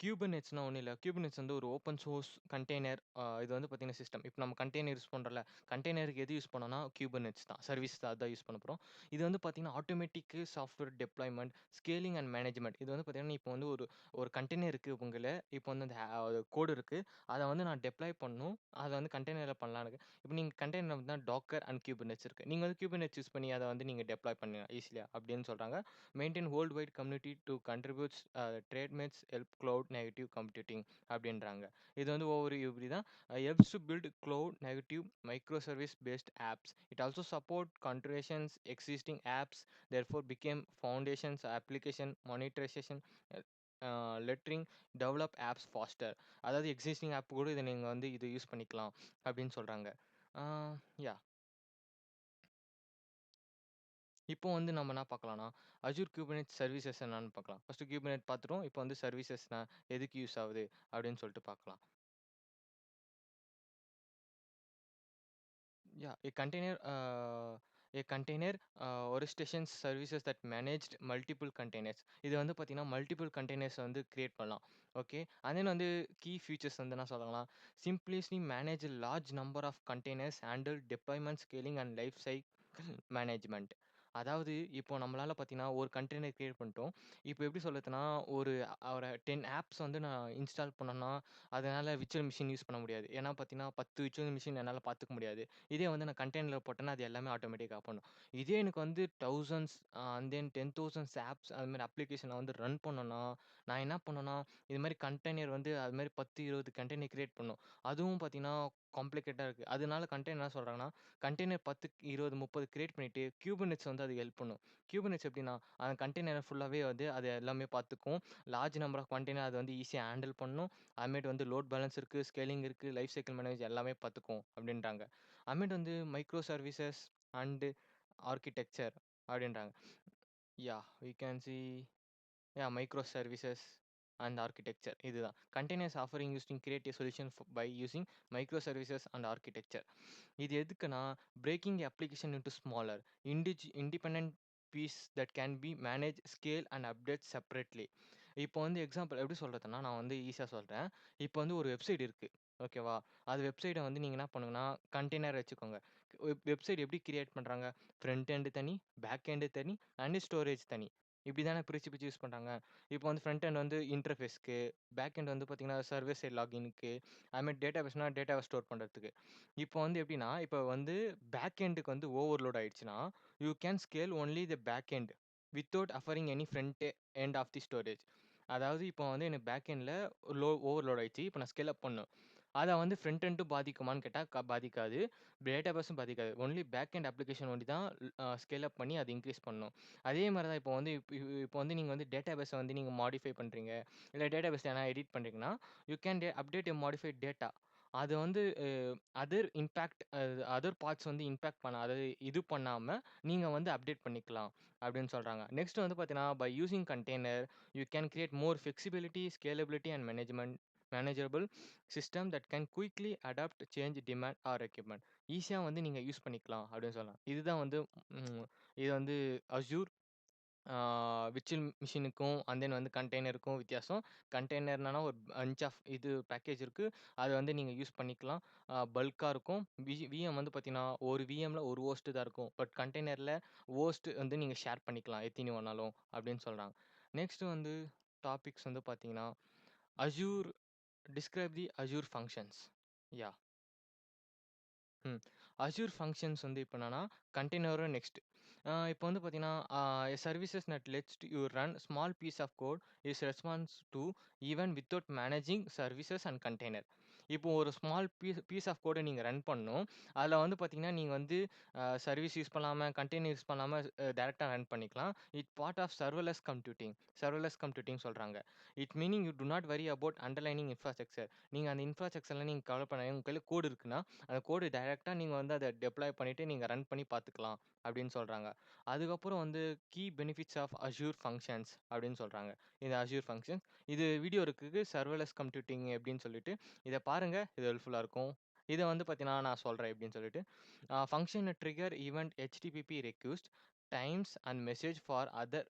கியூபர்நெட்ஸ்னா ஒண்ணும் இல்ல. கியூபர்நெட்ஸ் வந்து ஒரு ஓப்பன் சோர்ஸ் கண்டெய்னர் இது வந்து பார்த்தீங்கன்னா சிஸ்டம். இப்ப நம்ம கண்டெய்னர் யூஸ் பண்றோம்ல, கண்டெய்னருக்கு எது யூஸ் பண்ணோம்னா, கியூபர்நெட்ஸ் தான். சர்வீஸ் அதான் யூஸ் பண்ண போறோம். இது வந்து பார்த்தீங்கன்னா, automatic software deployment, scaling and management. இது வந்து பார்த்தீங்கன்னா, இப்போ வந்து ஒரு ஒரு கண்டெய்னர் இருக்கு உங்கள. இப்போ வந்து அந்த கோடு இருக்கு. அத வந்து நான் டெப்ளாய் பண்ணணும். அத வந்து கண்டெய்னர்ல பண்ணலான்னு இருக்கு. இப்ப நீங்க கண்டெய்னர் வந்து டாக்கர் அண்ட் கியூபர்நெட்ஸ் இருக்கு. நீங்க வந்து கியூபர்நெட்ஸ் யூஸ் பண்ணி அத வந்து நீங்க டெப்ளாய் பண்ணலாம் ஈஸியா அப்படின்னு சொல்றாங்க. Maintain world wide community to contributes trademarks help cloud negative computing அப்படின்றாங்க. இது வந்து ஒவ்வொரு இப்படி தான் helps to build cloud negative micro service based apps. It also support contributions existing apps therefore became foundations application monetization lettering develop apps faster. அதாவது existing app கூட இதை நீங்கள் வந்து இது யூஸ் பண்ணிக்கலாம் அப்படின்னு சொல்கிறாங்க. யா இப்போ வந்து நம்ம என்ன பார்க்கலாம்னா, அஜூர் குபர்நெட் சர்வீசஸ் என்னன்னு பார்க்கலாம். ஃபர்ஸ்ட் குபர்நெட் பார்த்துட்டோம். இப்போ வந்து சர்வீசஸ்னா எதுக்கு யூஸ் ஆகுது அப்படின்னு சொல்லிட்டு பார்க்கலாம். Yeah, a container orchestration services that managed multiple containers. இது வந்து பார்த்தீங்கன்னா மல்டிபிள் கண்டெய்னர்ஸ் வந்து கிரியேட் பண்ணலாம். ஓகே. அண்ட் தென் வந்து கீ ஃபீச்சர்ஸ் வந்து என்ன சொல்லலாம், simplistically manage large number of containers, handle deployment scaling and life cycle management. அதாவது இப்போ நம்மளால பார்த்தீங்கன்னா ஒரு கண்டெய்னர் கிரியேட் பண்ணிட்டோம். இப்போ எப்படி சொல்லுதுன்னா, ஒரு ஒரு 10 ஆப்ஸ் வந்து நான் இன்ஸ்டால் பண்ணேன்னா, அதனால விர்ச்சுவல் மிஷின் யூஸ் பண்ண முடியாது. ஏன்னா பார்த்தீங்கன்னா 10 விர்ச்சுவல் மிஷின் என்னால பார்த்துக்க முடியாது. இதே வந்து நான் கண்டெய்னர்ல போட்டேன்னா, அது எல்லாமே ஆட்டோமேட்டிக்கா பண்ணும். இதே எனக்கு வந்து தௌசண்ட்ஸ் அண்ட் தென் 10,000 ஆப்ஸ் அது மாரி அப்ளிகேஷன வந்து ரன் பண்ணணும்னா, நான் என்ன பண்ணுவேன்னா, இது மாரி கண்டெய்னர் வந்து அது மாரி 10, 20 கண்டெய்னர் கிரியேட் பண்ணணும். அதுவும் பார்த்தீங்கன்னா, காம்ப்ளிகேட்டா இருக்கு. அதனால கண்டெய்னர் என்ன சொல்றாங்கன்னா, கண்டெய்னர் 10, 20, 30 கிரியேட் பண்ணிட்டு, கியூபர்நெட்ஸ் வந்து அதுக்கு ஹெல்ப் பண்ணும். கியூபர்நெட்ஸ் எப்படின்னா, அந்த கண்டெய்னர் ஃபுல்லாவே வந்து அது எல்லாமே பார்த்துக்கும். லார்ஜ் நம்பர் ஆஃப் கண்டெய்னர் அது வந்து ஈஸியா ஹேண்டில் பண்ணும். அதுமேட்டு வந்து லோட் பேலன்ஸ் இருக்கு, ஸ்கேலிங் இருக்கு, லைஃப் சைக்கிள் மேனேஜ் எல்லாமே பார்த்துக்கும் அப்படின்றாங்க. அதுமேட்டு வந்து மைக்ரோ சர்வீசஸ் அண்ட் ஆர்க்கிடெக்சர் அப்படின்றாங்க. Yeah! We can see micro services and architecture இதுதான். Containers offering using create solution by using micro services and architecture. இது எதுக்குன்னா, breaking application into smaller independent piece that can be manage scale and update separately. இப்போ வந்து example எப்படி சொல்றதுன்னா, நான் வந்து ஈஸியா சொல்றேன். இப்போ வந்து ஒரு வெப்சைட் இருக்கு. ஓகேவா? அது வெப்சைட்ட வந்து நீங்க என்ன பண்ணுங்கன்னா, கண்டெய்னர் வச்சுக்கோங்க. வெப்சைட் எப்படி கிரியேட் பண்றாங்க? ஃப்ரண்ட் எண்ட் தனி, பேக் எண்ட் தனி அண்ட் ஸ்டோரேஜ் தனி. இப்படி தானே பிரிச்சு பிரிச்சு யூஸ் பண்றாங்க. இப்போ வந்து ஃப்ரண்ட் எண்ட் வந்து இன்டர்ஃபேஸ்க்கு, பேக் எண்ட் வந்து பார்த்தீங்கன்னா, சர்வர் சைட் லாகின்க்கு, அதுமாரி டேட்டாபேஸ்னா டேட்டாவ ஸ்டோர் பண்றதுக்கு. இப்போ வந்து எப்படின்னா, இப்போ வந்து பேக் எண்டுக்கு வந்து ஓவர்லோட் ஆயிடுச்சுன்னா, you can scale only the back end without அஃபரிங் any front end of the storage. அதாவது இப்போ வந்து எனக்கு பேக் எண்ட்ல ஓவர்லோட் ஆயிடுச்சு. இப்போ நான் ஸ்கேல் அப் பண்ணணும். அத வந்து ஃப்ரண்ட் எண்டும் பாதிக்குமான்னு கேட்டா பாதிக்காது. டேட்டாபேஸும் பாதிக்காது. ஒன்லி பேக் எண்ட் அப்ளிகேஷன் ஒண்டி தான் ஸ்கேல் அப் பண்ணி அத இன்கிரீஸ் பண்ணணும். அதே மாரி தான் இப்போ வந்து இப்போ வந்து நீங்க வந்து டேட்டாபேஸ வந்து நீங்க மாடிஃபை பண்றீங்க. இல்ல டேட்டாபேஸ்ல எதனா எடிட் பண்றீங்கன்னா, you can update a modified data. அது வந்து அதர் இம்பேக்ட் அதர் பார்ட்ஸ் வந்து இம்பேக்ட் பண்ண அதாவது இது பண்ணாம நீங்க வந்து அப்டேட் பண்ணிக்கலாம் அப்படின்னு சொல்றாங்க. நெக்ஸ்ட் வந்து பார்த்தீங்கன்னா, by using container you can create more flexibility, scalability and manageable system that can quickly adapt change demand or requirement. ஈஸியா வந்து நீங்க யூஸ் பண்ணிக்கலாம் அப்படின்னு சொல்லலாம். இதுதான் வந்து ம் இது வந்து அஸ்யூர் விர்ச்சுவல் மிஷினுக்கும் அண்ட் தென் வந்து கண்டெய்னருக்கும் வித்தியாசம். கண்டெய்னர்னா ஒரு பஞ்ச் ஆஃப் இது பேக்கேஜ் இருக்கு. அத வந்து நீங்க யூஸ் பண்ணிக்கலாம். பல்க்கா இருக்கும். விஎம் வந்து பார்த்தீங்கன்னா, ஒரு விஎம்ல ஒரு ஹோஸ்ட் தான் இருக்கும். பட் கண்டெய்னர்ல ஹோஸ்ட் வந்து நீங்க ஷேர் பண்ணிக்கலாம். எத்தினி வேணாலும் அப்படின்னு சொல்றாங்க. நெக்ஸ்ட் வந்து டாபிக்ஸ் வந்து பார்த்தீங்கன்னா, Azure describe the Azure functions. Yeah! Hmm. Azure functions வந்து இப்ப என்னன்னா, கண்டெய்னரோட நெக்ஸ்ட். இப்போ வந்து பார்த்தீங்கன்னா, a services that lets you run small piece of code is response to even without managing services and container. இப்போ ஒரு ஸ்மால் பீஸ் ஆஃப் கோட நீங்க ரன் பண்ணணும். அதில வந்து பார்த்தீங்கன்னா, நீங்க வந்து சர்வீஸ் யூஸ் பண்ணாம, கண்டெய்னர் யூஸ் பண்ணாம டைரக்ட்டா ரன் பண்ணிக்கலாம். பார்ட் ஆஃப் சர்வர்லெஸ் கம்ப்யூட்டிங் சொல்றாங்க. Meaning you to not worry about underlining infrastructure. நீங்க அந்த இன்ஃப்ராஸ்ட்ரக்சர்ல நீங்க கவலைப்பட உங்க கையில கோட் இருக்குன்னா, அந்த கோடு டைரக்ட்டா நீங்க வந்து அத டெப்ளாய் பண்ணிட்டு நீங்க ரன் பண்ணி பார்த்துக்கலாம் அப்படின்னு சொல்றாங்க. அதுக்கப்புறம் வந்து key benefits of Azure functions அப்படின்னு சொல்றாங்க. இந்த அஸ்யூர் ஃபங்ஷன்ஸ் இது வீடியோ இருக்கு சர்வர்லெஸ் கம்ப்யூட்டிங் எப்படின்னு சொல்லிட்டு. இத பாருங்க. இது ஹெல்ப்ஃபுல்லா இருக்கும். இத வந்து பார்த்தீங்கன்னா, நான் சொல்றேன் எப்படின்னு சொல்லிட்டு. Function trigger event HTTP request times and message for other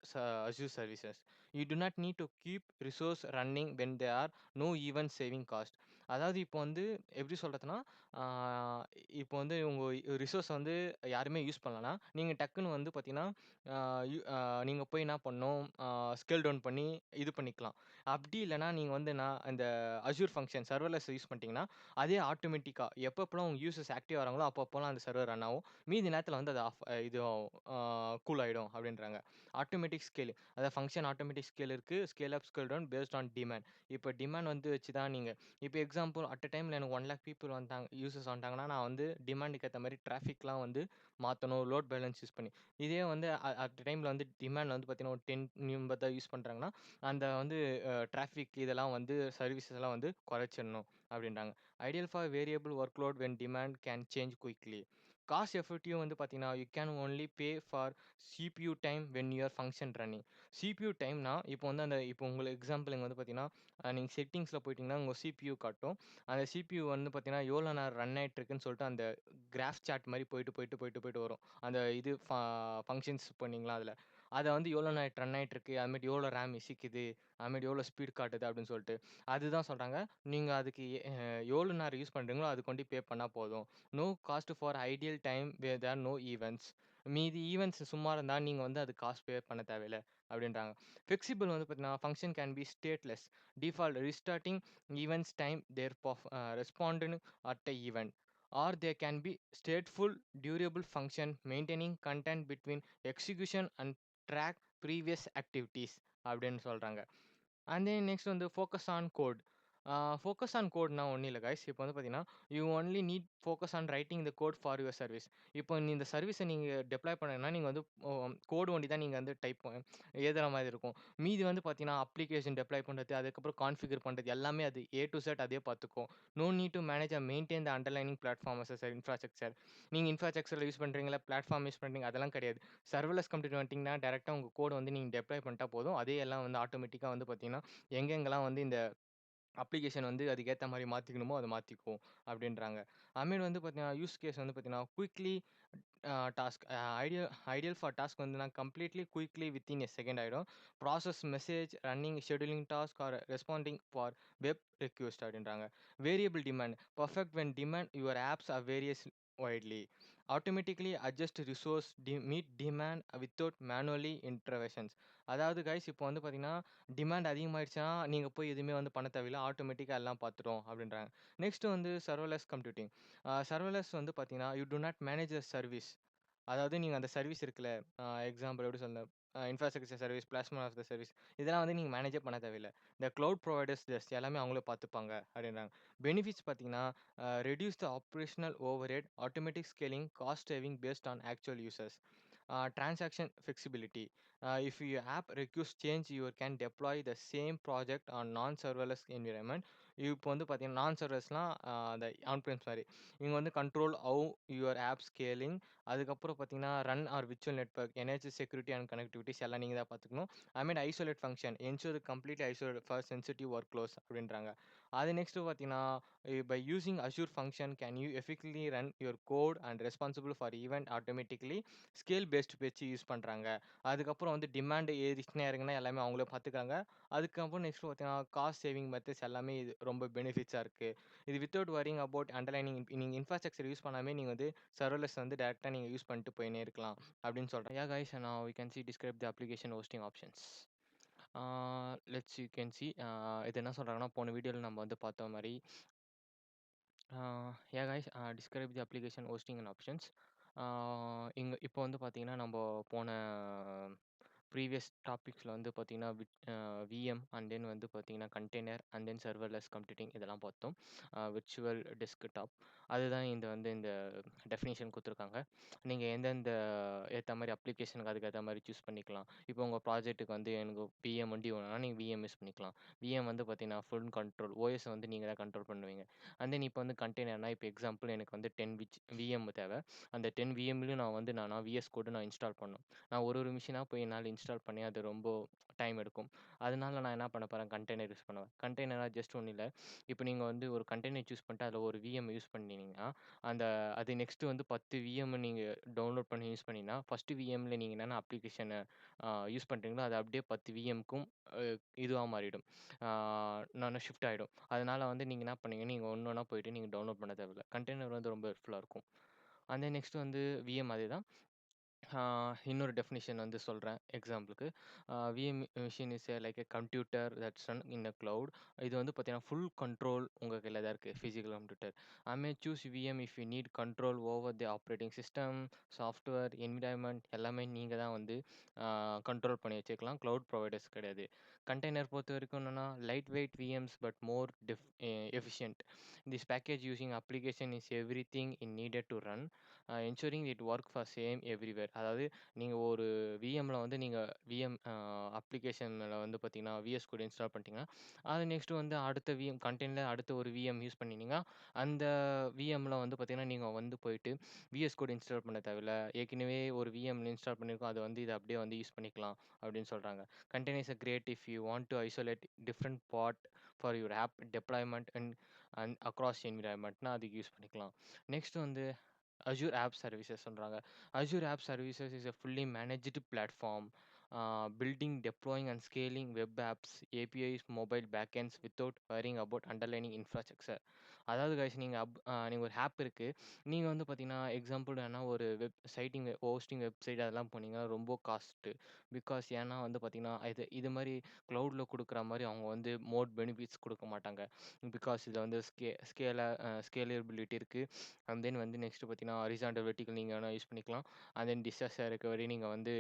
Azure services. You do not need to keep resource running when there are no even saving cost. அதாவது இப்போ வந்து எப்படி சொல்றதுன்னா, ஆ இப்போ வந்து உங்க ரிசோர்ஸ வந்து யாருமே யூஸ் பண்ணலன்னா, நீங்க டக்குன்னு வந்து பார்த்தீங்கன்னா, ஆ யு ஆ நீங்க போய் என்ன பண்ணணும், ஸ்கேல் டவுன் பண்ணி இது பண்ணிக்கலாம். அப்படி இல்லன்னா, நீங்க வந்து இந்த அஸ்யூர் ஃபங்ஷன் சர்வர்லெஸ் யூஸ் பண்ணிட்டீங்கன்னா, அதே ஆட்டோமேட்டிக்கா எப்பப்பலாம் உங்க யூசர்ஸ் ஆக்டிவ் ஆகுறாங்களோ, அப்பப்போலாம் அந்த சர்வர் ரன் ஆகும். மீதி நேரத்தில வந்து அது ஆஃப் இது கூல் ஆயிடும் அப்படின்றாங்க. ஆட்டோமேட்டிக் ஸ்கேலிங் அதாவது ஃபங்ஷன் ஆட்டோமேட்டிக் ஸ்கேல் இருக்கு. Scale up, scale down based on demand. இப்ப டிமாண்ட் வந்து வச்சு தான் நீங்க இப்ப எக்ஸாம்பிள் அட் அ டைம்ல எனக்கு 1,00,000 பீப்பிள் வந்தாங்க யூசர்ஸ் வந்துட்டாங்கன்னா, நான் வந்து டிமாண்டுக்கு ஏத்த மாரி டிராஃபிக்லாம் வந்து மாத்தணும். லோட் பேலன்ஸ் யூஸ் பண்ணி. இதே வந்து அட் அ டைம்ல வந்து டிமாண்ட் வந்து பார்த்தீங்கன்னா, ஒரு 10 மெம்பர் தான் யூஸ் பண்றாங்கன்னா, அந்த வந்து டிராஃபிக் இதெல்லாம் வந்து சர்வீசஸ் எல்லாம் வந்து குறைச்சிடணும் அப்படின்றாங்க. Ideal for variable workload when demand can change quickly. Cost effective வந்து பார்த்தீங்கன்னா, you can only pay for CPU time when your function running. CPU டைம்னா, இப்போ வந்து இப்போ உங்களுக்கு எக்ஸாம்பிள் இங்க வந்து பார்த்தீங்கன்னா, நீங்க செட்டிங்ஸ்ல போயிட்டீங்கன்னா, உங்க சிபியூ காட்டும். அந்த சிபியூ வந்து பார்த்தீங்கன்னா, எவ்வளோ நேரம் ரன் ஆயிட்டு இருக்குன்னு சொல்லிட்டு அந்த கிராஃப் சார்ட் மாரி போயிட்டு வரும். அந்த இது ஃபங்ஷன்ஸ் பண்ணீங்களா அதில. அத வந்து எவ்வளோ நேரம் ரன் ஆயிட்டு இருக்கு, அதுமாரி எவ்வளோ ரேம் இசிக்குது, அதுமாரி எவ்வளோ ஸ்பீட் காட்டுது அப்படின்னு சொல்லிட்டு. அதுதான் சொல்றாங்க. நீங்க அதுக்கு எவ்வளோ நேரம் யூஸ் பண்றீங்களோ, அதுக்கு கொண்டு பே பண்ணா போதும். No cost for ideal time where there no events. மீதி ஈவென்ட்ஸ் சும்மா இருந்தா நீங்க வந்து அதுக்கு காசு பே பண்ண தேவையில்ல அப்படின்றாங்க. ஃப்ளெக்சிபிள் வந்து பார்த்தீங்கன்னா, function can be stateless. Default restarting events time their responded at a event, or they can be stateful durable function maintaining content between execution and track previous activities அப்படின்னு சொல்றாங்க. அண்ட் தென் நெக்ஸ்ட் வந்து focus on code. Focus on கோட்னா ஒண்ணும் இல்ல guys. இப்போ வந்து பார்த்தீங்கன்னா, you only need focus on writing the code for your service. இப்போ இந்த சர்வீஸ நீங்க டெப்ளாய் பண்ணணும்னா, நீங்க வந்து கோட் ஒண்டி தான் நீங்க வந்து எழுதுற மாரி இருக்கும். மீதி வந்து பார்த்தீங்கன்னா, அப்ளிகேஷன் டெப்ளாய் பண்றது, அதுக்கப்புறம் கான்ஃபிகர் பண்றது எல்லாமே அது ஏ டூ இசட் அதே பார்த்துக்கும். No need to manage and maintain the underlining platform as a infrastructure. நீங்க இன்ஃப்ராஸ்ட்ரக்சர் யூஸ் பண்றீங்களா, பிளாட்ஃபார்ம் யூஸ் பண்றீங்க அதெல்லாம் கிடையாது. சர்வர்லெஸ் கம்ப்யூட்டர் வந்துட்டீங்கன்னா, டைரக்ட்டா உங்க கோட வந்து நீங்க டெப்ளாய் பண்ணிட்டா போதும். அதே எல்லாம் வந்து ஆட்டோமேட்டிக்கா வந்து பார்த்தீங்கன்னா, எங்கெங்கலாம் வந்து இந்த அப்ளிகேஷன் வந்து அதுக்கேத்த மாரி மாத்திக்கணுமோ, அத மாத்திக்கும் அப்டின்றாங்க. அதுமாரி வந்து பார்த்தீங்கன்னா, யூஸ் கேஸ் வந்து பார்த்தீங்கன்னா, quickly task ideal for task வந்துனா completely quickly within a second ஆயிடும். Process message, running scheduling task or responding for web request அப்டின்றாங்க. Variable demand perfect when demand your apps are various widely. Automatically adjust resource meet demand without manually interventions. அதாவது guys இப்போ வந்து பார்த்தீங்கன்னா, demand அதிகமாயிடுச்சுன்னா, நீங்க போய் எதுவுமே வந்து பண்ண தேவையில்ல. ஆட்டோமேட்டிக்கா எல்லாம் பார்த்துரும் அப்டின்றாங்க. நெக்ஸ்ட் வந்து சர்வர்லெஸ் கம்ப்யூட்டிங். சர்வர்லெஸ் வந்து பார்த்தீங்கன்னா, you do not manage the service. அதாவது நீங்க அந்த சர்வீஸ் இருக்குல்ல, எக்ஸாம்பிள் எப்படி சொல்ல infrastructure service, plasma of the service இதெல்லாம் வந்து நீங்க மேனேஜே பண்ண தேவையில்ல. இந்த கிளவுட் புரொவைடர்ஸ் ஜஸ்ட் எல்லாமே அவங்களே பார்த்துப்பாங்க அப்படின்றாங்க. பெனிஃபிட்ஸ் பார்த்தீங்கன்னா, reduce the operational overhead, automatic scaling, cost saving based on actual users. Transaction flexibility. If your app requires change, you can deploy the same project on non-serverless environment. இப்போ வந்து பார்த்தீங்கன்னா, நான் சர்வர்லெஸ்னா அந்த ஆன் பிரேம்ஸ் மாரி. இங்க வந்து control how your app scaling. அதுக்கப்புறம் பார்த்தீங்கன்னா, run or virtual network, energy security and connectivities எல்லாம் நீங்க தான் பார்த்துக்கணும். I isolate function, ensure completely isolate for sensitive workflows அப்படின்றாங்க. அது நெக்ஸ்ட் பார்த்தீங்கன்னா, by using Azure function can you effectively run your code and responsible for event automatically. Scale based வச்சு use பண்றாங்க. அதுக்கப்புறம் வந்து டிமாண்ட் ஏறிச்சுனா, இறங்குனா எல்லாமே அவங்களே பார்த்துக்கிறாங்க. அதுக்கப்புறம் நெக்ஸ்ட் பார்த்தீங்கன்னா, காஸ்ட் சேவிங் மெத்தட்ஸ் எல்லாமே இது ரொம்ப பெனிஃபிட்ஸா இருக்கு. இது வித்தவுட் வரியிங் அபவுட் அண்டர்லைனிங் நீங்க இன்ஃப்ராஸ்ட்ரக்சர் யூஸ் பண்ணாமே நீங்க வந்து சர்வர்லெஸ் வந்து டைரக்ட்டா நீங்க யூஸ் பண்ணிட்டு போயின்னே இருக்கலாம் அப்படின்னு சொல்றேன். Yeah guys now we can see describe the application hosting options. Let's you can see இது என்ன சொல்றாங்கன்னா, போன வீடியோல நம்ம வந்து பார்த்த மாரி yeah guys describe the application hosting and options. இங்க இப்போ வந்து பார்த்தீங்கன்னா, நம்ப போன ப்ரீவியஸ் டாபிக்ஸ்ல வந்து பார்த்தீங்கன்னா, விஎம் அண்ட் தென் வந்து பார்த்தீங்கன்னா, container and then serverless computing இதெல்லாம் பார்த்தோம். விர்ச்சுவல் டெஸ்க்டாப் அதுதான் இந்த டெஃபினிஷன் குடுத்துருக்காங்க. நீங்க எந்தெந்த ஏத்த மாரி அப்ளிகேஷனுக்கு அதுக்கு ஏத்த மாரி சூஸ் பண்ணிக்கலாம். இப்போ உங்க ப்ராஜெக்ட்டுக்கு வந்து எனக்கு விஎம் ஒண்டி வேணும்னா, நீங்க விஎம் யூஸ் பண்ணிக்கலாம். விஎம் வந்து பார்த்தீங்கன்னா, ஃபுல் கண்ட்ரோல் ஓஎஸ் வந்து நீங்க தான் கண்ட்ரோல் பண்ணுவீங்க. அண்ட் தென் இப்போ வந்து கண்டெய்னர்னா, இப்போ எக்ஸாம்பிள் எனக்கு வந்து 10 விஎம் தேவை. அந்த 10 விஎம்லயும் நான் வந்து விஎஸ் கோடு நான் இன்ஸ்டால் பண்ணணும். நான் ஒரு மிஷினா போய் என்னால இன்ஸ்டால் இன்ஸ்டால் பண்ணி அது ரொம்ப டைம் எடுக்கும். அதனால நான் என்ன பண்ண போறேன், கண்டெய்னர் யூஸ் பண்ணுவேன். கண்டெய்னரா ஜஸ்ட் ஒண்ணும் இல்ல. இப்ப நீங்க வந்து ஒரு கண்டெய்னர் சூஸ் பண்ணிட்டு அதில ஒரு விஎம் யூஸ் பண்ணீங்கன்னா, அந்த அது நெக்ஸ்ட் வந்து 10 விஎம் நீங்க டவுன்லோட் பண்ணி யூஸ் பண்ணீங்கன்னா, ஃபர்ஸ்ட் விஎம்ல நீங்க என்னென்ன அப்ளிகேஷன யூஸ் பண்றீங்களோ, அது அப்படியே 10 விஎம்க்கும் அ இதுவா மாறிடும். ஆ ஷிஃப்ட் ஆயிடும். அதனால வந்து நீங்க என்ன பண்ணீங்க, நீங்க ஒண்ணு ஒண்ணா போயிட்டு நீங்க டவுன்லோட் பண்ண தேவையில்ல. கண்டெய்னர் வந்து ரொம்ப ஹெல்ப்ஃபுல்லா இருக்கும். அண்ட் தென் நெக்ஸ்ட் வந்து விஎம் அதேதான். இன்னொரு டெஃபினிஷன் வந்து சொல்றேன் எக்ஸாம்பிளுக்கு. VM machine is like a computer that's run in a cloud. இது வந்து பார்த்தீங்கன்னா, ஃபுல் கண்ட்ரோல் உங்க கையில தான் இருக்கு. Physical computer. I May choose VM if you NEET control over the operating system, software, environment எல்லாமே நீங்க தான் வந்து கண்ட்ரோல் பண்ணி வச்சுக்கலாம். கிளவுட் ப்ரொவைடர்ஸ் கிடையாது. கண்டெய்னர் பொறுத்தவரைக்கும் என்னன்னா, light weight VMs but more efficient. This package using application is everything in needed to run, ensuring it work for same everywhere. அதாவது நீங்க ஒரு விஎம்ல வந்து நீங்க விஎம் அப்ளிகேஷன்ல வந்து பார்த்தீங்கன்னா, விஎஸ் கோட் இன்ஸ்டால் பண்ணிட்டீங்கன்னா, அது நெக்ஸ்ட் வந்து அடுத்த விஎம் கண்டெய்னர்ல அடுத்த ஒரு விஎம் யூஸ் பண்ணினீங்கன்னா, அந்த விஎம்ல வந்து பார்த்தீங்கன்னா, நீங்க வந்து போயிட்டு விஎஸ் கோட் இன்ஸ்டால் பண்ண தேவையில்ல. ஏற்கனவே ஒரு விஎம்ல இன்ஸ்டால் பண்ணியிருக்கோம். அத வந்து இத அப்படியே வந்து யூஸ் பண்ணிக்கலாம் அப்படின்னு சொல்றாங்க. Container is great if you want to isolate different part for your app deployment and across என்விரான்மென்ட்னா அதுக்கு யூஸ் பண்ணிக்கலாம். நெக்ஸ்ட் வந்து Azure App Services சொல்றாங்க. Azure App Services is a fully managed platform, building, deploying and scaling web apps, APIs, mobile backends without worrying about underlying infrastructure. அதாவது guys நீங்க ஒரு app இருக்கு. நீங்க வந்து பார்த்தீங்கன்னா, எக்ஸாம்பிள் வேணா ஒரு சைட்டிங் ஹோஸ்டிங் வெப்சைட் அதெல்லாம் போனீங்கன்னா ரொம்ப காஸ்ட்டு. பிகாஸ் ஏன்னா வந்து பார்த்தீங்கன்னா, இது மாரி கிளவுட்ல குடுக்குற மாரி அவங்க வந்து மோர் பெனிஃபிட்ஸ் குடுக்க மாட்டாங்க. பிகாஸ் இதுல வந்து ஸ்கேலபிலிட்டி இருக்கு. அண்ட் தென் வந்து நெக்ஸ்ட் பார்த்தீங்கன்னா, ஹாரிசான்டல் வெர்டிகல் நீங்க வேணா யூஸ் பண்ணிக்கலாம். அண்ட் தென் டிசாஸ்டர் ரெக்கவரி நீங்க வந்து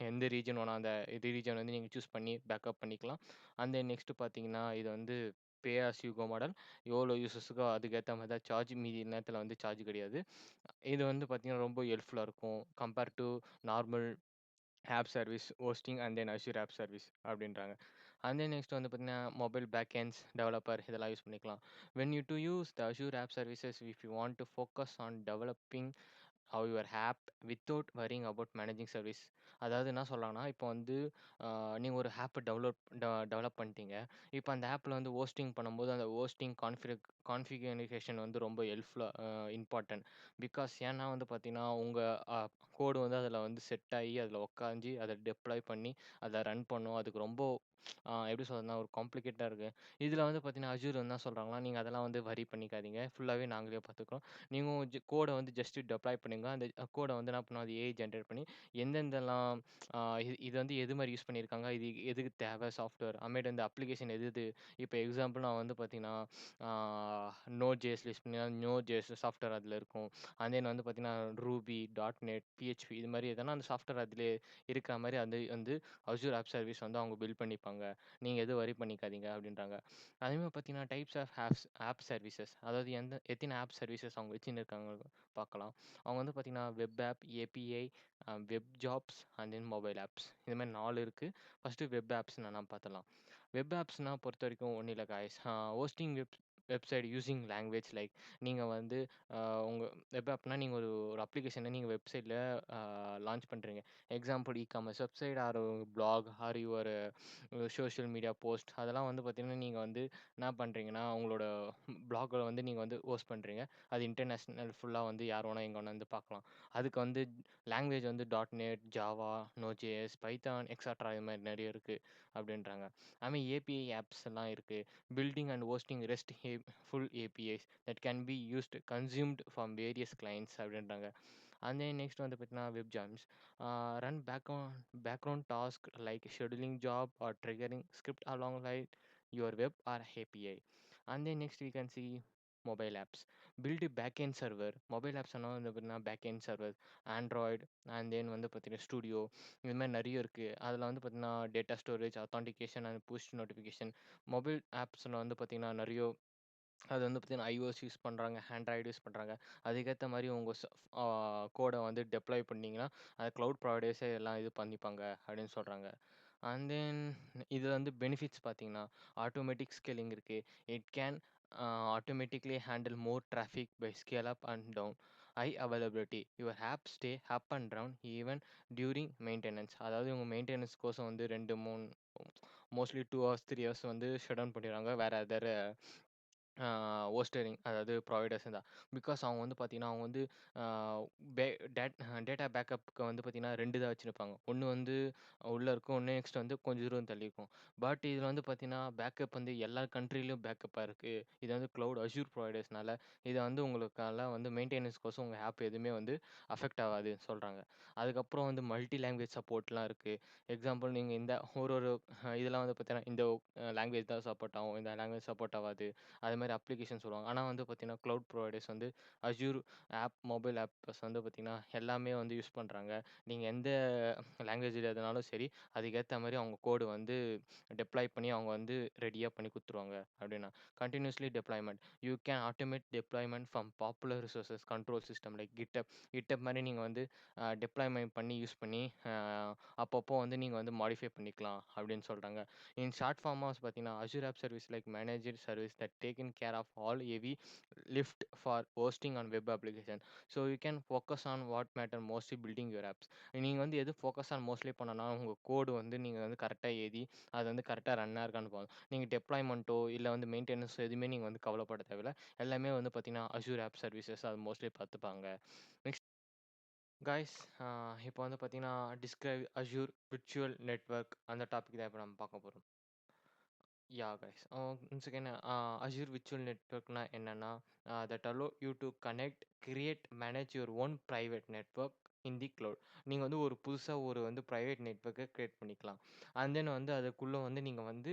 எந்த ரீஜன் வேணா அந்த இது ரீஜன் வந்து நீங்க சூஸ் பண்ணி பேக்கப் பண்ணிக்கலாம். அண்ட் தென் நெக்ஸ்ட் பார்த்தீங்கன்னா, இது வந்து pay as you go model. எவ்வளோ யூசர்ஸுக்கோ அதுக்கேத்த மாரி தான் சார்ஜ். மீதி நேரத்தில வந்து சார்ஜ் கிடையாது. இது வந்து பார்த்தீங்கன்னா, ரொம்ப ஹெல்ப்ஃபுல்லா இருக்கும். Compare to normal app service, hosting and then Azure app service அப்படின்றாங்க. அண்ட் தென் நெக்ஸ்ட் வந்து பார்த்தீங்கன்னா, மொபைல் பேக்எண்ட்ஸ், டெவலப்பர் இதெல்லாம் யூஸ் பண்ணிக்கலாம். When you do use the Azure app services if you want to focus on developing your app without worrying about managing service. அதாவது என்ன சொல்றாங்கன்னா, இப்போ வந்து நீங்க ஒரு ஆப்ப டெவலப் பண்ணிட்டீங்க. இப்போ அந்த ஆப்ல வந்து ஹோஸ்டிங் பண்ணும்போது, அந்த ஹோஸ்டிங் கான்ஃபிகரேஷன் வந்து ரொம்ப ஹெல்ப்ஃபுல்லா இம்பார்ட்டன்ட். பிகாஸ் ஏன்னா வந்து பார்த்தீங்கன்னா, உங்க அ கோடு வந்து அதில வந்து செட் ஆகி, அதில உட்காந்து, அத டெப்ளாய் பண்ணி, அத ரன் பண்ணும். அதுக்கு ரொம்ப எப்படி சொல்றதுன்னா, ஒரு காம்ப்ளிகேட்டடா இருக்கு. இதில வந்து பார்த்தீங்கன்னா, அஷ்யூர் என்ன சொல்றாங்கன்னா, நீங்க அதெல்லாம் வந்து வரி பண்ணிக்காதீங்க. ஃபுல்லாவே நாங்களே பார்த்துக்கிறோம். நீங்க கோட வந்து ஜஸ்ட் டெப்ளாய் பண்ணுங்க. அந்த கோட வந்து என்ன பண்ணும், அது ஏஐ ஜெனரேட் பண்ணி எந்தெந்தெல்லாம் இது வந்து எது மாரி யூஸ் பண்ணியிருக்காங்க, இது எதுக்கு தேவை சாஃப்ட்வேர், அமேட்டு இந்த அப்ளிகேஷன் எது எது இப்போ எக்ஸாம்பிள் நான் வந்து பார்த்தீங்கன்னா, ஆ Node.js யூஸ் பண்ணா Node.js சாஃப்ட்வேர் அதில இருக்கும். அண்ட் தென் வந்து பார்த்தீங்கன்னா, ரூபி, டாட் நெட், பிஹெச்பி இது மாரி எதனா அந்த சாஃப்ட்வேர் அதிலே இருக்கிற மாரி அது வந்து அஷ்யூர் ஆப் சர்வீஸ் வந்து அவங்க பில்ட் பண்ணிப்பாங்க. நீங்க எதுவும் வொரி பண்ணிக்காதீங்க அப்படின்றாங்க. அதேமாரி பார்த்தீங்கன்னா, டைப்ஸ் ஆஃப் ஆப் சர்வீசஸ், அதாவது எத்தன ஆப் சர்வீசஸ் அவங்க வச்சுன்னு இருக்காங்க பார்க்கலாம். அவங்க வந்து பார்த்தீங்கன்னா, web app, API, web jobs and then mobile apps. இது மாரி 4 இருக்கு. ஃபர்ஸ்ட்டு வெப் ஆப்ஸ் என்னன்னா பார்த்துடலாம். வெப் ஆப்ஸ்னா பொறுத்தவரைக்கும் ஒண்ணும் இல்ல guys. Hosting website using language like நீங்க வந்து உங்க வெப் ஆப்னா நீங்க ஒரு ஒரு அப்ளிகேஷன நீங்க வெப்சைட்ல லான்ச் பண்றீங்க. Example e-commerce website or blog or your social media post அதெல்லாம் வந்து பார்த்தீங்கன்னா, நீங்க வந்து என்ன பண்றீங்கன்னா, உங்களோட பிளாக்ல வந்து நீங்க வந்து ஹோஸ்ட் பண்றீங்க. அது இன்டர்நேஷனல் ஃபுல்லா வந்து யார் வேணா எங்க வேணா வந்து பார்க்கலாம். அதுக்கு வந்து லாங்குவேஜ் வந்து dot net, Java, node js, Python etcetera இது மாரி நெறைய இருக்கு அப்படின்றாங்க. அதுமாரி ஏபிஐ ஆப்ஸ் எல்லாம் இருக்கு. Building and hosting RESTful APIs that can be consumed from various clients அப்படின்றாங்க. அண்ட் தென் நெக்ஸ்ட் வந்து பார்த்தீங்கன்னா, web jobs run background task like scheduling job or triggering script along like your web or API. And then next we can see mobile apps build backend server. Mobile ஆப்ஸ்னா வந்து பார்த்தீங்கன்னா, backend server, Android and தென் வந்து பார்த்தீங்கன்னா, studio இது மாரி நெறைய இருக்கு. அதில வந்து பார்த்தீங்கன்னா, data storage, authentication and push notification. Mobile ஆப்ஸ்ல வந்து பார்த்தீங்கன்னா, நெறைய அது வந்து பார்த்தீங்கன்னா, iOS யூஸ் பண்றாங்க, ஆண்ட்ராய்டு யூஸ் பண்றாங்க. அதுக்கேத்த மாரி உங்க கோட வந்து டெப்ளாய் பண்ணீங்கன்னா, அது கிளவுட் ப்ரொவைடர்ஸே எல்லாம் இது பண்ணிப்பாங்க அப்படின்னு சொல்றாங்க. அண்ட் தென் இதுல வந்து பெனிஃபிட்ஸ் பார்த்தீங்கன்னா, ஆட்டோமேட்டிக் ஸ்கேலிங் இருக்கு. It can automatically handle more traffic by scale up and down. High availability. Your app stay up and down even during maintenance. அதாவது உங்க மெயின்டெனன்ஸ் கோசம் வந்து 2, 3 மோஸ்ட்லி 2 ஹவர்ஸ், 3 ஹவர்ஸ் வந்து ஷட் டவுன் பண்ணிருவாங்க. வேற other ஹோஸ்டரிங் அதாவது providers தான். பிகாஸ் அவங்க வந்து பார்த்தீங்கன்னா, அவங்க வந்து ஆ பே டேட் டேட்டா பேக்கப்க்கு வந்து பார்த்தீங்கன்னா 2 தான் வச்சிருப்பாங்க. ஒண்ணு வந்து உள்ள இருக்கும். ஒண்ணு நெக்ஸ்ட் வந்து கொஞ்சம் தூரம் தள்ளி இருக்கும். பட் இதில வந்து பார்த்தீங்கன்னா, பேக்கப் வந்து எல்லா கண்ட்ரிலயும் பேக்கப்ஸா இருக்கு. இது வந்து கிளவுட் அஷ்யூர் ப்ரொவைடர்ஸ்னால, இத வந்து உங்களுக்கால வந்து மெயின்டெனன்ஸ்க்கோசம் உங்க ஆப் எதுவுமே வந்து அஃபெக்ட் ஆகாதுன்னு சொல்றாங்க. அதுக்கப்புறம் வந்து மல்டி லாங்குவேஜ் சப்போர்ட்லாம் இருக்கு. எக்ஸாம்பிள் நீங்க இந்த ஒரு ஒரு இதெல்லாம் வந்து பார்த்தீங்கன்னா, இந்த லாங்குவேஜ் தான் சப்போர்ட் ஆகும். இந்த லாங்குவேஜ் சப்போர்ட் ஆவாது. அதுமாரி அப்ளிகேஷன் சொல்லுவாங்க. ஆனா வந்து பார்த்தீங்கன்னா, கிளவுட் ப்ரொவைடர்ஸ் வந்து அஷ்யூர் ஆப், மொபைல் ஆப்ஸ் வந்து பார்த்தீங்கன்னா, எல்லாமே வந்து யூஸ் பண்றாங்க. நீங்க எந்த லாங்குவேஜ்ல எதுனாலும் சரி, அதுக்கேத்த மாரி அவங்க கோடு வந்து டெப்ளாய் பண்ணி அவங்க வந்து ரெடியா பண்ணி குடுத்துருவாங்க அப்டின்னா. Continuously deployment. You can automate deployment from popular resources control system like GitHub. GitHub மாரி நீங்க வந்து டெப்ளாய்மென்ட் பண்ணி யூஸ் பண்ணி அப்பப்போ வந்து நீங்க வந்து மாடிஃபை பண்ணிக்கலாம் அப்டின்னு சொல்றாங்க. இன் ஷார்ட் ஃபார்மா பார்த்தீங்கன்னா, Azure app service like manager service that taken care of all heavy lift for hosting on web application. So you can focus on what matter mostly building your apps. நீங்க வந்து எது focus on mostly பண்ணனா, உங்க கோடு வந்து நீங்க வந்து கரெக்ட்டா எழுதி, அது வந்து கரெக்ட்டா ரன் ஆயிருக்கான்னு போதும். நீங்க டெப்ளாய்மென்ட்டோ, இல்ல வந்து மெயின்டெனன்ஸ் எதுவுமே நீங்க வந்து கவலைப்பட தேவையில்ல. எல்லாமே வந்து பார்த்தீங்கன்னா, அஷ்யூர் ஆப் சர்வீசஸ் அது மோஸ்ட்லி பார்த்துப்பாங்க. நெக்ஸ்ட் காய்ஸ் இப்போ வந்து பார்த்தீங்கன்னா, டிஸ்கிரைப் அஷ்யூர் விர்ச்சுவல் நெட்வொர்க் அந்த டாபிக் தான் இப்ப நம்ம பார்க்க போறோம். Yeah, guys. Once again, Azure Virtual Networkனா என்னன்னா, that allow you to connect, create, manage your own private network in the cloud. நீங்க வந்து ஒரு புதுசா ஒரு வந்து பிரைவேட் நெட்வொர்க்க கிரியேட் பண்ணிக்கலாம். அண்ட் தென் வந்து அதுக்குள்ள வந்து நீங்க வந்து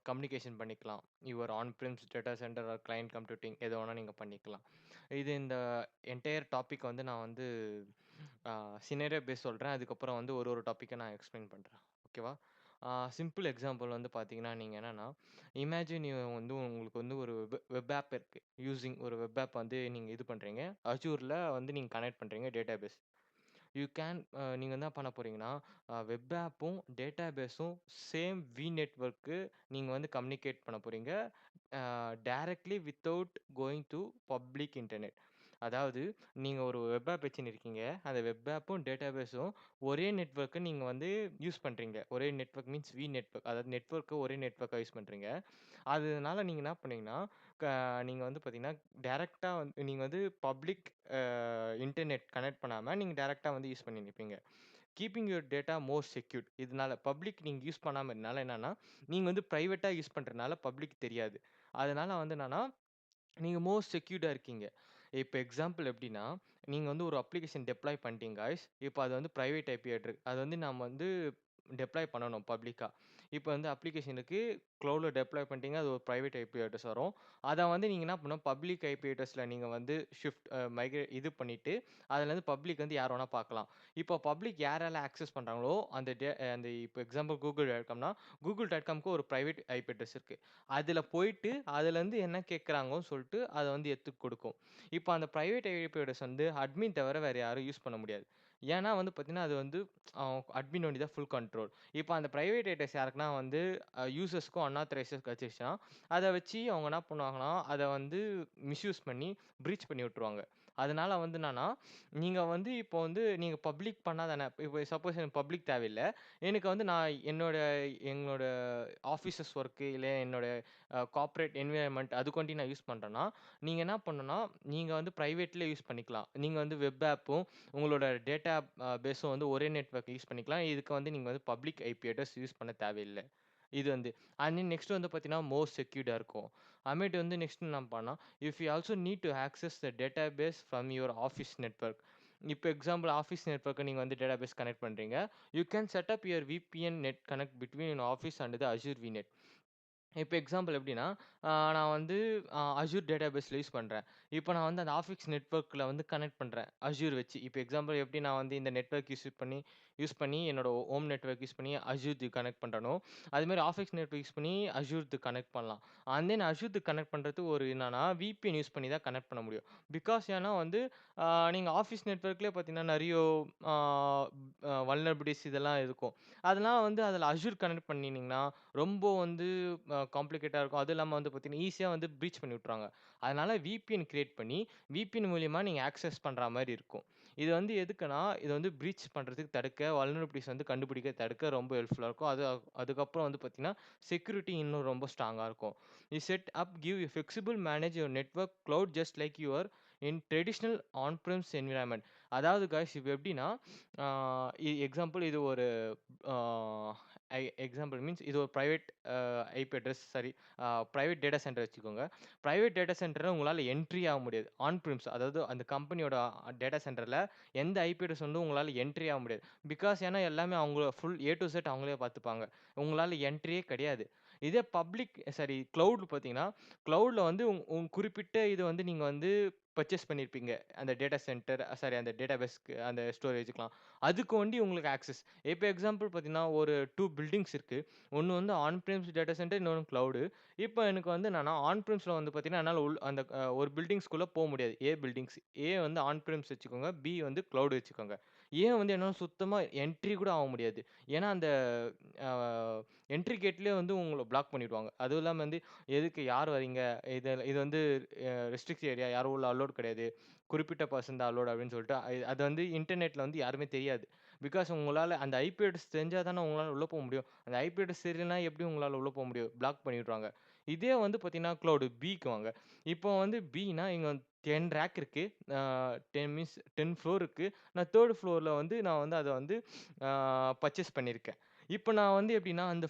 கம்யூனிகேஷன் பண்ணிக்கலாம். Your on prems data centre or client computing எது வேணா நீங்க பண்ணிக்கலாம். இது இந்த என்டையர் டாபிக் வந்து நான் வந்து சினேரியோ பேஸ் சொல்றேன். அதுக்கப்புறம் வந்து ஒரு ஒரு டாபிக்கா நான் எக்ஸ்பிளைன் பண்றேன். ஓகேவா? சிம்பிள் எக்ஸாம்பிள் வந்து பார்த்தீங்கன்னா, நீங்க என்னன்னா, இமேஜின் வந்து உங்களுக்கு வந்து ஒரு வெப் ஆப் இருக்கு. ஒரு வெப் ஆப் வந்து நீங்க இது பண்றீங்க. அஜூர்ல வந்து நீங்க கனெக்ட் பண்றீங்க டேட்டாபேஸ். யூ கேன் நீங்க என்ன பண்ண போறீங்கன்னா, வெப் ஆப்பும், டேட்டாபேஸும் சேம் நெட்வொர்க்கு நீங்க வந்து கம்யூனிகேட் பண்ண போறீங்க. Directly without going to public internet. அதாவது நீங்க ஒரு வெப் ஆப் வச்சுன்னு இருக்கீங்க. அந்த வெப் ஆப்பும், டேட்டாபேஸும் ஒரே நெட்வொர்க்க நீங்க வந்து யூஸ் பண்றீங்க. ஒரே நெட்வொர்க் மீன்ஸ் நெட்வொர்க். அதாவது நெட்வொர்க்க ஒரே நெட்வொர்க்கா யூஸ் பண்றீங்க. அதனால நீங்க என்ன பண்ணீங்கன்னா, க நீங்க வந்து பார்த்தீங்கன்னா, டைரக்ட்டா வந்து நீங்க வந்து பப்ளிக் அ இன்டர்நெட் கனெக்ட் பண்ணாம, நீங்க டைரக்ட்டா வந்து யூஸ் பண்ணியிருப்பீங்க. Keeping your data more secured. இதனால பப்ளிக் நீங்க யூஸ் பண்ணாம இருந்தனால என்னன்னா, நீங்க வந்து பிரைவேட்டா யூஸ் பண்றதுனால பப்ளிக் தெரியாது. அதனால வந்து என்னன்னா, நீங்க மோர் செக்யூர்டா இருக்கீங்க. இப்ப எக்ஸாம்பிள் எப்படின்னா, நீங்க வந்து ஒரு அப்ளிகேஷன் டெப்ளாய் பண்ணிட்டீங்க காய்ஸ். இப்ப அது வந்து பிரைவேட் ஐபி அட்ரஸ். அது வந்து நம்ம வந்து டெப்ளாய் பண்ணணும் பப்ளிக்கா. இப்ப வந்து அப்ளிகேஷனுக்கு க்ளவுட்ல டெப்ளாய் பண்ணிட்டீங்க. அது ஒரு பிரைவேட் ஐபி அட்ரஸ் வரும். அத வந்து நீங்க என்ன பண்ணணும், பப்ளிக் ஐபி அட்ரஸ்ல நீங்க வந்து ஷிஃப்ட் இது பண்ணிட்டு, அதுலருந்து பப்ளிக் வந்து யார் வேணா பார்க்கலாம். இப்போ பப்ளிக் யாரெல்லாம் ஆக்சஸ் பண்றாங்களோ, அந்த இப்ப எக்ஸாம்பிள் Google.comனா, Google.comக்கு ஒரு பிரைவேட் ஐபி அட்ரஸ் இருக்கு. அதுல போயிட்டு, அதுலருந்து என்ன கேட்கறாங்கன்னு சொல்ட்டு, அத வந்து எடுத்து குடுக்கும். இப்ப அந்த பிரைவேட் ஐபி அட்ரஸ் வந்து அட்மின் தவிர வேற யாரும் யூஸ் பண்ண முடியாது. ஏன்னா வந்து பார்த்தீங்கன்னா, அது வந்து அட்மின் ஒன்லி தான் ஃபுல் கண்ட்ரோல். இப்ப அந்த பிரைவேட் அட்ரஸ் யாருக்குன்னா வந்து யூசர்ஸ்க்கும் அன்ஆத்தரைஸ்ட் கிடைச்சிருச்சுன்னா, அத வச்சு அவங்க என்ன பண்ணுவாங்கன்னா, அத வந்து மிஸ்யூஸ் பண்ணி பிரீச் பண்ணி விட்டுருவாங்க. அதனால வந்து என்னன்னா, நீங்க வந்து இப்போ வந்து நீங்க பப்ளிக் பண்ணா தானே இப்போ சப்போஸ் எனக்கு பப்ளிக் தேவையில்ல. எனக்கு வந்து என்னோட ஆஃபீஸஸ் ஒர்க்கு இல்ல என்னோட கார்ப்பரேட் என்வைரன்மென்ட் அதுக்காண்டி நான் யூஸ் பண்றேன்னா, நீங்க என்ன பண்ணணும்னா, நீங்க வந்து பிரைவேட்ல யூஸ் பண்ணிக்கலாம். நீங்க வந்து வெப் ஆப்பும், உங்களோட டேட்டா பேஸும் வந்து ஒரே நெட்வொர்க் யூஸ் பண்ணிக்கலாம். இதுக்கு வந்து நீங்க வந்து பப்ளிக் ஐபி அட்ரஸ் யூஸ் பண்ண தேவையில்ல. இது வந்து அண்ட் தென் நெக்ஸ்ட் வந்து பார்த்தீங்கன்னா, மோர் செக்யூர்டா இருக்கும். அப்புறமேட்டு வந்து நெக்ஸ்ட் என்ன பண்ணலாம், if you also need to access the database from your office network. இப்ப எக்ஸாம்பிள் ஆஃபீஸ் நெட்வொர்க்க நீங்க வந்து டேட்டாபேஸ் கனெக்ட் பண்றீங்க. You can set up your VPN net connect between office and the assure vignette. இப்ப example எப்படின்னா, நான் வந்து assure டேட்டாபேஸ்ல use பண்றேன். இப்ப நான் வந்து அந்த ஆஃபீஸ் நெட்வொர்க்ல வந்து கனெக்ட் பண்றேன். அஷ்யூர் வச்சு. இப்ப எக்ஸாம்பிள் எப்படி நான் வந்து இந்த நெட்வொர்க் யூஸ் பண்ணி யூஸ் பண்ணி என்னோட ஹோம் நெட்வொர்க் யூஸ் பண்ணி அஜூர்க்கு கனெக்ட் பண்றேனோ, அதுமாரி ஆஃபீஸ் நெட்வொர்க் யூஸ் பண்ணி அஜூர்க்கு கனெக்ட் பண்ணலாம். அண்ட் தென் அஜூர்க்கு கனெக்ட் பண்றதுக்கு ஒரு என்னன்னா, விபிஎன் யூஸ் பண்ணி தான் கனெக்ட் பண்ண முடியும். பிகாஸ் ஏன்னா வந்து ஆ நீங்க ஆஃபீஸ் நெட்வொர்க்லயே பார்த்தீங்கன்னா, நெறைய ஆ வல்னரபிலிட்டீஸ் இதெல்லாம் இருக்கும். அதெல்லாம் வந்து அதில அஜூர் கனெக்ட் பண்ணினீங்கன்னா, ரொம்ப வந்து காம்ப்ளிகேட்டா இருக்கும். அதுவும் இல்லாம வந்து பார்த்தீங்கன்னா, ஈஸியா வந்து பிரீச் பண்ணி விட்டுருவாங்க. அதனால விபிஎன் கிரியேட் பண்ணி, விபிஎன் மூலியமா நீங்க ஆக்சஸ் பண்ற மாரி இருக்கும். இது வந்து எதுக்குன்னா, இது வந்து பிரீச் பண்றதுக்கு தடுக்க, வல்னரபிலிட்டீஸ் வந்து கண்டுபிடிக்க தடுக்க ரொம்ப ஹெல்ப்ஃபுல்லா இருக்கும். அதுக்கப்புறம் வந்து பார்த்தீங்கன்னா, செக்யூரிட்டி இன்னும் ரொம்ப ஸ்ட்ராங்கா இருக்கும். You set up give you flexible manage your network cloud just like you are in traditional on-premise environment. அதாவது காய்ஸ் இப்ப எப்படின்னா, ஆ எக்ஸாம்பிள் இது ஒரு ஆ எக்ஸாம்பிள் மீன்ஸ் இது ஒரு private IP address sorry private data centre வச்சுக்கோங்க. பிரைவேட் டேட்டா சென்டர்ல உங்களால என்ட்ரி ஆக முடியாது. ஆன் பிரிம்ஸ் அதாவது அந்த கம்பெனியோட டேட்டா சென்டர்ல எந்த ஐபி அட்ரஸ் வந்து உங்களால என்ட்ரி ஆக முடியாது. பிகாஸ் ஏன்னா எல்லாமே அவங்க ஃபுல் ஏ டூ இசட் அவங்களே பார்த்துப்பாங்க. உங்களால என்ட்ரியே கிடையாது. இதே பப்ளிக் சாரி கிளவுட் பார்த்தீங்கன்னா, கிளவுட்ல வந்து குறிப்பிட்ட இது வந்து நீங்க வந்து பர்ச்சேஸ் பண்ணியிருப்பீங்க. அந்த டேட்டா சென்டர் சாரி அந்த டேட்டாபேஸ்க்கு அந்த ஸ்டோரேஜ்க்கலாம். அதுக்கு ஒண்டி உங்களுக்கு ஆக்சஸ். இப்ப எக்ஸாம்பிள் பார்த்தீங்கன்னா, ஒரு 2 பில்டிங்ஸ் இருக்கு. ஒண்ணு வந்து ஆன் பிரமிஸ் டேட்டா சென்டர், இன்னொன்னு கிளவுடு. இப்ப எனக்கு வந்து என்னன்னா, ஆன் பிரமிஸ்ல வந்து பார்த்தீங்கன்னா, என்னால அந்த ஒரு பில்டிங்ஸ்குள்ள முடியாது. ஏ பில்டிங்ஸ். ஏ வந்து ஆன் பிரமிஸ் வச்சுக்கோங்க. பி வந்து கிளவுட் வச்சுக்கோங்க. ஏ வந்து என்னால சுத்தமா என்ட்ரி கூட ஆக முடியாது. ஏன்னா, அந்த அ என்ட்ரி கேட்லயே வந்து உங்கள பிளாக் பண்ணிடுவாங்க. அதுவும் இல்லாம வந்து எதுக்கு யார் வரீங்க? இது வந்து ரெஸ்ட்ரிக்ட் ஏரியா யாரும் உள்ள அலோட் கிடையாது. குறிப்பிட்ட பெர்சன் தான் அலோட் அப்படின்னு சொல்லிட்டு, அது வந்து இன்டர்நெட்ல வந்து யாருமே தெரியாது. பிகாஸ் உங்களால அந்த ஐபி அட்ரஸ் தெரிஞ்சா தானே உங்களால உள்ள போ முடியும். அந்த ஐபி அட்ரஸ் தெரியலனா எப்படி உங்களால உள்ள போ முடியும்? பிளாக் பண்ணிடுவாங்க. இதே வந்து பார்த்தீங்கன்னா, கிளவுட் பிக்கு வாங்க. இப்போ வந்து பினா இங்க 10 ரேக் இருக்கு. அ 10 மீன்ஸ் 10 ஃப்ளோர் இருக்கு. நான் 3 ஃப்ளோர்ல வந்து நான் வந்து அத வந்து அ பர்ச்சேஸ் பண்ணியிருக்கேன். இப்ப நான் வந்து எப்படின்னா, அந்த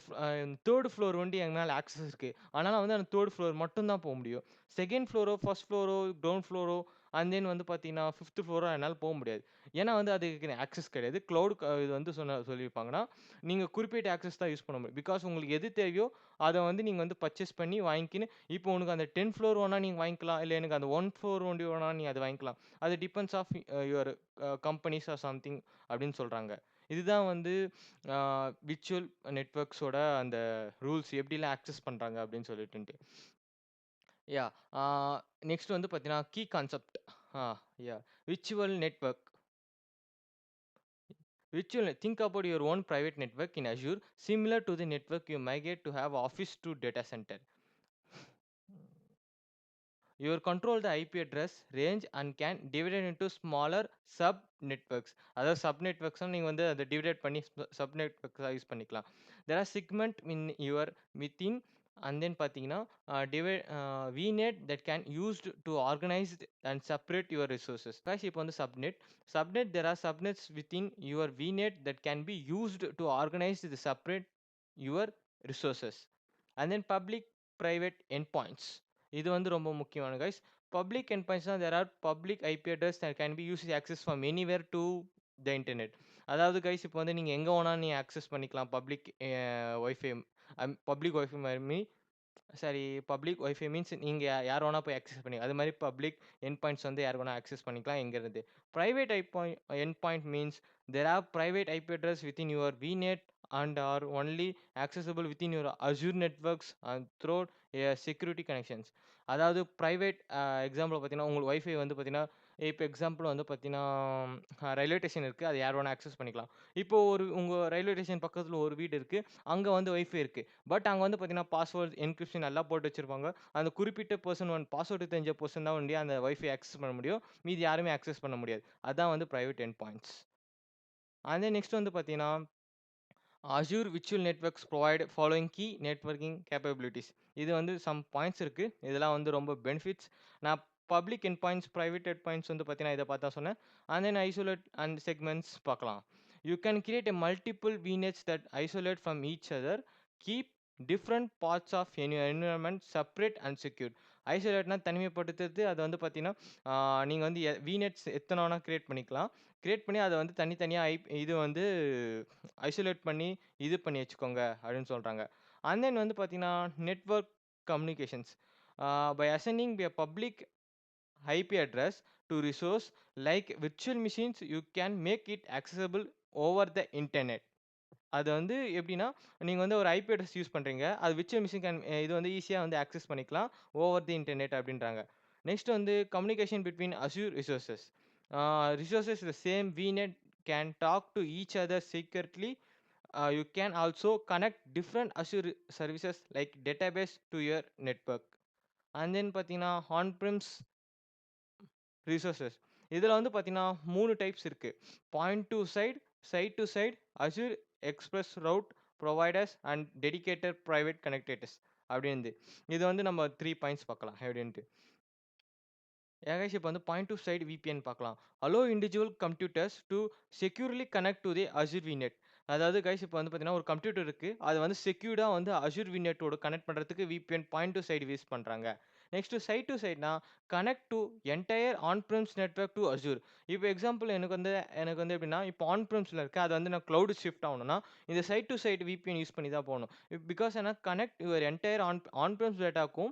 3 ஃப்ளோர் வண்டி என் மேல ஆக்சஸ் இருக்கு. ஆனால வந்து அந்த 3 ஃப்ளோர் மட்டும் தான் போ முடியும். Second fluoro, 1 fluoro, ground fluoro and then வந்து பார்த்தீங்கன்னா, 5த் ஃப்ளோரோ என்னால போ முடியாது. ஏன்னா வந்து அதுக்கு ஆக்சஸ் கிடையாது. கிளவுட் இது வந்து சொல்லியிருப்பாங்கன்னா, நீங்க குறிப்பிட்ட ஆக்சஸ் தான் யூஸ் பண்ண முடியும். பிகாஸ் உங்களுக்கு எது தேவையோ, அத வந்து நீங்க வந்து பர்ச்சேஸ் பண்ணி வாங்கிக்கின்னு, இப்போ உனக்கு அந்த 10 ஃப்ளோர் வேணா நீங்க வாங்கிக்கலாம். இல்ல எனக்கு அந்த 1 ஃப்ளோர் வண்டி வேணா நீ அத வாங்கிக்கலாம். அது depends of your companies or something அப்படின்னு சொல்றாங்க. இதுதான் வந்து ஆ விர்ச்சுவல் நெட்வொர்க்ஸோட அந்த ரூல்ஸ் எப்படிலாம் ஆக்சஸ் பண்றாங்க அப்படின்னு சொல்லிட்டுன்ட்டு. யாஹ்! ஆ நெக்ஸ்ட் வந்து பார்த்தீங்கன்னா, கீ கான்செப்ட். ஆ yeah! Virtual network. Virtual think about your own private network in Azure, similar to the network you migrate to have office to data center. You control the IP address range and can divide it into smaller sub networks. அதாவது sub நெட்வொர்க்ஸ்னா நீங்க வந்து அத divide பண்ணி sub நெட்வொர்க்ஸா use பண்ணிக்கலாம். There are segment in your within and then பார்த்தீங்கன்னா, VNet that can used to organize and separate your resources. Guys இப்போ வந்து subnet there are subnets within your VNet that can be used to organize the separate your resources. And then public private endpoints. இது வந்து ரொம்ப முக்கியமான guys. Public எண்ட்பாயிண்ட்ஸ்னா there are public IP address that can be used access from anywhere to the internet. அதாவது guys இப்போ வந்து நீங்க எங்க வேணாலும் நீங்க ஆக்சஸ் பண்ணிக்கலாம். வைஃபை பப்ளிக் வைஃபை மாரி சாரி பப்ளிக் வைஃபை மீன்ஸ் நீங்க யார் வேணா போய் ஆக்சஸ் பண்ணி அது மாரி பப்ளிக் எண்ட் பாயிண்ட்ஸ் வந்து யார் வேணா ஆக்சஸ் பண்ணிக்கலாம் எங்கேருந்து. Private end point means there are private IP address within your VNet and are only accessible within your Azure networks and through security connections. அதாவது பிரைவேட் எக்ஸாம்பிள் பார்த்தீங்கன்னா, உங்களுக்கு வைஃபை வந்து பார்த்தீங்கன்னா, இப்போ எக்ஸாம்பிள் வந்து பார்த்தீங்கன்னா, ரயில்வே ஸ்டேஷன் இருக்கு. அது யார் வேணா ஆக்சஸ் பண்ணிக்கலாம். இப்போ உங்க ரயில்வே ஸ்டேஷன் பக்கத்துல ஒரு வீடு இருக்கு. அங்க வந்து வைஃபை இருக்கு. பட் அங்க வந்து பார்த்தீங்கன்னா, பாஸ்வேர்ட் என்கிரிப்ஷன் எல்லாம் போட்டு வச்சிருப்பாங்க. அந்த குறிப்பிட்ட பெர்சன் பாஸ்வேர்ட் தெரிஞ்ச பெர்சன் தான் ஒண்டி அந்த வைஃபை ஆக்சஸ் பண்ண முடியும். மீதி யாருமே ஆக்சஸ் பண்ண முடியாது. அதான் வந்து private end points. And then next வந்து பார்த்தீங்கன்னா, Azure Virtual Networks provide following key networking capabilities. இது வந்து சம் பாயிண்ட்ஸ் இருக்கு. இதெல்லாம் வந்து ரொம்ப பெனிஃபிட்ஸ். நான் public end points, private end points வந்து பார்த்தீங்கன்னா, இத பார்த்தா சொன்னேன். And then isolate and segments பார்க்கலாம். You can create a multiple VNets that isolate from each other, keep different parts of your environment separate and secured. ஐசோலேட்னா தனிமைப்படுத்துறது. அது வந்து பார்த்தீங்கன்னா, நீங்க வந்து VNets எத்தன வேணா கிரியேட் பண்ணிக்கலாம். கிரியேட் பண்ணி அத வந்து தனித்தனியா இது வந்து ஐசோலேட் பண்ணி இது பண்ணி வச்சுக்கோங்க அப்படின்னு சொல்றாங்க. அண்ட் தென் வந்து பார்த்தீங்கன்னா, network communications. By ascending a public IP address to resource like virtual machines, you can make it accessible over the internet. அது வந்து எப்படின்னா, நீங்க வந்து ஒரு ஐபி அட்ரஸ் யூஸ் பண்றீங்க. அது விர்ச்சுவல் மிஷின் இது வந்து ஈஸியா வந்து ஆக்சஸ் பண்ணிக்கலாம். ஓவர் தி இன்டர்நெட் அப்படின்றாங்க. நெக்ஸ்ட் வந்து communication between Azure resources. Resources the same VNet can talk to each other secretly. You can also connect different Azure services like database to your network. And then பார்த்தீங்கன்னா, on prems resources. இதில வந்து பார்த்தீங்கன்னா 3 types இருக்கு. Point to site, site to site, Azure express route providers and dedicated private connectors அப்படின்னு. இது வந்து நம்ம 3 points பார்க்கலாம் எப்படின்ட்டு. கைஸ் இப்போ வந்து பாயிண்ட் டு சைடு விபிஎன் பார்க்கலாம். Allow individual computers to securely connect to the Azure VNet. அதாவது கைஸ் இப்போ வந்து பார்த்தீங்கன்னா ஒரு கம்ப்யூட்டர் இருக்கு. அது வந்து செக்யூர்டா வந்து அஷ்யூர் விநெட்டோட கனெக்ட் பண்றதுக்கு VPN point to site use பண்றாங்க. நெக்ஸ்ட் சைட் டு சைட்னா connect to entire on prems network to Azure. இப்போ எக்ஸாம்பிள் எனக்கு வந்து எப்படின்னா இப்போ ஆன் பிரம்ஸ்ல இருக்கு. அது வந்து நான் கிளவுட் ஷிஃப்ட் ஆகணும்னா இந்த site to site VPN use பண்ணி தான் போகணும். பிகாஸ் ஏன்னா connect your entire on prems டேட்டாக்கும்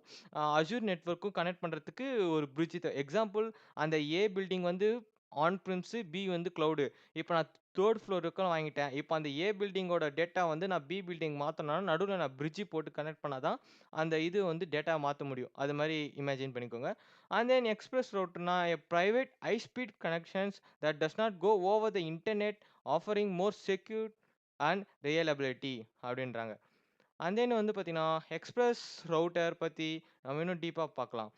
அஷ்யூர் நெட்வொர்க்கும் கனெக்ட் பண்றதுக்கு ஒரு பிரிட்ஜ் எக்ஸாம்பிள் அந்த ஏ பில்டிங் வந்து ஆன் பிரிம்ஸ், பி வந்து கிளவுடு. இப்போ நான் 3rd ஃப்ளோர் இருக்குன்னு வாங்கிட்டேன். இப்போ அந்த ஏ பில்டிங்கோட டேட்டா வந்து நான் பி பில்டிங் மாத்தணும்னா நடுவுல நான் பிரிட்ஜ் போட்டு கனெக்ட் பண்ணா தான் அந்த இது வந்து டேட்டா மாத்த முடியும். அது மாரி இமேஜின் பண்ணிக்கோங்க. அண்ட் தென் எக்ஸ்பிரஸ் ரூட்னா a private high speed connections that does not go over the internet offering more secure and reliability அப்படின்றாங்க. அண்ட் தென் வந்து பார்த்தீங்கன்னா, எக்ஸ்பிரஸ் ரவுட்டர் பத்தி நம்ம இன்னும் டீப்பா பார்க்கலாம்.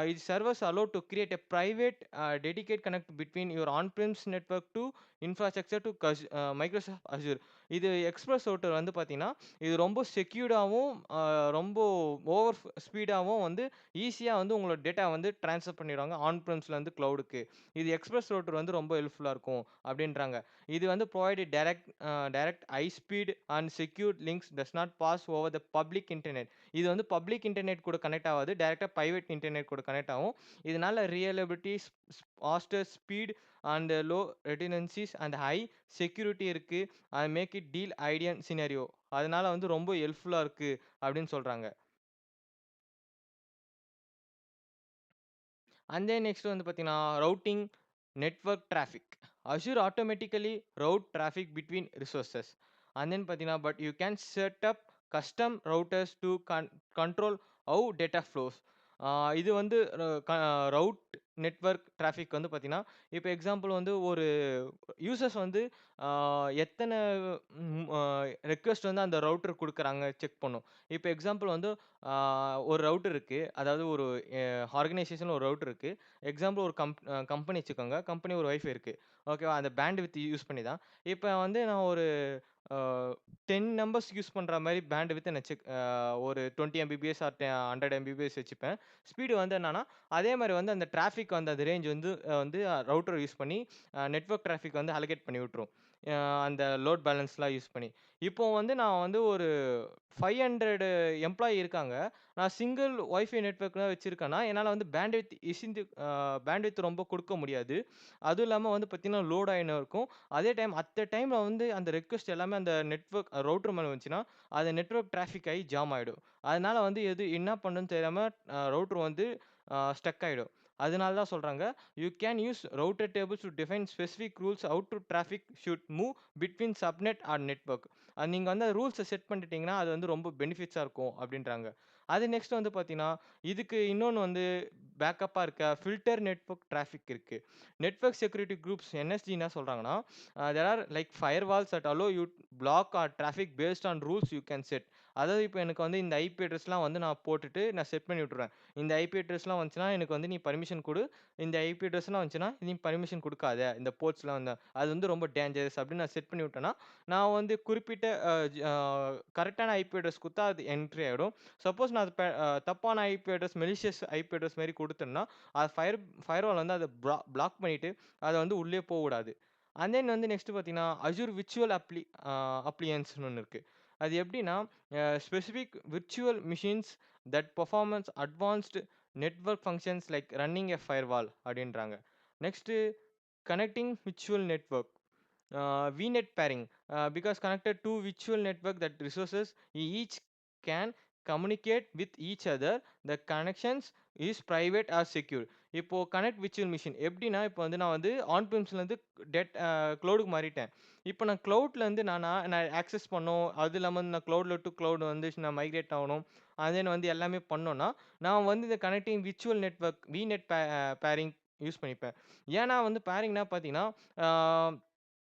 இது servers allow to create a private dedicate connect between your on prems network to infrastructure to Microsoft Azure. இது எக்ஸ்பிரஸ் ரவுட்டர் வந்து பார்த்தீங்கன்னா, இது ரொம்ப செக்யூர்டாவும் ரொம்ப ஓவர் ஸ்பீடாவும் வந்து ஈஸியா வந்து உங்களோட டேட்டா வந்து ட்ரான்ஸ்ஃபர் பண்ணிருவாங்க ஆன் பிரிம்ஸ்லேருந்து கிளவுடுக்கு. இது எக்ஸ்பிரஸ் ரவுட்டர் வந்து ரொம்ப ஹெல்ப்ஃபுல்லா இருக்கும் அப்படின்றாங்க. இது வந்து provide direct high speed and secured links does not pass over the public internet. இது வந்து பப்ளிக் இன்டர்நெட் கூட கனெக்ட் ஆகாது. டைரக்ட்டா பிரைவேட் இன்டர்நெட் கூட கனெக்ட் ஆகும். இதனால reliability, faster speed and low redundancies and high security இருக்கு. Make it deal ideal scenario. அதனால வந்து ரொம்ப ஹெல்ப்ஃபுல்லா இருக்கு அப்படின்னு சொல்றாங்க. அண்ட் தென் நெக்ஸ்ட் வந்து பார்த்தீங்கன்னா, routing network traffic. Azure automatically route traffic between resources. And தென் பார்த்தீங்கன்னா, but you can set up custom routers to control how data flows. இது வந்து ரவுட் நெட்வொர்க் டிராஃபிக் வந்து பார்த்தீங்கன்னா, இப்போ எக்ஸாம்பிள் வந்து ஒரு யூசர்ஸ் வந்து ஆ எத்தன ம் அ ரிக்வெஸ்ட் வந்து அந்த ரவுட்டர் குடுக்குறாங்க செக் பண்ணும். இப்போ எக்ஸாம்பிள் வந்து ஆ ஒரு ரவுட்டர் இருக்கு. அதாவது ஒரு ஆர்கனைசேஷன்ல ஒரு ரவுட்டர் இருக்கு. எக்ஸாம்பிள் ஒரு கம்பெனி வச்சுக்கோங்க. கம்பெனி ஒரு வைஃபை இருக்கு. ஓகேவா? அந்த பேண்ட்வித் யூஸ் பண்ணி தான். இப்ப வந்து நான் ஒரு அ 10 நம்பர்ஸ் யூஸ் பண்ற மாரி பேண்ட்வித்த நான் ஒரு 20 எம்பிபிஎஸ் ஆர் 100 எம்பிபிஎஸ் வச்சுப்பேன். ஸ்பீடு வந்து என்னன்னா, அதே மாரி வந்து அந்த டிராஃபிக் வந்து அந்த ரேஞ்ச் வந்து ரவுட்டர் யூஸ் பண்ணி நெட்வொர்க் டிராஃபிக் வந்து அலோகேட் பண்ணி விட்டுரும். அ அந்த லோட் பேலன்ஸ்லாம் யூஸ் பண்ணி. இப்போ வந்து நான் வந்து ஒரு 500 எம்ப்ளாயி இருக்காங்க. நான் சிங்கிள் வைஃபை நெட்வொர்க் தான் வச்சிருக்கேன்னா, என்னால வந்து பேண்ட்வித் ரொம்ப குடுக்க முடியாது. அதுவும் இல்லாம வந்து பார்த்தீங்கன்னா, லோட் ஆயின்னு இருக்கும். அதே டைம் அட் டைம்ல வந்து அந்த ரிக்வெஸ்ட் எல்லாமே அந்த நெட்வொர்க் ரவுட்டர் மேல வந்துச்சுன்னா, அது நெட்வொர்க் டிராஃபிக் ஆயி ஜாம் ஆயிடும். அதனால வந்து என்ன பண்ணணும்னு தெரியாம ரவுட்டர் வந்து ஸ்டக் ஆயிடும். அதனால தான் சொல்றாங்க, "you can use router tables to define specific rules how to traffic should move between subnet or network." நீங்க வந்து ரூல்ஸ செட் பண்ணிட்டீங்கன்னா, அது வந்து ரொம்ப பெனிஃபிட்ஸா இருக்கும் அப்படின்றாங்க. அது நெக்ஸ்ட் வந்து பார்த்தீங்கன்னா, இதுக்கு இன்னொன்னு வந்து பேக்கப்ஸா இருக்க ஃபில்டர் நெட்வொர்க் டிராஃபிக் இருக்கு. நெட்வொர்க் செக்யூரிட்டி குரூப்ஸ் என்எஸ்ஜி என்ன சொல்றாங்கன்னா, there are like firewalls that allow you block or traffic based on rules you can set. அதாவது இப்ப எனக்கு வந்து இந்த ஐபி அட்ரஸ்லாம் வந்து நான் போட்டுட்டு நான் செட் பண்ணி விட்டுருவேன். இந்த ஐபி அட்ரஸ்லாம் வந்துச்சுன்னா, எனக்கு வந்து நீ பர்மிஷன் குடு. இந்த ஐபி அட்ரஸ்லாம் வந்துச்சுன்னா, நீ பர்மிஷன் குடுக்காத. இந்த போர்ட்ஸ்லாம் வந்தா அது வந்து ரொம்ப டேஞ்சரஸ் அப்படின்னு நான் செட் பண்ணி விட்டேன்னா, நான் வந்து குறிப்பிட்ட அ ஜ அ கரெக்ட்டான ஐபி அட்ரஸ் குடுத்தா அது என்ட்ரி ஆயிடும். சப்போஸ் நான் அது தப்பான IP address, malicious IP address மாரி குடுத்தேன்னா, அது ஃபயர்வால் வந்து அத பிளாக் பண்ணிட்டு, அத வந்து உள்ளே போவிடாது. அண்ட் தென் வந்து நெக்ஸ்ட் பார்த்தீங்கன்னா, அஸ்யூர் விர்ச்சுவல் அப்ளியன்ஸ்ன்னு ஒண்ணு இருக்கு. அது எப்படின்னா, specific virtual machines that performance advanced network functions like running a firewall அப்படின்றாங்க. Next connecting virtual network. VNet pairing, because connected to virtual network that resources each can communicate with each other. The connections is private or secure. இப்போ connect virtual machine எப்படின்னா, இப்போ வந்து நான் வந்து on பிரிம்ஸ்லேருந்து க்ளவுடுக்கு மாறிட்டேன். இப்போ நான் க்ளவுட்லேருந்து நான் ஆக்சஸ் பண்ணணும். அது இல்லாம நான் க்ளவுட்ல டு க்ளவுட் வந்து நான் மைக்ரேட் ஆகணும். தென் வந்து எல்லாமே பண்ணோன்னா, நான் வந்து இந்த connecting virtual network VNet peering use பண்ணிப்பேன். ஏன்னா வந்து பேரிங்னா பார்த்தீங்கன்னா, ஆ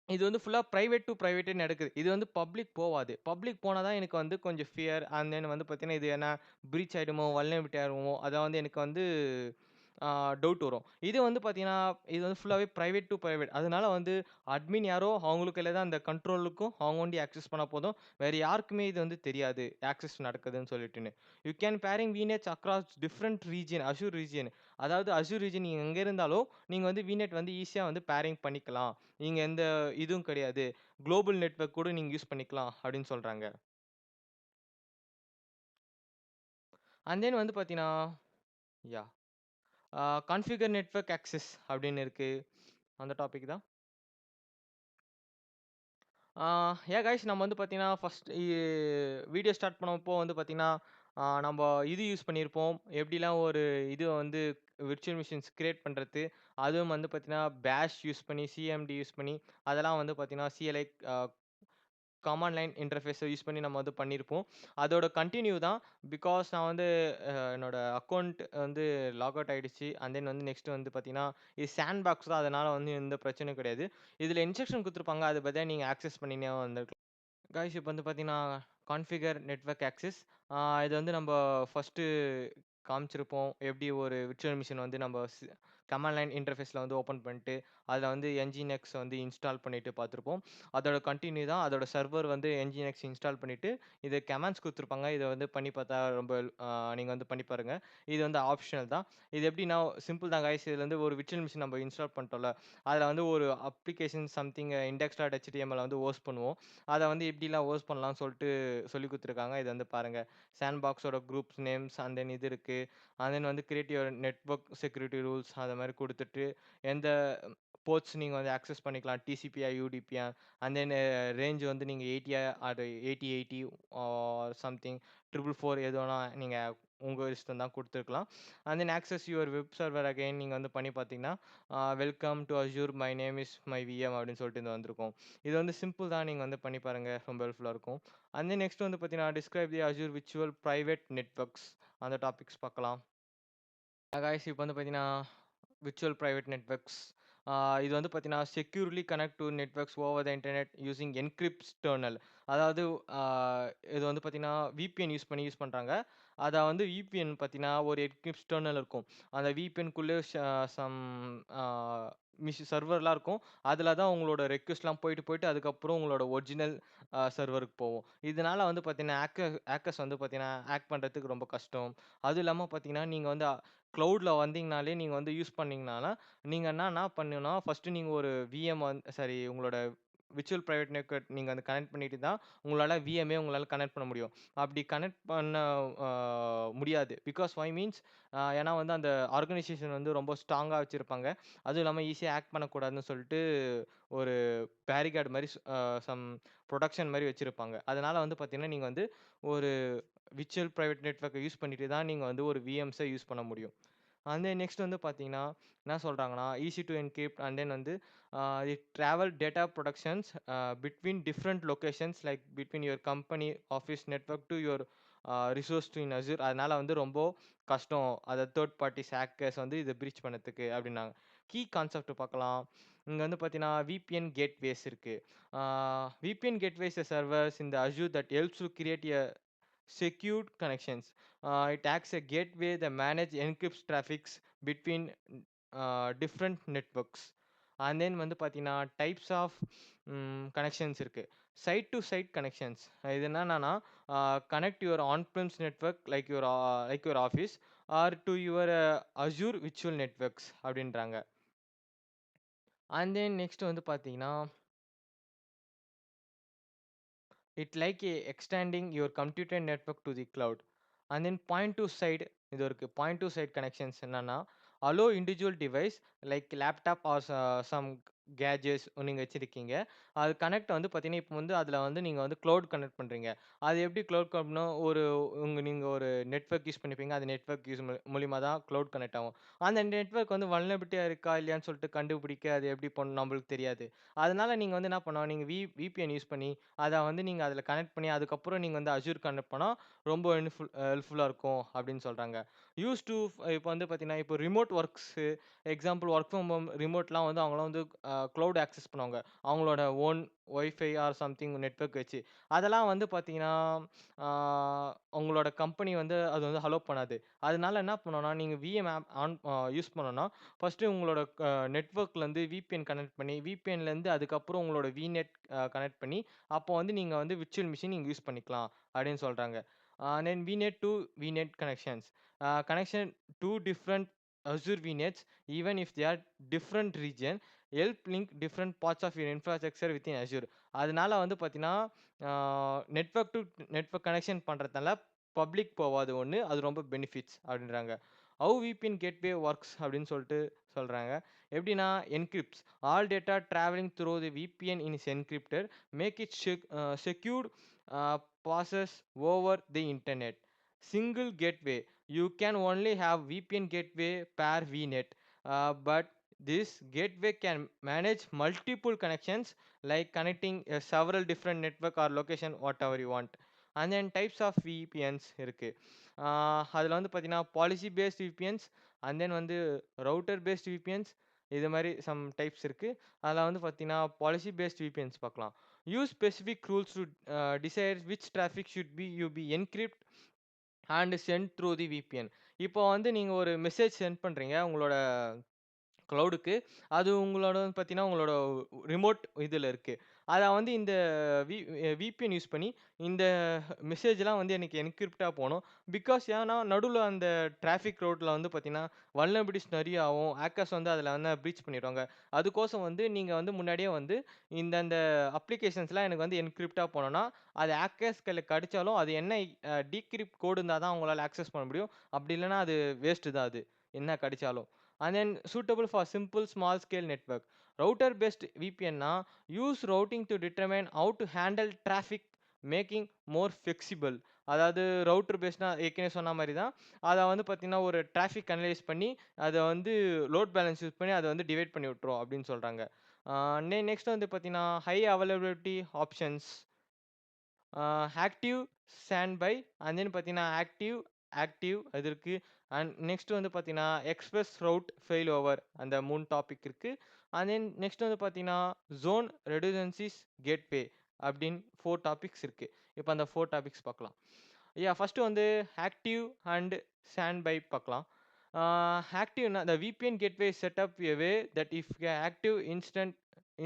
இது வந்து ஃபுல்லா பிரைவேட் டூ பிரைவேட்டே நடக்குது. இது வந்து பப்ளிக் போவாது. பப்ளிக் போனா தான் எனக்கு வந்து கொஞ்சம் ஃபியர். தென் வந்து பார்த்தீங்கன்னா, இது ஏன்னா பிரீச் ஆயிடுமோ, வல்னரபிலிட்டி ஆயிருமோ, அதான் வந்து எனக்கு வந்து டவுட் வரும். இது வந்து பார்த்தீங்கன்னா, இது வந்து ஃபுல்லாவே பிரைவேட் டூ பிரைவேட். அதனால வந்து அட்மின் யாரோ அவங்களுக்கு கையில தான் அந்த கண்ட்ரோல் இருக்கும். அவங்க ஒண்டி ஆக்சஸ் பண்ணா போதும். வேற யாருக்குமே இது வந்து தெரியாது. ஆக்சஸ் நடக்குதுன்னு சொல்லிட்டுன்னு. You can pairing VNets across different region, Azure region. அதாவது அஷ்யூர் ரீஜியன் நீங்க எங்க இருந்தாலும், நீங்க வந்து விநெட் வந்து ஈஸியா வந்து பேரிங் பண்ணிக்கலாம். நீங்க எந்த இதுவும் கிடையாது. குளோபல் நெட்வொர்க் கூட நீங்க யூஸ் பண்ணிக்கலாம் அப்படின்னு சொல்றாங்க. தென் வந்து பார்த்தீங்கன்னா, யாஹ்! கான்ஃபிகர் நெட்வொர்க் ஆக்சஸ் அப்படின்னு இருக்கு. அந்த டாபிக் தான். ஆ கைஸ் நம்ம வந்து பார்த்தீங்கன்னா, ஃபர்ஸ்ட் வீடியோ ஸ்டார்ட் பண்ணப்போ வந்து பார்த்தீங்கன்னா, நம்ப இது யூஸ் பண்ணியிருப்போம். எப்படிலாம் ஒரு இது வந்து விர்ச்சுவல் மிஷின்ஸ் கிரியேட் பண்றது. அதுவும் வந்து பார்த்தீங்கன்னா, பேஷ் யூஸ் பண்ணி, சிஎம்டி யூஸ் பண்ணி, அதெல்லாம் வந்து பார்த்தீங்கன்னா, சிஎல்ஐ கமாண்ட் லைன் இன்டர்ஃபேஸ யூஸ் பண்ணி நம்ம வந்து பண்ணியிருப்போம். அதோட கன்டின்யூ தான். பிகாஸ் நான் வந்து என்னோட அக்கவுண்ட் வந்து லாக் அவுட் ஆயிடுச்சு. தென் வந்து நெக்ஸ்ட் வந்து பார்த்தீங்கன்னா, இது சாண்ட் பாக்ஸ் தான். அதனால வந்து எந்த பிரச்சனையும் கிடையாது. இதில இன்ஸ்ட்ரக்ஷன் குடுத்துருப்பாங்க. அத பத்தி நீங்க ஆக்சஸ் பண்ணினே வந்துருக்கலாம். கைஸ் இப்ப வந்து பார்த்தீங்கன்னா, கான்ஃபிகர் நெட்வொர்க் ஆக்சஸ். ஆ இது வந்து நம்ப ஃபர்ஸ்ட்டு காமிச்சிருப்போம். எப்படி ஒரு விர்ச்சுவல் மிஷின் வந்து நம்ப கமாண்ட் லைன் இன்டர்ஃபேஸ்ல வந்து ஓப்பன் பண்ணிட்டு, அதில வந்து என்ஜின்-எக்ஸ் வந்து இன்ஸ்டால் பண்ணிட்டு பார்த்துருப்போம். அதோட கன்டின்யூ தான். அதோட சர்வர் வந்து என்ஜின்-எக்ஸ் இன்ஸ்டால் பண்ணிட்டு, இது கமாண்ட்ஸ் குடுத்துருப்பாங்க. இத வந்து பண்ணி பார்த்தா ரொம்ப ஆ நீங்க வந்து பண்ணி பாருங்க. இது வந்து ஆப்ஷனல் தான். இது எப்படின்னா சிம்பிள் தான் கைஸ். இதுல வந்து ஒரு விர்ச்சுவல் மிஷின் நம்ம இன்ஸ்டால் பண்ணிட்டோம்ல, அதில வந்து ஒரு அப்ளிகேஷன் சம்திங் index.html வந்து ஹோஸ்ட் பண்ணுவோம். அத வந்து எப்படிலாம் ஹோஸ்ட் பண்ணலாம்னு சொல்லிட்டு சொல்லிக் குடுத்துருக்காங்க. இத வந்து பாருங்க. சாண்ட்பாக்ஸோட குரூப்ஸ் நேம்ஸ் தென் இது இருக்கு. தென் வந்து create your network security rules அத மாரி குடுத்துட்டு, எந்த போர்ட்ஸ் நீங்க வந்து ஆக்சஸ் பண்ணிக்கலாம். டிசிபியா, யுடிபியா தென் ரேஞ்ச் வந்து நீங்க 80யா ஆர் 8080 ஆர் சம்திங் 444 எது வேணா நீங்க உங்க இஷ்டம் தான் குடுத்துருக்கலாம். Then access your web server again நீங்க வந்து பண்ணி பார்த்தீங்கன்னா, welcome to Azure my name is my VM அப்படின்னு சொல்லிட்டு இது வந்திருக்கும். இது வந்து சிம்பிள் தான். நீங்க வந்து பண்ணி பாருங்க. ரொம்ப ஹெல்ப்ஃபுல்லா இருக்கும். தென் நெக்ஸ்ட் வந்து பார்த்தீங்கன்னா, describe the Azure virtual private networks அந்த டாபிக்ஸ் பார்க்கலாம். காய்ஸ் இப்போ வந்து பார்த்தீங்கன்னா, விர்ச்சுவல் பிரைவேட் நெட்வொர்க்ஸ். இது வந்து பார்த்தீங்கன்னா, securely connect to networks over the internet using encrypted tunnel. அதாவது ஆ இது வந்து பார்த்தீங்கன்னா, விபிஎன் யூஸ் பண்றாங்க. அத வந்து விபிஎன் பார்த்தீங்கன்னா, ஒரு என்கிரிப்ட்ஸ்டர்னல் இருக்கும். அந்த விபிஎன்க்குள்ளே சம் ஆ சர்வர்லாம் இருக்கும். அதில தான் உங்களோட ரெக்வெஸ்ட்லாம் போயிட்டு அதுக்கப்புறம் உங்களோட ஒரிஜினல் சர்வருக்கு போகும். இதனால வந்து பார்த்தீங்கன்னா, ஹேக்கர்ஸ் வந்து பார்த்தீங்கன்னா, ஹேக் பண்றதுக்கு ரொம்ப கஷ்டம். அதுவும் இல்லாம பார்த்தீங்கன்னா, நீங்க வந்து க்ளவுட்ல வந்தீங்கனாலே நீங்க வந்து யூஸ் பண்ணீங்கனால, நீங்க என்ன பண்ணணும்னா, ஃபர்ஸ்ட்டு நீங்க ஒரு விஎம் சாரி உங்களோட விர்ச்சுவல் பிரைவேட் நெட்வொர்க் நீங்க வந்து கனெக்ட் பண்ணிட்டு தான், உங்களால கனெக்ட் பண்ண முடியும். அப்படி கனெக்ட் பண்ண அ முடியாது. பிகாஸ் வை மீன்ஸ் ஏன்னா வந்து அந்த ஆர்கனைசேஷன் வந்து ரொம்ப ஸ்ட்ராங்கா வச்சிருப்பாங்க. அதுவும் இல்லாம ஈஸியா ஹேக் பண்ணக்கூடாதுன்னு சொல்லிட்டு, ஒரு பேரிகார்ட் மாரி சம் புரொடெக்ஷன் மாரி வச்சிருப்பாங்க. அதனால வந்து பார்த்தீங்கன்னா, நீங்க வந்து ஒரு விர்ச்சுவல் பிரைவேட் நெட்வொர்க்க யூஸ் பண்ணிட்டு தான் நீங்க வந்து ஒரு விஎம்ஸ யூஸ் பண்ண முடியும். தென் நெக்ஸ்ட் வந்து பார்த்தீங்கன்னா, என்ன சொல்றாங்கன்னா, ஈஸி டூ என்கிரிப்ட் தென் வந்து it travel data productions between different locations like between your company office network to your resource to in Azure. அதனால வந்து ரொம்ப கஷ்டம். அத தேர்ட் பார்ட்டிஸ் ஹேக்கர்ஸ் வந்து இத பிரீச் பண்ணதுக்கு அப்டின்னாங்க. கீ கான்செப்ட் பார்க்கலாம். இங்க வந்து பார்த்தீங்கன்னா, விபிஎன் கேட்வேஸ் இருக்கு. Ah VPN gateways servers in the Azure that helps to create a secured connections. It acts a gateway that manage encrypts traffics between different networks. Then வந்து பார்த்தீங்கன்னா, types of connections இருக்கு. Site to site connections. இது என்னன்னா, connect your on prems network like your office or to your Azure virtual networks அப்படின்றாங்க. Then next வந்து பார்த்தீங்கன்னா, it like extending your computer network to the cloud. Then point to side இது இருக்கு. Point to side connections என்னன்னா, allow individual device like laptop or some gadgets நீங்க வச்சிருக்கீங்க. அது connect வந்து பார்த்தீங்கன்னா, இப்போ வந்து அதில வந்து நீங்க வந்து க்ளவுட் கனெக்ட் பண்றீங்க. அது எப்படி க்ளவுட் கனெக்ட்னா, நீங்க ஒரு நெட்வொர்க் யூஸ் பண்ணிப்பீங்க. அது நெட்வொர்க் யூஸ் மூலியமா தான் க்ளவுட் கனெக்ட் ஆகும். அந்த நெட்வொர்க் வந்து வல்னரபிலிட்டியா இருக்கா, இல்லையான்னு சொல்லிட்டு கண்டுபிடிக்க அது எப்படி பண்ணணும் நம்மளுக்கு தெரியாது. அதனால நீங்க வந்து என்ன பண்ணணும், நீங்க VPN யூஸ் பண்ணி, அத வந்து நீங்க அதில கனெக்ட் பண்ணி, அதுக்கப்புறம் நீங்க வந்து Azure கனெக்ட் பண்ணா ரொம்ப ஹெல்ப்ஃபுல்லா இருக்கும் அப்படின்னு சொல்றாங்க. இப்போ வந்து பார்த்தீங்கன்னா, இப்போ remote works example work from home ரிமோட்லாம் வந்து அவங்கலாம் வந்து க்ளவுட் ஆக்சஸ் பண்ணுவாங்க. அவங்களோட own wifi or something network வச்சு. அதெல்லாம் வந்து பார்த்தீங்கன்னா, ஆ உங்களோட கம்பெனி வந்து அது வந்து அலோ பண்ணாது. அதனால என்ன பண்ணணும்னா, நீங்க விஎம் ஆப் ஆன் யூஸ் பண்ணணும்னா, ஃபர்ஸ்ட்டு உங்களோட நெட்வொர்க்லேருந்து விபிஎன் கனெக்ட் பண்ணி, விபிஎன்லேருந்து அதுக்கப்புறம் உங்களோட விநெட் கனெக்ட் பண்ணி, அப்போ வந்து நீங்க வந்து விர்ச்சுவல் மிஷின் நீங்க யூஸ் பண்ணிக்கலாம் அப்படின்னு சொல்றாங்க. Then VNet to VNet connections. Connection 2 different Azure VNets, even if they are different region, help link different parts of your infrastructure within Azure. அதனால வந்து பார்த்தீங்கன்னா, நெட்வொர்க் டு நெட்வொர்க் கனெக்ஷன் பண்றதுனால public போவாது ஒண்ணு. அது ரொம்ப பெனிஃபிட்ஸ் அப்படின்றாங்க. ஹவ் விபிஎன் கேட்வே ஒர்க்ஸ் அப்படின்னு சொல்லிட்டு சொல்றாங்க. எப்படின்னா, encrypts all data travelling through the VPN is encrypted, make it secured passes over the internet. Single gateway. You can only have VPN gateway per VNet, but this gateway can manage multiple connections, like connecting several different network or location, whatever you want. And then types of VPNs இருக்கு. அதில் வந்து பார்த்தீங்கன்னா policy based VPNs, and தென் வந்து router paste VPNs, இது மாதிரி some types இருக்கு. அதில் வந்து பார்த்தீங்கன்னா பாலிசி பேஸ்ட் விபிஎன்ஸ் பார்க்கலாம். Use specific rules to decide which traffic should be you be encrypted and sent through the VPN. இப்போ வந்து நீங்க ஒரு மெசேஜ் சென்ட் பண்றீங்க உங்களோட க்ளவுடுக்கு. அது உங்களோட வந்து பார்த்தீங்கன்னா, உங்களோட ரிமோட் இதில இருக்கு. அத வந்து இந்த வி விபிஎன் யூஸ் பண்ணி இந்த மெசேஜ்லாம் வந்து எனக்கு என்கிரிப்ட்டா போணும். ஏன்னா நடுவுல அந்த டிராஃபிக் ரோட்ல வந்து பார்த்தீங்கன்னா, வல்னரபிலிட்டிஸ் நெறைய ஆகும். ஹேக்கர்ஸ் வந்து அதில வந்து பிரீச் பண்ணிருவாங்க. அதுக்கோசம் வந்து நீங்க வந்து முன்னாடியே வந்து இந்த அப்ளிகேஷன்ஸ்லாம் எனக்கு வந்து என்கிரிப்ட்டா போணும்னா, அது ஹேக்கர்ஸ் கையில கெடைச்சாலும் அது என்ன டீக்ரிப்ட் கோடு இருந்தா தான் உங்களால ஆக்சஸ் பண்ண முடியும். அப்படி இல்லன்னா அது வேஸ்ட்டு தான் அது. என்ன கெடைச்சாலும். And then suitable for simple small scale network. Router based VPN na use routing to determine how to handle traffic, making more flexible. அதாவது ரவுட்டர் பேஸ்ட்னா ஏற்கனவே சொன்ன மாதிரி தான். அதை வந்து பார்த்தீங்கன்னா ஒரு டிராஃபிக் அனலைஸ் பண்ணி அதை வந்து லோட் பேலன்ஸ் யூஸ் பண்ணி அதை வந்து டிவைட் பண்ணி விட்டுரும் அப்படின்னு சொல்கிறாங்க. நெக்ஸ்ட் வந்து பார்த்தீங்கன்னா high availability options, active standby, and தென் பார்த்தீங்கன்னா ஆக்டிவ் ஆக்டிவ் அது இருக்குது. அண்ட் நெக்ஸ்ட் வந்து பார்த்தீங்கன்னா எக்ஸ்பிரஸ் ரவுட் ஃபெயில் ஓவர், அந்த 3 டாபிக் இருக்குது. அண்ட் தென் நெக்ஸ்ட் வந்து பார்த்தீங்கன்னா ஜோன் ரெடுடன்சிஸ் கேட்வே அப்படின்னு 4 டாபிக்ஸ் இருக்குது. இப்போ அந்த 4 டாபிக்ஸ் பார்க்கலாம். ஃபர்ஸ்ட் வந்து ஆக்டிவ் அண்ட் ஸ்டாண்ட் பை பார்க்கலாம். ஆக்டிவ்னா the VPN gateway is set up a way that if active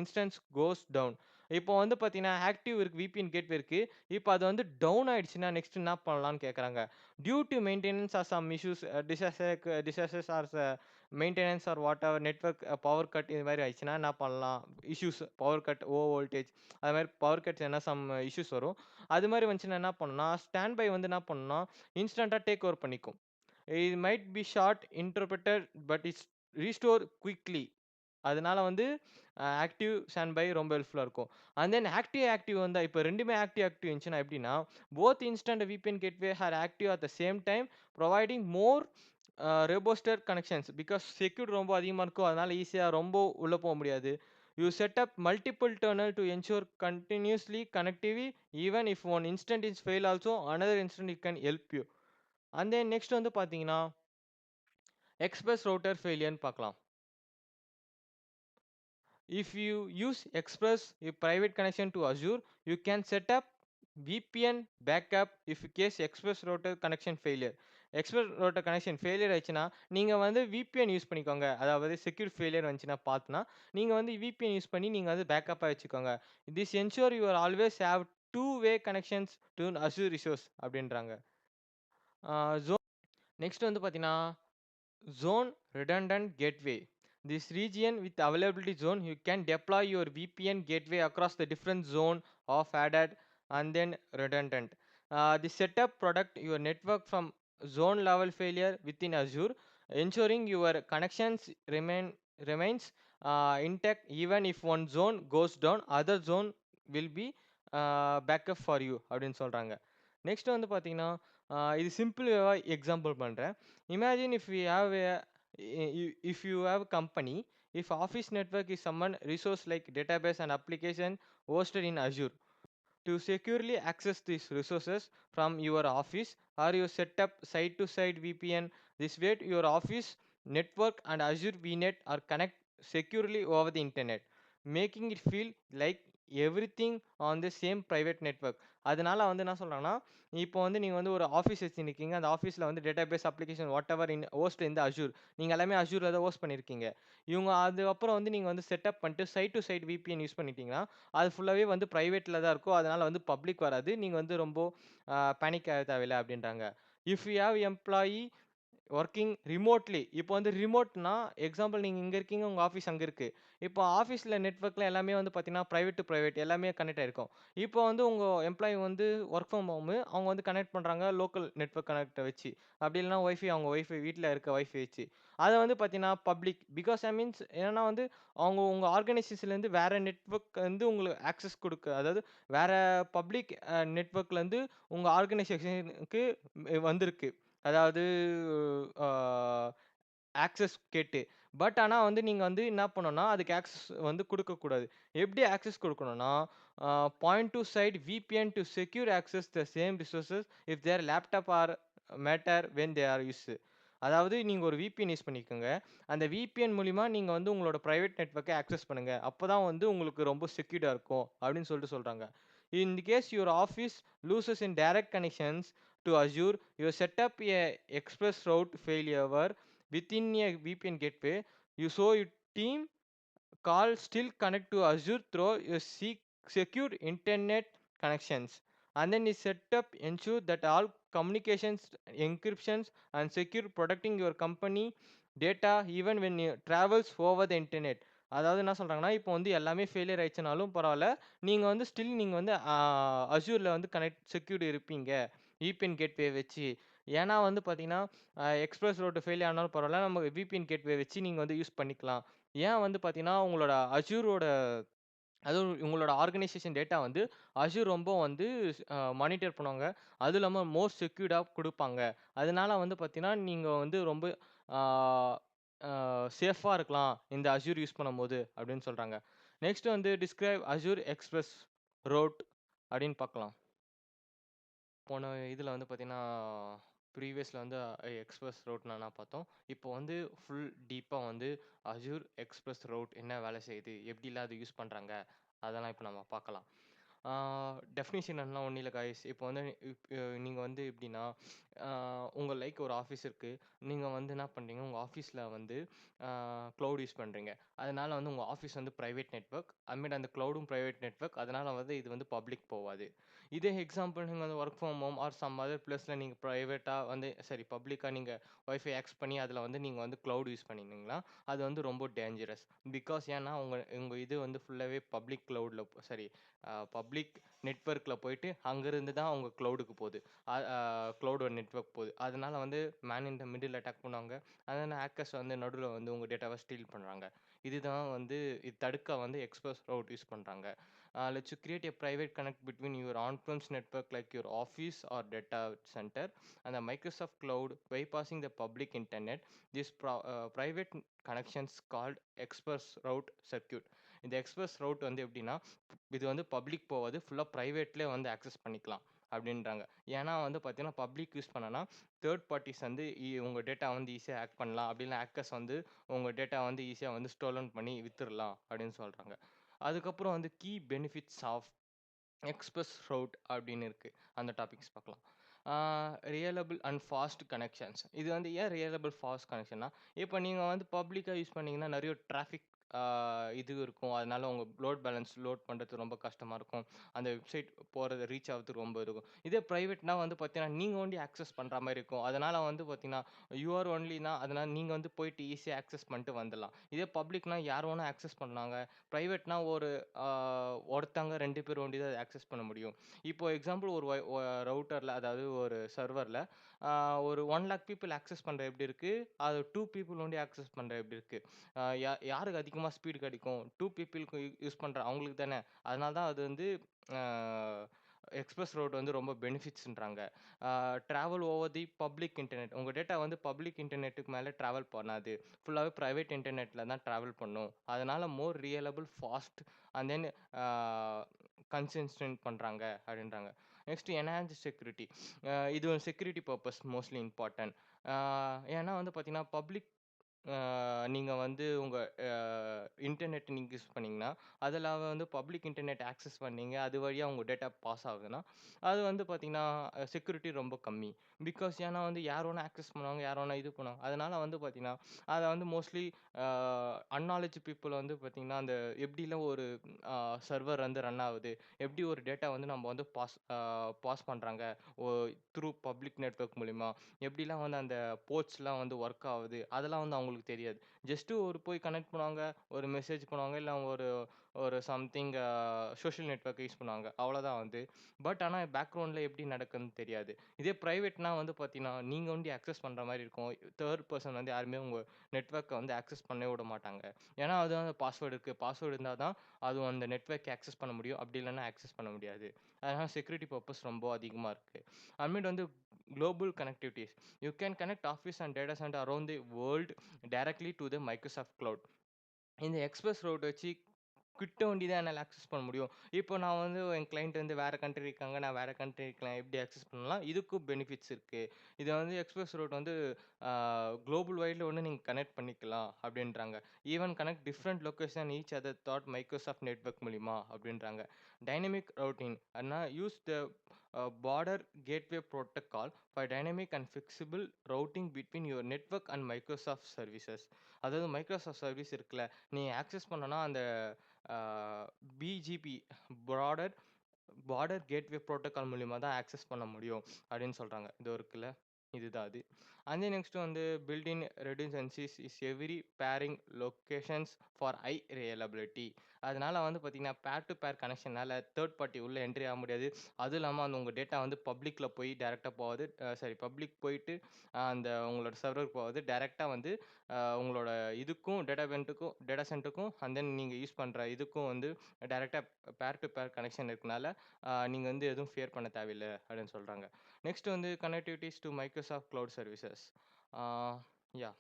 instance goes down. இப்போ வந்து பார்த்தீங்கன்னா ஆக்டிவ் இருக்கு, விபிஎன் கேட்வே இருக்கு. இப்போ அது வந்து டவுன் ஆயிடுச்சுன்னா நெக்ஸ்ட் என்ன பண்ணலாம்னு கேட்குறாங்க. Due to maintenance or some issues, disasters or maintenance or whatever network power cut இது மாதிரி ஆயிடுச்சுன்னா என்ன பண்ணலாம்? இஷ்யூஸ் பவர் கட், வோல்டேஜ் அது மாதிரி பவர் கட்ஸ் என்ன சம் இஷ்யூஸ் வரும். அது மாதிரி வந்துச்சுன்னா என்ன பண்ணணும்னா ஸ்டாண்ட் பை வந்து என்ன பண்ணணும்னா இன்ஸ்டன்ட்டாக டேக் ஓவர் பண்ணிக்கும். it might be short interpreted but it's restore quickly. அதனால வந்து ஆக்டிவ் ஸ்டாண்ட் பை ரொம்ப ஹெல்ப்ஃபுல்லா இருக்கும். அண்ட் தென் ஆக்டிவ் வந்தா இப்போ 2மே ஆக்டிவ் இருந்துச்சுன்னா எப்படின்னா, both instant VPN gateway are active at the same time, providing more robuster connections. Because security ரொம்ப அதிகமா இருக்கும். அதனால ஈஸியா ரொம்ப உள்ள போக முடியாது. You set up multiple tunnel to ensure continuously connectivity, even if one instant is fail also another instant it can help you. And then next வந்து பார்த்தீங்கன்னா எக்ஸ்பிரஸ் ரவுட்டர் ஃபெயிலியர்னு பார்க்கலாம். If you use Express a private connection to Azure, you can set up VPN backup if case Express router connection failure. Express router connection failure ஆயிடுச்சுன்னா நீங்க வந்து VPN use பண்ணிக்கோங்க. அதாவது secure failure வந்துச்சுன்னா பார்த்துனா நீங்க வந்து VPN use பண்ணி நீங்க வந்து பேக்கப்பாக வச்சுக்கோங்க. This ensure you are always have two way connections to Azure resource அப்படின்றாங்க. நெக்ஸ்ட் வந்து பார்த்தீங்கன்னா zone redundant gateway. This region with availability zone, you can deploy your VPN gateway across the different zone of added and then redundant. The setup protect your network from zone level failure within Azure, ensuring your connections remains intact. Even if one zone goes down, other zone will be backup for you அப்படின்னு சொல்றாங்க. Next வந்து பார்த்தீங்கன்னா, இது சிம்பிளாக example பண்ணுறேன். Imagine if you have if you have a company, if office network is someone resource like database and application hosted in Azure. To securely access these resources from your office, or you set up side-to-side VPN. This way, your office network and Azure VNet are connect securely over the internet, making it feel like everything on the same private network. அதனால வந்து என்ன சொல்றாங்கன்னா, இப்போ வந்து நீங்க வந்து ஒரு office வச்சிருக்கீங்க. அந்த ஆஃபீஸ்ல வந்து database application what ever in host இந்த அஷூர். நீங்க எல்லாமே அஷூர்ல தான் ஹோஸ்ட் பண்ணியிருக்கீங்க. இவங்க அதுக்கப்புறம் வந்து நீங்க வந்து செட்டப் பண்ணிட்டு site to site VPN use பண்ணிட்டீங்கன்னா, அது ஃபுல்லாவே வந்து பிரைவேட்ல தான் இருக்கும். அதனால வந்து பப்ளிக் வராது. நீங்க வந்து ரொம்ப பேனிக் ஆக தேவையில்ல அப்படின்றாங்க. If you have employee working remotely. இப்போ வந்து ரிமோட்னா, எக்ஸாம்பிள் நீங்க இங்க இருக்கீங்க, உங்க ஆஃபீஸ் அங்க இருக்கு. இப்போ ஆஃபீஸ்ல நெட்வொர்க்ல எல்லாமே வந்து பார்த்தீங்கன்னா, பிரைவேட் டு பிரைவேட் எல்லாமே கனெக்ட் ஆயிருக்கும். இப்போ வந்து உங்க எம்ப்ளாயி வந்து ஒர்க் ஃப்ரம் ஹோமு அவங்க வந்து கனெக்ட் பண்றாங்க லோக்கல் நெட்வொர்க் கனெக்ட்ட வச்சு. அப்படி இல்லன்னா வைஃபை அவங்க வைஃபை வீட்ல இருக்க வைஃபை வச்சு. அத வந்து பார்த்தீங்கன்னா, பப்ளிக் பிகாஸ் ஐ மீன்ஸ் என்னன்னா வந்து அவங்க உங்க ஆர்கனைசேஷன்லேருந்து வேற நெட்வொர்க் வந்து உங்களுக்கு ஆக்சஸ் குடுக்க அதாவது வேற பப்ளிக் நெட்வொர்க்லேருந்து உங்க ஆர்கனைசேஷனுக்கு வந்திருக்கு. அதாவது அ ஆக்சஸ் கேட்டு. பட் ஆனா வந்து நீங்க வந்து என்ன பண்ணணும்னா, அதுக்கு ஆக்சஸ் வந்து குடுக்கக்கூடாது. எப்படி ஆக்சஸ் குடுக்கணும்னா, point to site VPN to secure access the same resources if their laptop or matter when they are used. அதாவது நீங்க ஒரு VPN யூஸ் பண்ணிக்கோங்க. அந்த VPN மூலியமா நீங்க வந்து உங்களோட பிரைவேட் நெட்வொர்க்க ஆக்சஸ் பண்ணுங்க. அப்பதான் வந்து உங்களுக்கு ரொம்ப செக்யூர்டா இருக்கும் அப்படின்னு சொல்லிட்டு சொல்றாங்க. In the case your office loses in direct connections to Azure, you set up a express route failover within a VPN gateway. You so your team call still connect to Azure through your secure internet connections. And then you set up ensure that all communications, encryptions, and secure protecting your company data even when you travels over the internet. அதாவது என்ன சொல்றாங்கன்னா, இப்போ வந்து எல்லாமே failure ஆயிடுச்சுனாலும் பரவால்ல. நீங்க வந்து still நீங்க வந்து அஸ்யூர்ல வந்து கனெக்ட் செக்யூர்ட் இருப்பீங்க. VPN கேட்வே வச்சு. ஏன்னா வந்து பார்த்தீங்கன்னா, எக்ஸ்பிரஸ் ரூட் ஃபெயில் ஆனாலும் பரவால்ல. நம்ம VPN கேட்வே வச்சு நீங்க வந்து யூஸ் பண்ணிக்கலாம். ஏன் வந்து பார்த்தீங்கன்னா, உங்களோட அஸ்யூரோட அதுவும் உங்களோட ஆர்கனைசேஷன் டேட்டா வந்து அஷ்யூர் ரொம்ப வந்து மானிட்டர் பண்ணுவாங்க. அதுவும் இல்லாம மோர் செக்யூர்டா குடுப்பாங்க. அதனால வந்து பார்த்தீங்கன்னா, நீங்க வந்து ரொம்ப ஆ ஆ சேஃபா இருக்கலாம். இந்த அஷ்யூர் யூஸ் பண்ணும்போது அப்படின்னு சொல்றாங்க. நெக்ஸ்ட் வந்து டிஸ்கிரைப் அஷ்யூர் எக்ஸ்பிரஸ் ரோட் அப்படின்னு பார்க்கலாம். போன இதில வந்து பார்த்தீங்கன்னா, ப்ரீவியஸ்ல வந்து எக்ஸ்பிரஸ் ரூட்னா என்ன பார்த்தோம். இப்போ வந்து ஃபுல் டீப்பா வந்து அஷ்யூர் எக்ஸ்பிரஸ் ரூட் என்ன வேலை செய்யுது? எப்படிலாம் அது யூஸ் பண்றாங்க? அதெல்லாம் இப்போ நம்ம பார்க்கலாம். ஆ டெஃபினிஷன் எல்லாம் ஒண்ணும் இல்ல காய்ஸ். இப்போ வந்து நீங்க வந்து எப்படின்னா, உங்க லைக் ஒரு ஆஃபீஸ் இருக்கு. நீங்க வந்து என்ன பண்றீங்க, உங்க ஆஃபீஸ்ல வந்து கிளவுட் யூஸ் பண்றீங்க. அதனால வந்து உங்க ஆஃபீஸ் வந்து பிரைவேட் நெட்வொர்க். ஐ மீன் அந்த கிளவுடும் பிரைவேட் நெட்வொர்க். அதனால வந்து இது வந்து பப்ளிக் போவாது. இதே எக்ஸாம்பிள் நீங்க வந்து work from home or some other பிளேஸ்ல நீங்க பிரைவேட்டா வந்து சரி பப்ளிக்கா நீங்க வைஃபை ஆக்சஸ் பண்ணி அதில வந்து நீங்க வந்து கிளவுட் யூஸ் பண்ணியிருந்தீங்கன்னா, அது வந்து ரொம்ப டேஞ்சரஸ். பிகாஸ் ஏன்னா உங்க உங்க இது வந்து ஃபுல்லாவே பப்ளிக் கிளவுட்ல சாரி பப்ளிக் நெட்வொர்க்ல போயிட்டு அங்கேருந்து தான் உங்க கிளவுடுக்கு போகுது. கிளவுடோட நெட்வொர்க் போகுது. அதனால வந்து man in the middle attack பண்ணுவாங்க. அதனால ஹேக்கர்ஸ் வந்து நடுவுல வந்து உங்க டேட்டாவ ஸ்டீல் பண்றாங்க. இதுதான் வந்து இது தடுக்க வந்து எக்ஸ்பிரஸ் ரூட் யூஸ் பண்றாங்க. Let's create a private connect between your on-premise network like your office or data center and the Microsoft cloud bypassing the public internet. This private connections called express route circuit. இந்த express root வந்து எப்படின்னா, இது வந்து public போவாது. ஃபுல்லா பிரைவேட்லயே வந்து access பண்ணிக்கலாம் அப்படின்றாங்க. ஏன்னா வந்து பார்த்தீங்கன்னா, பப்ளிக் யூஸ் பண்ணனா, தேர்ட் பார்ட்டிஸ் வந்து உங்க டேட்டா வந்து ஈஸியா ஹேக் பண்ணலாம். அப்படி இல்லனா ஹேக்கர்ஸ் வந்து உங்க டேட்டா வந்து ஈஸியா வந்து ஸ்டோலன் பண்ணி வித்துறலாம் அப்படின்னு சொல்றாங்க. அதுக்கப்புறம் வந்து key benefits of express route அப்படின்னு இருக்கு. அந்த டாபிக்ஸ் பார்க்கலாம். Reliable and fast connections. இது வந்து ஏன் ரியலபிள் ஃபாஸ்ட் கனெக்ஷன்னா, இப்போ நீங்க வந்து பப்ளிக்கா யூஸ் பண்ணீங்கன்னா, நெறைய டிராஃபிக் இது இருக்கும். அதனால உங்க லோட் பேலன்ஸ் லோட் பண்றது ரொம்ப கஷ்டமா இருக்கும். அந்த வெப்சைட் போறது ரீச் ஆவறதுக்கு ரொம்ப இருக்கும். இதே பிரைவேட்னா வந்து பார்த்தீங்கன்னா, நீங்க ஒண்டி ஆக்சஸ் பண்ற மாரி இருக்கும். அதனால வந்து பார்த்தீங்கன்னா, யூ ஆர் ஒன்லினா அதனால நீங்க வந்து போயிட்டு ஈஸியா ஆக்சஸ் பண்ணிட்டு வந்துடலாம். இதே பப்ளிக்னா யார் வேணா ஆக்சஸ் பண்ணலாங்க. பிரைவேட்னா ஒரு ஆ ஒருத்தங்க 2 பேர் ஒண்டி தான் ஆக்சஸ் பண்ண முடியும். இப்போ எக்ஸாம்பிள் ஒரு ரவுட்டர்ல அதாவது ஒரு சர்வர்ல ஒரு 1,00,000 பீப்பிள் ஆக்சஸ் பண்ற எப்படி இருக்கு? அது 2 பீப்பிள் ஒன்லி ஆக்சஸ் பண்ற எப்படி இருக்கு? யாருக்கு அதிகமா ஸ்பீடு கிடைக்கும்? 2 பீப்பிள்க்கு யூஸ் பண்ற அவங்களுக்கு தானே. அதனால தான் அது வந்து அ எக்ஸ்பிரஸ் ரோட் வந்து ரொம்ப பெனிஃபிட்ஸ்ன்றாங்க. Travel over the public internet. உங்க டேட்டா வந்து பப்ளிக் இன்டர்நெட்டுக்கு மேல டிராவல் பண்ணாது. ஃபுல்லாவே பிரைவேட் இன்டர்நெட்ல தான் டிராவல் பண்ணும். அதனால more reliable, fast and then a consistent பண்றாங்க அப்படின்றாங்க. Next enhanced security. இது ஒரு செக்யூரிட்டி பர்ப்பஸ் மோஸ்ட்லி இம்பார்ட்டன்ட். அ ஏன்னா வந்து பார்த்தீங்கன்னா, பப்ளிக் நீங்க வந்து உங்க அ இன்டர்நெட் நீங்க யூஸ் பண்ணீங்கன்னா, அதுல வந்து பப்ளிக் இன்டர்நெட் ஆக்சஸ் பண்ணீங்க. அது வழியா உங்க டேட்டா பாஸ் ஆகுதுன்னா, அது வந்து பார்த்தீங்கன்னா, செக்யூரிட்டி ரொம்ப கம்மி. பிகாஸ் ஏன்னா வந்து யார் வேணா ஆக்சஸ் பண்ணுவாங்க, யார் வேணா இது பண்ணுவாங்க. அதனால வந்து பார்த்தீங்கன்னா, அத வந்து மோஸ்ட்லி அ அன்நாலேட்ஜ் பீப்பிள் வந்து பார்த்தீங்கன்னா, அந்த எப்படிலாம் ஒரு சர்வர் வந்து ரன் ஆகுது, எப்படி ஒரு டேட்டா வந்து நம்ம வந்து பாஸ் பண்றாங்க, ஒ த்ரூ பப்ளிக் நெட்வொர்க் மூலியமா. எப்படிலாம் வந்து அந்த போர்ட்ஸ்லாம் வந்து ஒர்க் ஆவுது, அதெல்லாம் வந்து அவங்களுக்கு தெரியாது. ஜஸ்ட் ஒரு போய் கனெக்ட் பண்ணுவாங்க, ஒரு மெசேஜ் பண்ணுவாங்க, இல்ல ஒரு ஒரு சம்திங் சோஷியல் நெட்வொர்க் யூஸ் பண்ணுவாங்க. அவ்வளோதான் வந்து. பட் ஆனா பேக்ரவுண்ட்ல எப்படி நடக்குதுன்னு தெரியாது. இதே பிரைவேட்னா வந்து பார்த்தீங்கன்னா, நீங்க வந்து ஆக்சஸ் பண்ற மாரி இருக்கும். தேர்ட் பெர்சன் வந்து யாருமே உங்க நெட்வொர்க்க வந்து ஆக்சஸ் பண்ணவே விட மாட்டாங்க. ஏன்னா அது வந்து பாஸ்வேர்ட் இருக்கு. பாஸ்வேர்ட் இருந்தா தான் அது அந்த நெட்வொர்க் ஆக்சஸ் பண்ண முடியும். அப்படி இல்லன்னா ஆக்சஸ் பண்ண முடியாது. அதனால செக்யூரிட்டி பர்ப்பஸ் ரொம்ப அதிகமா இருக்கு. அப்புறமேட்டு வந்து global கனெக்டிவிட்டீஸ். You can connect Office and data center around the world directly to the Microsoft Cloud. இந்த எக்ஸ்பிரஸ் ரோட் வச்சு கிட்ட வண்டி தான் என்னால ஆக்சஸ் பண்ண முடியும். இப்போ நான் வந்து என் கிளையண்ட் வந்து வேற கண்ட்ரி இருக்காங்க. நான் வேற கண்ட்ரி இருக்கலாம். எப்படி ஆக்சஸ் பண்ணலாம்? இதுக்கும் பெனிஃபிட்ஸ் இருக்கு. இத வந்து எக்ஸ்பிரஸ் ரோட் வந்து ஆ குளோபல் வைட்ல வந்து நீங்க கனெக்ட் பண்ணிக்கலாம் அப்படின்றாங்க. Even connect different location each other that Microsoft network மூலியமா அப்படின்றாங்க. டைனமிக் ரூட்டிங் அண்ணா use the border gateway protocol for dynamic and flexible routing between your network and Microsoft services. அதாவது Microsoft service இருக்குல்ல, நீ ஆக்சஸ் பண்ணனா அந்த ஆ BGP border border gateway protocol மூலியமா தான் ஆக்சஸ் பண்ண முடியும் அப்படின்னு சொல்றாங்க. இதோ இருக்குல்ல, இதுதான் அது. அண்ட் தென் நெக்ஸ்ட் வந்து built in redundancies is every pairing locations for high reliability. அதனால வந்து பார்த்தீங்கன்னா, பேர் டு பேர் கனெக்ஷனால தேர்ட் பார்ட்டி உள்ள என்ட்ரி ஆக முடியாது. அதுவும் இல்லாம அந்த உங்க டேட்டா வந்து பப்ளிக்ல போய் டைரக்ட்டா போகாது. சாரி பப்ளிக் போயிட்டு அந்த உங்களோட சர்வருக்கு போகாது. டைரக்ட்டா வந்து உங்களோட இதுக்கும் டேட்டா சென்டருக்கும் அண்ட் தென் நீங்க யூஸ் பண்ற இதுக்கும் வந்து டைரக்ட்டா பேர் டு பேர் கனெக்ஷன் இருக்கனால, நீங்க வந்து எதுவும் ஃபியர் பண்ண தேவையில்ல அப்படின்னு சொல்றாங்க. நெக்ஸ்ட் வந்து கனெக்டிவிட்டீஸ் டூ மைக்ரோசாஃப்ட் கிளவுட் சர்வீசஸ். ஆ யாஹ்!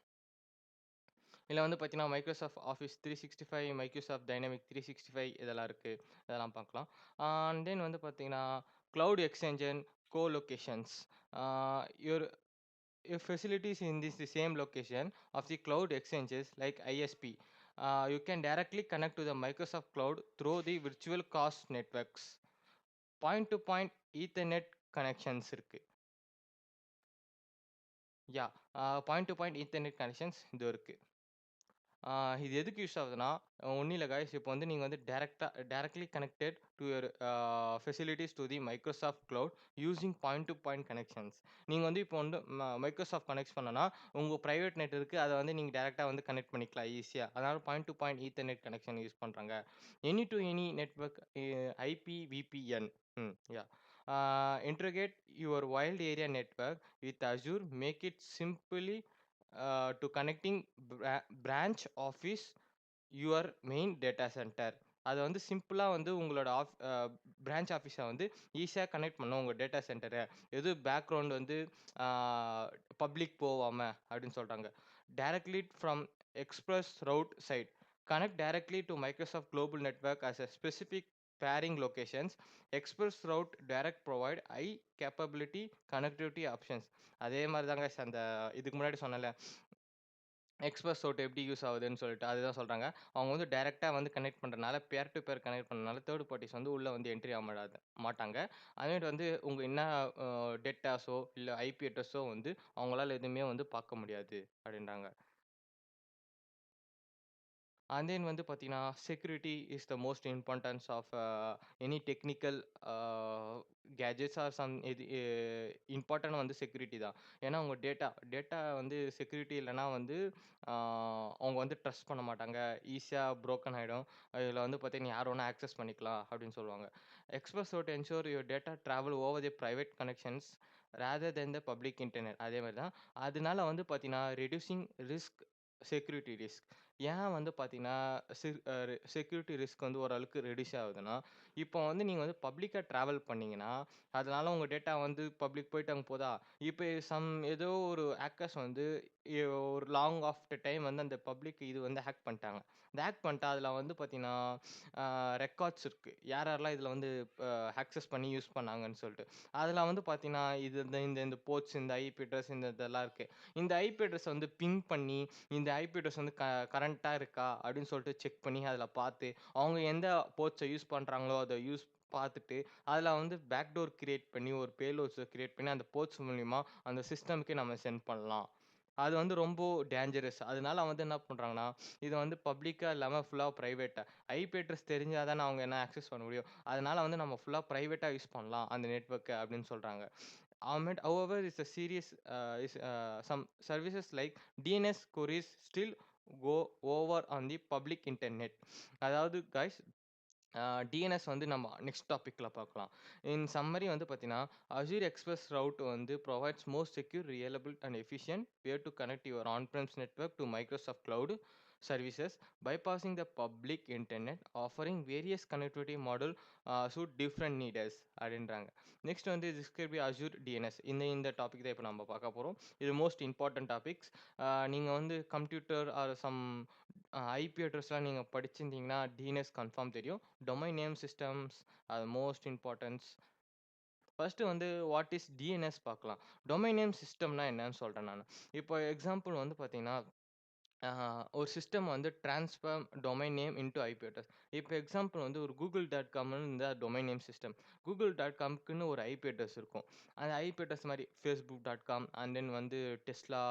இதுல வந்து பார்த்தீங்கன்னா, மைக்ரோசாஃப்ட் ஆஃபிஸ் 365, மைக்ரோசாஃப்ட் டைனமிக் 365 இதெல்லாம் இருக்கு. இதெல்லாம் பார்க்கலாம். அண்ட் தென் வந்து பார்த்தீங்கன்னா, cloud exchange, co-locations. Ah your If facilities in this the same location of the cloud exchanges like ISP, you can directly connect to the Microsoft Cloud through the virtual cast networks. Point to point Ethernet connections இருக்கு. Yeah, point to point ethernet connections இது இருக்கு. ஆ இது எதுக்கு use ஆகுதுன்னா, ஒண்ணும் இல்ல guys. இப்போ வந்து நீங்க வந்து directly connected to your facilities to the Microsoft cloud using point to point connections. நீங்க வந்து இப்போ வந்து மைக்ரோசாஃப்ட் கனெக்ட் பண்ணனா, உங்க பிரைவேட் நெட் இருக்கு. அத வந்து நீங்க டைரக்ட்டா வந்து கனெக்ட் பண்ணிக்கலாம் ஈஸியா. அதனால point to point ethernet connection use பண்றாங்க. Any to any network IP VPN. Yeah! Integrate your wide area network with Azure, make it simply to connecting branch office your main data centre. அத வந்து சிம்பிளா வந்து உங்களோட branch ஆஃபீஸ வந்து ஈஸியா connect பண்ணும் உங்க டேட்டா சென்டர. எதுவும் பேக்கிரவுண்ட் வந்து ஆ பப்ளிக் போவாம அப்படின்னு சொல்றாங்க. Directly from express route site. Connect directly to Microsoft global network as a specific peering locations. Express route direct provide high capability connectivity options. அதே மாரி தாங்க அந்த இதுக்கு முன்னாடி சொன்னேன்ல, எக்ஸ்பிரஸ் ரூட் எப்படி யூஸ் ஆகுதுன்னு சொல்லிட்டு அதுதான் சொல்றாங்க. அவங்க வந்து டைரக்ட்டா வந்து கனெக்ட் பண்றனால, பேர் டூ பேர் கனெக்ட் பண்ணனால, தேர்ட் பார்ட்டீஸ் வந்து உள்ள வந்து என்ட்ரி ஆக மாட்டாங்க. அதேமாரி வந்து உங்க என்ன டேட்டாஸோ, இல்ல ஐபி அட்ரஸோ வந்து அவங்களால எதுவுமே வந்து பார்க்க முடியாது அப்படின்றாங்க. அண்ட் தென் வந்து பார்த்தீங்கன்னா, security is the most importance of any technical ah gadgets or some இது இம்பார்ட்டன்ட் வந்து செக்யூரிட்டி தான். ஏன்னா, உங்க டேட்டா வந்து செக்யூரிட்டி இல்லன்னா வந்து ஆ அவங்க வந்து ட்ரஸ்ட் பண்ண மாட்டாங்க. ஈஸியா புரோக்கன் ஆயிடும். இதில வந்து பார்த்தீங்கன்னா, யார் வேணா ஆக்சஸ் பண்ணிக்கலாம் அப்படின்னு சொல்லுவாங்க. Express root ensure your data travel over the private connections. Rather then the public internet. அதே மாரி தான். அதனால வந்து பார்த்தீங்கன்னா, ரெட்யூசிங் ரிஸ்க், செக்யூரிட்டி ரிஸ்க். ஏன் வந்து பார்த்தீங்கன்னா, சிர் அ செக்யூரிட்டி ரிஸ்க் வந்து ஓரளவுக்கு ரெட்யூஸ் ஆகுதுன்னா, இப்போ வந்து நீங்க வந்து பப்ளிக்கா டிராவல் பண்ணீங்கன்னா, அதனால உங்க டேட்டா வந்து பப்ளிக் போயிட்டு அங்க போதா? இப்ப ஏதோ ஒரு ஹேக்கர்ஸ் வந்து ஒரு லாங் ஆஃப்டர் டைம் வந்து அந்த பப்ளிக் இது வந்து ஹேக் பண்ணிட்டாங்க. இந்த ஹேக் பண்ணிட்டா அதில வந்து பார்த்தீங்கன்னா, ரெக்கார்ட்ஸ் இருக்கு. யார் யாரெல்லாம் இதில வந்து ஆக்சஸ் பண்ணி யூஸ் பண்ணாங்கன்னு சொல்ட்டு. அதில வந்து பார்த்தீங்கன்னா, இது இந்த இந்த இந்த போர்ட்ஸ், இந்த ஐபி அட்ரஸ் இந்த இதெல்லாம் இருக்கு. இந்த ஐபி அட்ரஸ வந்து பிங் பண்ணி, இந்த ஐபி அட்ரஸ் வந்து கரண்ட்டா இருக்கா? அப்படின்னு சொல்லிட்டு செக் பண்ணி அதில பார்த்து, அவங்க எந்த போர்ட்ஸ யூஸ் பண்றாங்களோ, அத பார்த்துட்டு, அதில வந்து பேக்டோர் கிரியேட் பண்ணி, ஒரு பேலோட்ஸ கிரியேட் பண்ணி, அந்த போர்ட்ஸ் மூலியமா அந்த சிஸ்டம்க்கே நம்ம சென்ட் பண்ணலாம். அது வந்து ரொம்ப டேஞ்சரஸ். அதனால வந்து என்ன பண்றாங்கன்னா, இத வந்து பப்ளிக்கா இல்லாம ஃபுல்லா பிரைவேட்டா ஐபி அட்ரஸ் தெரிஞ்சா தானே அவங்க என்ன ஆக்சஸ் பண்ண முடியும். அதனால வந்து நம்ம ஃபுல்லா பிரைவேட்டா யூஸ் பண்ணலாம் அந்த நெட்வொர்க்க அப்படின்னு சொல்றாங்க. However, it's a serious some services like DNS queries still go over on the public internet. அதாவது guys, டிஎன்எஸ் வந்து நம்ம நெக்ஸ்ட் டாபிக்ல பார்க்கலாம். இன் சம்மரி வந்து பார்த்தீங்கன்னா, Azure Express Route வந்து provides most secure, reliable and efficient way to connect your on-premise network to Microsoft Cloud services, bypassing the public internet, offering various connectivity model suit different needs அப்படின்றாங்க. Next வந்து this could be Azure DNS. இந்த இந்த topic தான் இப்ப நம்ம பார்க்க போறோம். இது மோஸ்ட் இம்பார்ட்டன்ட் டாபிக்ஸ். நீங்க வந்து கம்ப்யூட்டர் ஆர் சம் ஐபி அட்ரஸ்லாம் நீங்க படிச்சிருந்தீங்கன்னா, டிஎன்எஸ் கன்ஃபார்ம் தெரியும். டொமைன் நேம் சிஸ்டம்ஸ் அது மோஸ்ட் இம்பார்ட்டன்ஸ். ஃபர்ஸ்ட்டு வந்து வாட் இஸ் டிஎன்எஸ் பார்க்கலாம். டொமைன் நேம் சிஸ்டம்னா என்னன்னு சொல்றேன் நானு. இப்போ எக்ஸாம்பிள் வந்து பார்த்தீங்கன்னா, ஆ ஒரு சிஸ்டம் வந்து transform domain name into IP address. இப்போ எக்ஸாம்பிள் வந்து ஒரு கூகுள் டாட் காம்னு இந்த domain name system. Google dot காம்க்குன்னு ஒரு ஐபி அட்ரஸ் இருக்கும். அந்த ஐபி அட்ரஸ் மாரி ஃபேஸ்புக் டாட் காம் அண்ட் தென் வந்து டெஸ்லா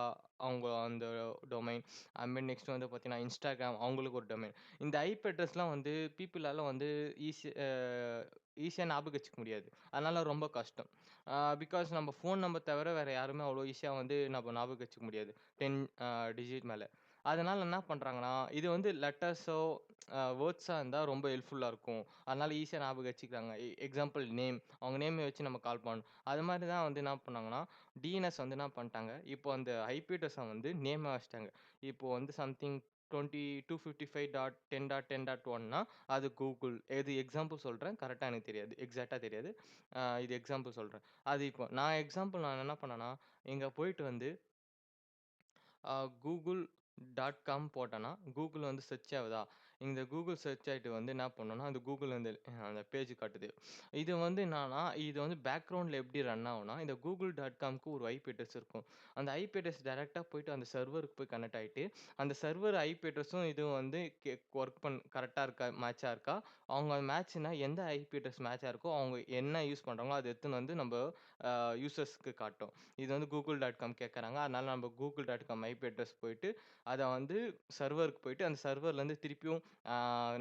அவங்க அந்த டொமைன். அண்ட் தென் நெக்ஸ்ட் வந்து பார்த்தீங்கன்னா, இன்ஸ்டாகிராம் அவங்களுக்கு ஒரு டொமைன். இந்த ஐபி அட்ரஸ்லாம் வந்து பீப்பிளால வந்து ஈஸியா ஞாபகம் வச்சுக்க முடியாது. அதனால ரொம்ப கஷ்டம். பிகாஸ் நம்ம ஃபோன் நம்பர் தவிர வேற யாருமே அவ்வளோ ஈஸியா வந்து நம்ம ஞாபகம் வச்சுக்க முடியாது. 10 டிஜிட் மேல. அதனால என்ன பண்றாங்கன்னா, இது வந்து லெட்டர்ஸோ, வேர்ட்ஸா இருந்தா ரொம்ப ஹெல்ப்ஃபுல்லா இருக்கும். அதனால ஈஸியா ஞாபகம் வச்சுக்கிறாங்க. Example name. அவங்க நேம வச்சு நம்ம கால் பண்ணணும். அது மாரி தான் வந்து என்ன பண்ணாங்கன்னா, டிஎன்எஸ் வந்து என்ன பண்ணிட்டாங்க, இப்போ அந்த ஐபி அட்ரஸ வந்து நேமா வச்சுட்டாங்க. இப்போ வந்து சம்திங் 2255.10.10.1னா அது கூகுள். இது எக்ஸாம்பிள் சொல்றேன். கரெக்ட்டா எனக்கு தெரியாது. எக்ஸாக்ட்டா தெரியாது. இது எக்ஸாம்பிள் சொல்றேன். அது இப்போ நான் என்ன பண்ணேன்னா, இங்க போயிட்டு வந்து google.com போட்டேன்னா, கூகுள் வந்து செர்ச் ஆவுதா? இந்த கூகுள் செர்ச் ஆயிட்டு வந்து என்ன பண்ணும்னா, அந்த கூகுள் அந்த அந்த பேஜ் காட்டுது. இது வந்து என்னான்னா, இது வந்து பேக்கிரவுண்ட்ல எப்படி ரன் ஆகும்னா, இந்த google.comக்கு ஒரு ஐபி அட்ரஸ் இருக்கும். அந்த ஐபி அட்ரஸ் டைரக்ட்டா போயிட்டு அந்த சர்வருக்கு போய் கனெக்ட் ஆயிட்டு, அந்த சர்வர் ஐபி அட்ரஸும் இதுவும் வந்து ஒர்க் கரெக்ட்டா இருக்கா? மேட்சா இருக்கா? அவங்க மேட்ச்னா எந்த ஐபி அட்ரஸ் மேட்சா இருக்கோ, அவங்க என்ன யூஸ் பண்றாங்களோ, அத எடுத்துன்னு வந்து நம்ப யூசர்ஸ்க்கு காட்டும். இது வந்து google.com கேட்கறாங்க. அதனால நம்ம google.com ஐபி அட்ரஸ் போயிட்டு, அத வந்து சர்வருக்கு போயிட்டு, அந்த சர்வர்லேருந்து திருப்பியும்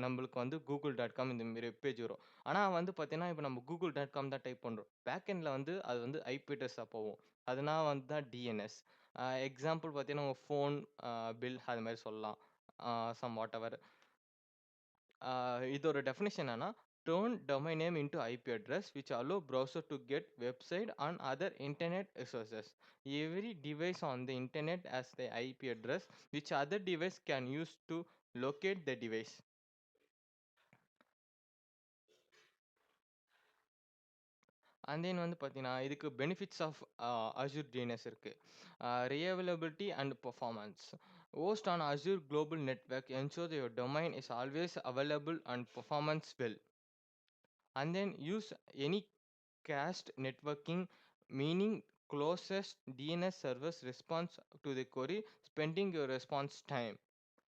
நம்பளுக்கு வந்து google.com இந்த மாரி பேஜ் வரும். ஆனா வந்து பார்த்தீங்கன்னா, இப்ப நம்ம google.com தான் டைப் பண்றோம். பேக் எண்ட்ல வந்து அது வந்து ஐபி அட்ரஸா போவும். அதனால வந்து தான் டிஎன்எஸ். எக்ஸாம்பிள் பார்த்தீங்கன்னா, உங்க ஃபோன் பில் அது மாரி சொல்லலாம். Some whatever. இதோட டெஃபினிஷன் என்னன்னா, turn domain name into IP address which allow browser to get website and other internet resources. Every device on the internet has the IP address which other device can use to locate the device. And then வந்து பார்த்தீங்கன்னா, இதுக்கு benefits of Azure DNS இருக்கு. Reliability and performance. Host on Azure Global Network ensure that your domain is always available and performance well. And then use any cached networking, meaning closest DNS service response to the query, spending your response time.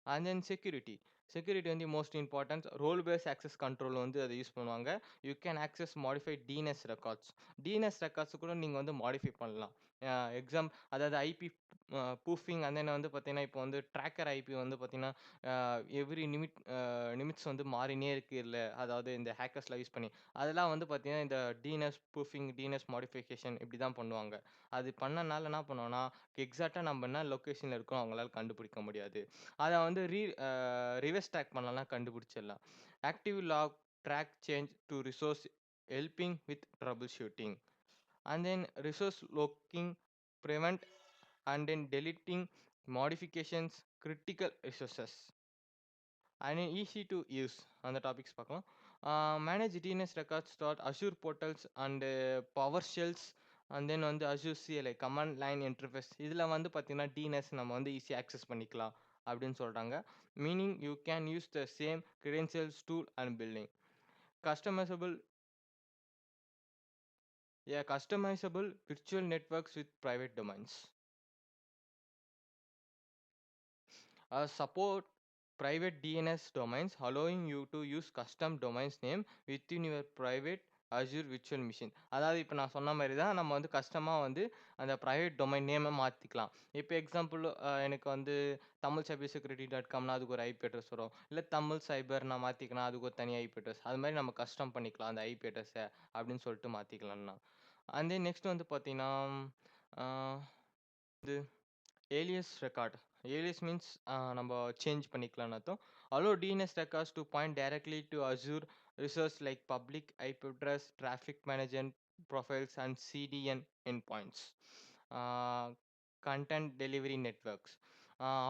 And then security. Security வந்து most important. Role based access control வந்து அத use பண்ணுவாங்க. You can access modify DNS records. DNS records கூட நீங்க வந்து modify பண்ணலாம். அதாவது IP பூஃபிங் and then வந்து பார்த்தீங்கன்னா, இப்போ வந்து ட்ராக்கர் ஐபி வந்து பார்த்தீங்கன்னா, எவ்ரி நிமிட்ஸ் வந்து மாறினே இருக்குல்ல. அதாவது இந்த ஹேக்கர்ஸ்லாம் யூஸ் பண்ணி. அதெல்லாம் வந்து பார்த்தீங்கன்னா, இந்த டிஎன்எஸ் பூஃபிங், டிஎன்எஸ் மாடிஃபிகேஷன் இப்படி தான் பண்ணுவாங்க. அது பண்ணனால என்ன பண்ணுவோம்னா, எக்ஸாக்ட்டா நம்ம என்ன லொகேஷன்ல இருக்கோம் அவங்களால கண்டுபிடிக்க முடியாது. அத வந்து ரிவர்ஸ் ட்ராக் பண்ணலாம் கண்டுபிடிச்சிடலாம். Active log track change to resource helping with troubleshooting. And then resource locking, prevent and then deleting modifications, critical resources. And then easy to use அந்த டாபிக்ஸ் பார்க்கலாம். Manage DNS records dot Azure portals and PowerShells and தென் வந்து Azure CLI command line interface இதில் வந்து பார்த்தீங்கன்னா DNS நம்ம வந்து ஈஸியாக access பண்ணிக்கலாம் அப்படின்னு சொல்கிறாங்க. Meaning you can use the same credentials tool and building. Customizable, yeah, customizable virtual networks with private domains. Support private DNS domains, allowing you to use custom domains name within your private Azure virtual machine. அதாவது இப்போ நான் சொன்ன மாதிரி தான் நம்ம வந்து கஸ்டமாக வந்து அந்த ப்ரைவேட் டொமைன் நேமை மாற்றிக்கலாம். இப்போ எக்ஸாம்பிள் எனக்கு வந்து தமிழ் சைபர் செக்யூரிட்டி .comனா அதுக்கு ஒரு ஐபி அட்ரஸ் வரும். இல்லை தமிழ் சைபர் நான் மாற்றிக்கலாம், அதுக்கு ஒரு தனி ஐபி அட்ரஸ். அது மாதிரி நம்ம கஸ்டம் பண்ணிக்கலாம் அந்த ஐபி அட்ரஸை அப்படின்னு சொல்லிட்டு மாற்றிக்கலாம்னா. அண்ட் தென் நெக்ஸ்ட் வந்து பார்த்தீங்கன்னா இது alias record. Alias means நம்ம சேஞ்ச் பண்ணிக்கலாம்னு அர்த்தம். Allow DNS records to point directly to Azure resource like public IP address, traffic management profiles and CDN endpoints. Content delivery networks.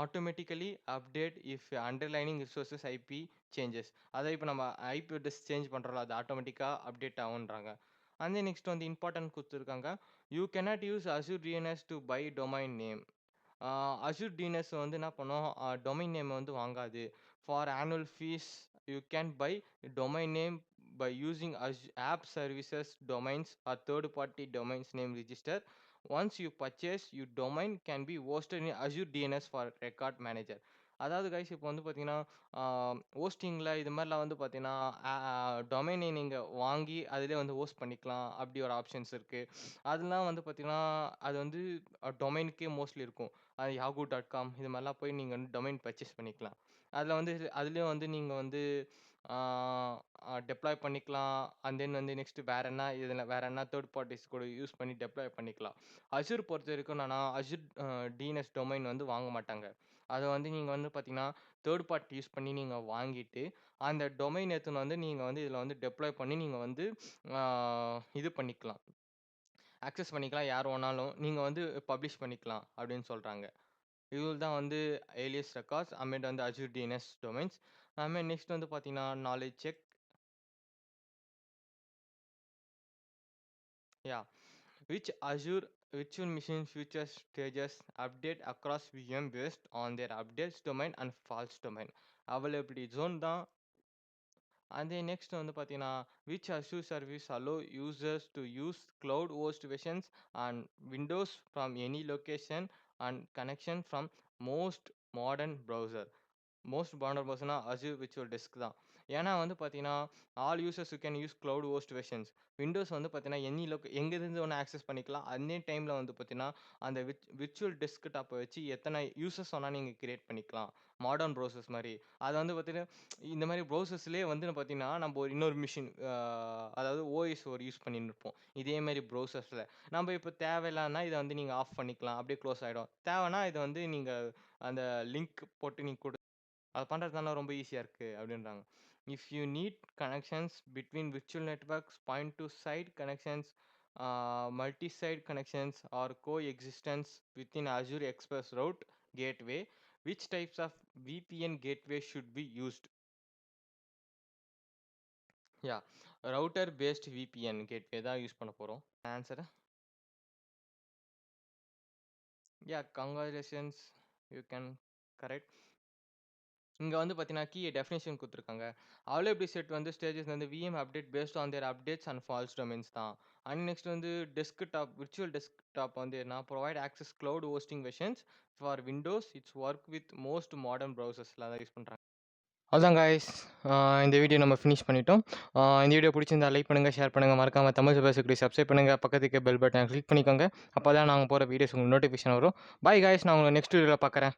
Automatically update if underlying resources IP changes. அதை இப்போ நம்ம IP address change பண்ணுறோம்ல அது ஆட்டோமேட்டிக்காக update ஆகுன்றாங்க. and then next வந்து important கொடுத்துருக்காங்க. You cannot use Azure DNS to buy domain name. Azure DNS வந்து என்ன பண்ணோம், டொமைன் நேம் வந்து வாங்காது. For annual fees you can buy domain name by using app services domains are third party domains name register. Once you purchase you domain can be hosted in Azure DNS for record manager. அதாவது guys இப்போ வந்து பார்த்தீங்கன்னா ஹோஸ்டிங்கில் இது மாதிரிலாம் வந்து பார்த்தீங்கன்னா டொமைனை நீங்கள் வாங்கி அதிலே வந்து ஹோஸ்ட் பண்ணிக்கலாம், அப்படி ஒரு ஆப்ஷன்ஸ் இருக்குது. அதெல்லாம் வந்து பார்த்தீங்கன்னா அது வந்து டொமைனுக்கே மோஸ்ட்லி இருக்கும். அது yahoo.com இது மாதிரிலாம் போய் நீங்கள் வந்து டொமைன் பர்ச்சேஸ் பண்ணிக்கலாம். அதில் வந்து அதுலேயும் வந்து நீங்கள் வந்து டெப்ளாய் பண்ணிக்கலாம். அண்ட் தென் வந்து நெக்ஸ்ட்டு வேறு என்ன தேர்ட் பார்ட்டிஸ் கூட யூஸ் பண்ணி டெப்ளாய் பண்ணிக்கலாம். அஷூர் பொறுத்த வரைக்கும் அஷூர் டிஎன்எஸ் டொமைன் வந்து வாங்க மாட்டாங்க. அதை வந்து நீங்கள் வந்து பார்த்தீங்கன்னா தேர்ட் பார்ட்டி யூஸ் பண்ணி நீங்கள் வாங்கிட்டு அந்த டொமைன் எடுத்துன்னு வந்து நீங்கள் வந்து இதில் வந்து டெப்ளாய் பண்ணி நீங்கள் வந்து இது பண்ணிக்கலாம், ஆக்சஸ் பண்ணிக்கலாம். யார் வேணாலும் நீங்கள் வந்து பப்ளிஷ் பண்ணிக்கலாம் அப்படின்னு சொல்கிறாங்க. இதில் தான் வந்து ஏலியஸ் ரெக்கார்ட்ஸ் அமேட் வந்து அஷூர் டிஎன்எஸ் டொமைன்ஸ். அதுமாதிரி நெக்ஸ்ட் வந்து பார்த்தீங்கன்னா knowledge check. Yeah, which Azure virtual machine future stages update across VM based on their updates domain and false domain availability zone தான். and then next வந்து பார்த்தீங்கன்னா which Azure service allow users to use cloud host versions and Windows from any location and connection from most modern browser. Most பாண்டர் persona Azure virtual desk தான். ஏன்னா வந்து பார்த்தீங்கன்னா all users you can use cloud host versions. Windows வந்து பார்த்தீங்கன்னா எங்கேருந்து ஒன்று access பண்ணிக்கலாம். அதே டைமில் வந்து பார்த்தீங்கன்னா அந்த விர்ச்சுவல் டெஸ்க் டாப்பை வச்சு எத்தனை யூசர்ஸ் வேணால் நீங்கள் கிரியேட் பண்ணிக்கலாம், மாடர்ன் ப்ரௌசர்ஸ் மாதிரி. அது வந்து பார்த்தீங்கன்னா இந்த மாதிரி ப்ரௌசர்ஸ்லேயே வந்து பார்த்தீங்கன்னா நம்ம ஒரு இன்னொரு மிஷின் அதாவது ஓஎஸ் ஒரு யூஸ் பண்ணிட்டு இருப்போம். இதே மாதிரி ப்ரௌசர்ஸில் நம்ம இப்போ தேவையில்லைன்னா இதை வந்து நீங்கள் ஆஃப் பண்ணிக்கலாம், அப்படியே க்ளோஸ் ஆகிடும். தேவைன்னா இதை வந்து நீங்கள் அந்த லிங்க் போட்டு நீங்கள் அது பண்ணுறதுனால ரொம்ப ஈஸியாக இருக்குது அப்படின்றாங்க. If you need connections between virtual networks, point to site connections, multi site connections or coexistence within Azure express route gateway, which types of VPN gateway should be used? Yeah, router based VPN gateway தான் use பண்ண போகிறோம். Answer yeah, congratulations, you can correct. இங்கே வந்து பார்த்தீங்கன்னா key definition கொடுத்துருக்காங்க. Availability set வந்து stages வந்து VM update based on their updates and fault domains தான். அண்ட் நெக்ஸ்ட் வந்து டெஸ்க்டாப் விர்ச்சுவல் டெஸ்க்டாப் வந்து என்ன provide access cloud hosting versions for Windows. It's work with most modern ப்ரௌசர்ஸில் தான் use பண்ணுறாங்க. அதான் காய்ஸ், இந்த வீடியோ நம்ம ஃபினிஷ் பண்ணிட்டோம். இந்த வீடியோ பிடிச்சிருந்தா லைக் பண்ணுங்கள், ஷேர் பண்ணுங்கள், மறக்காமல் தமிழ் சபை செக்யூரிட்டி சப்ஸ்கிரைப் பண்ணுங்கள், பக்கத்துக்கு பெல் பட்டன் கிளிக் பண்ணிக்கோங்க. அப்போ தான் நாங்கள் போகிற வீடியோஸ் உங்களுக்கு நோட்டிஃபிகேஷன் வரும். பாய் காய்ஸ், நான் உங்களை நெக்ஸ்ட் வீடியோவில் பார்க்குறேன்.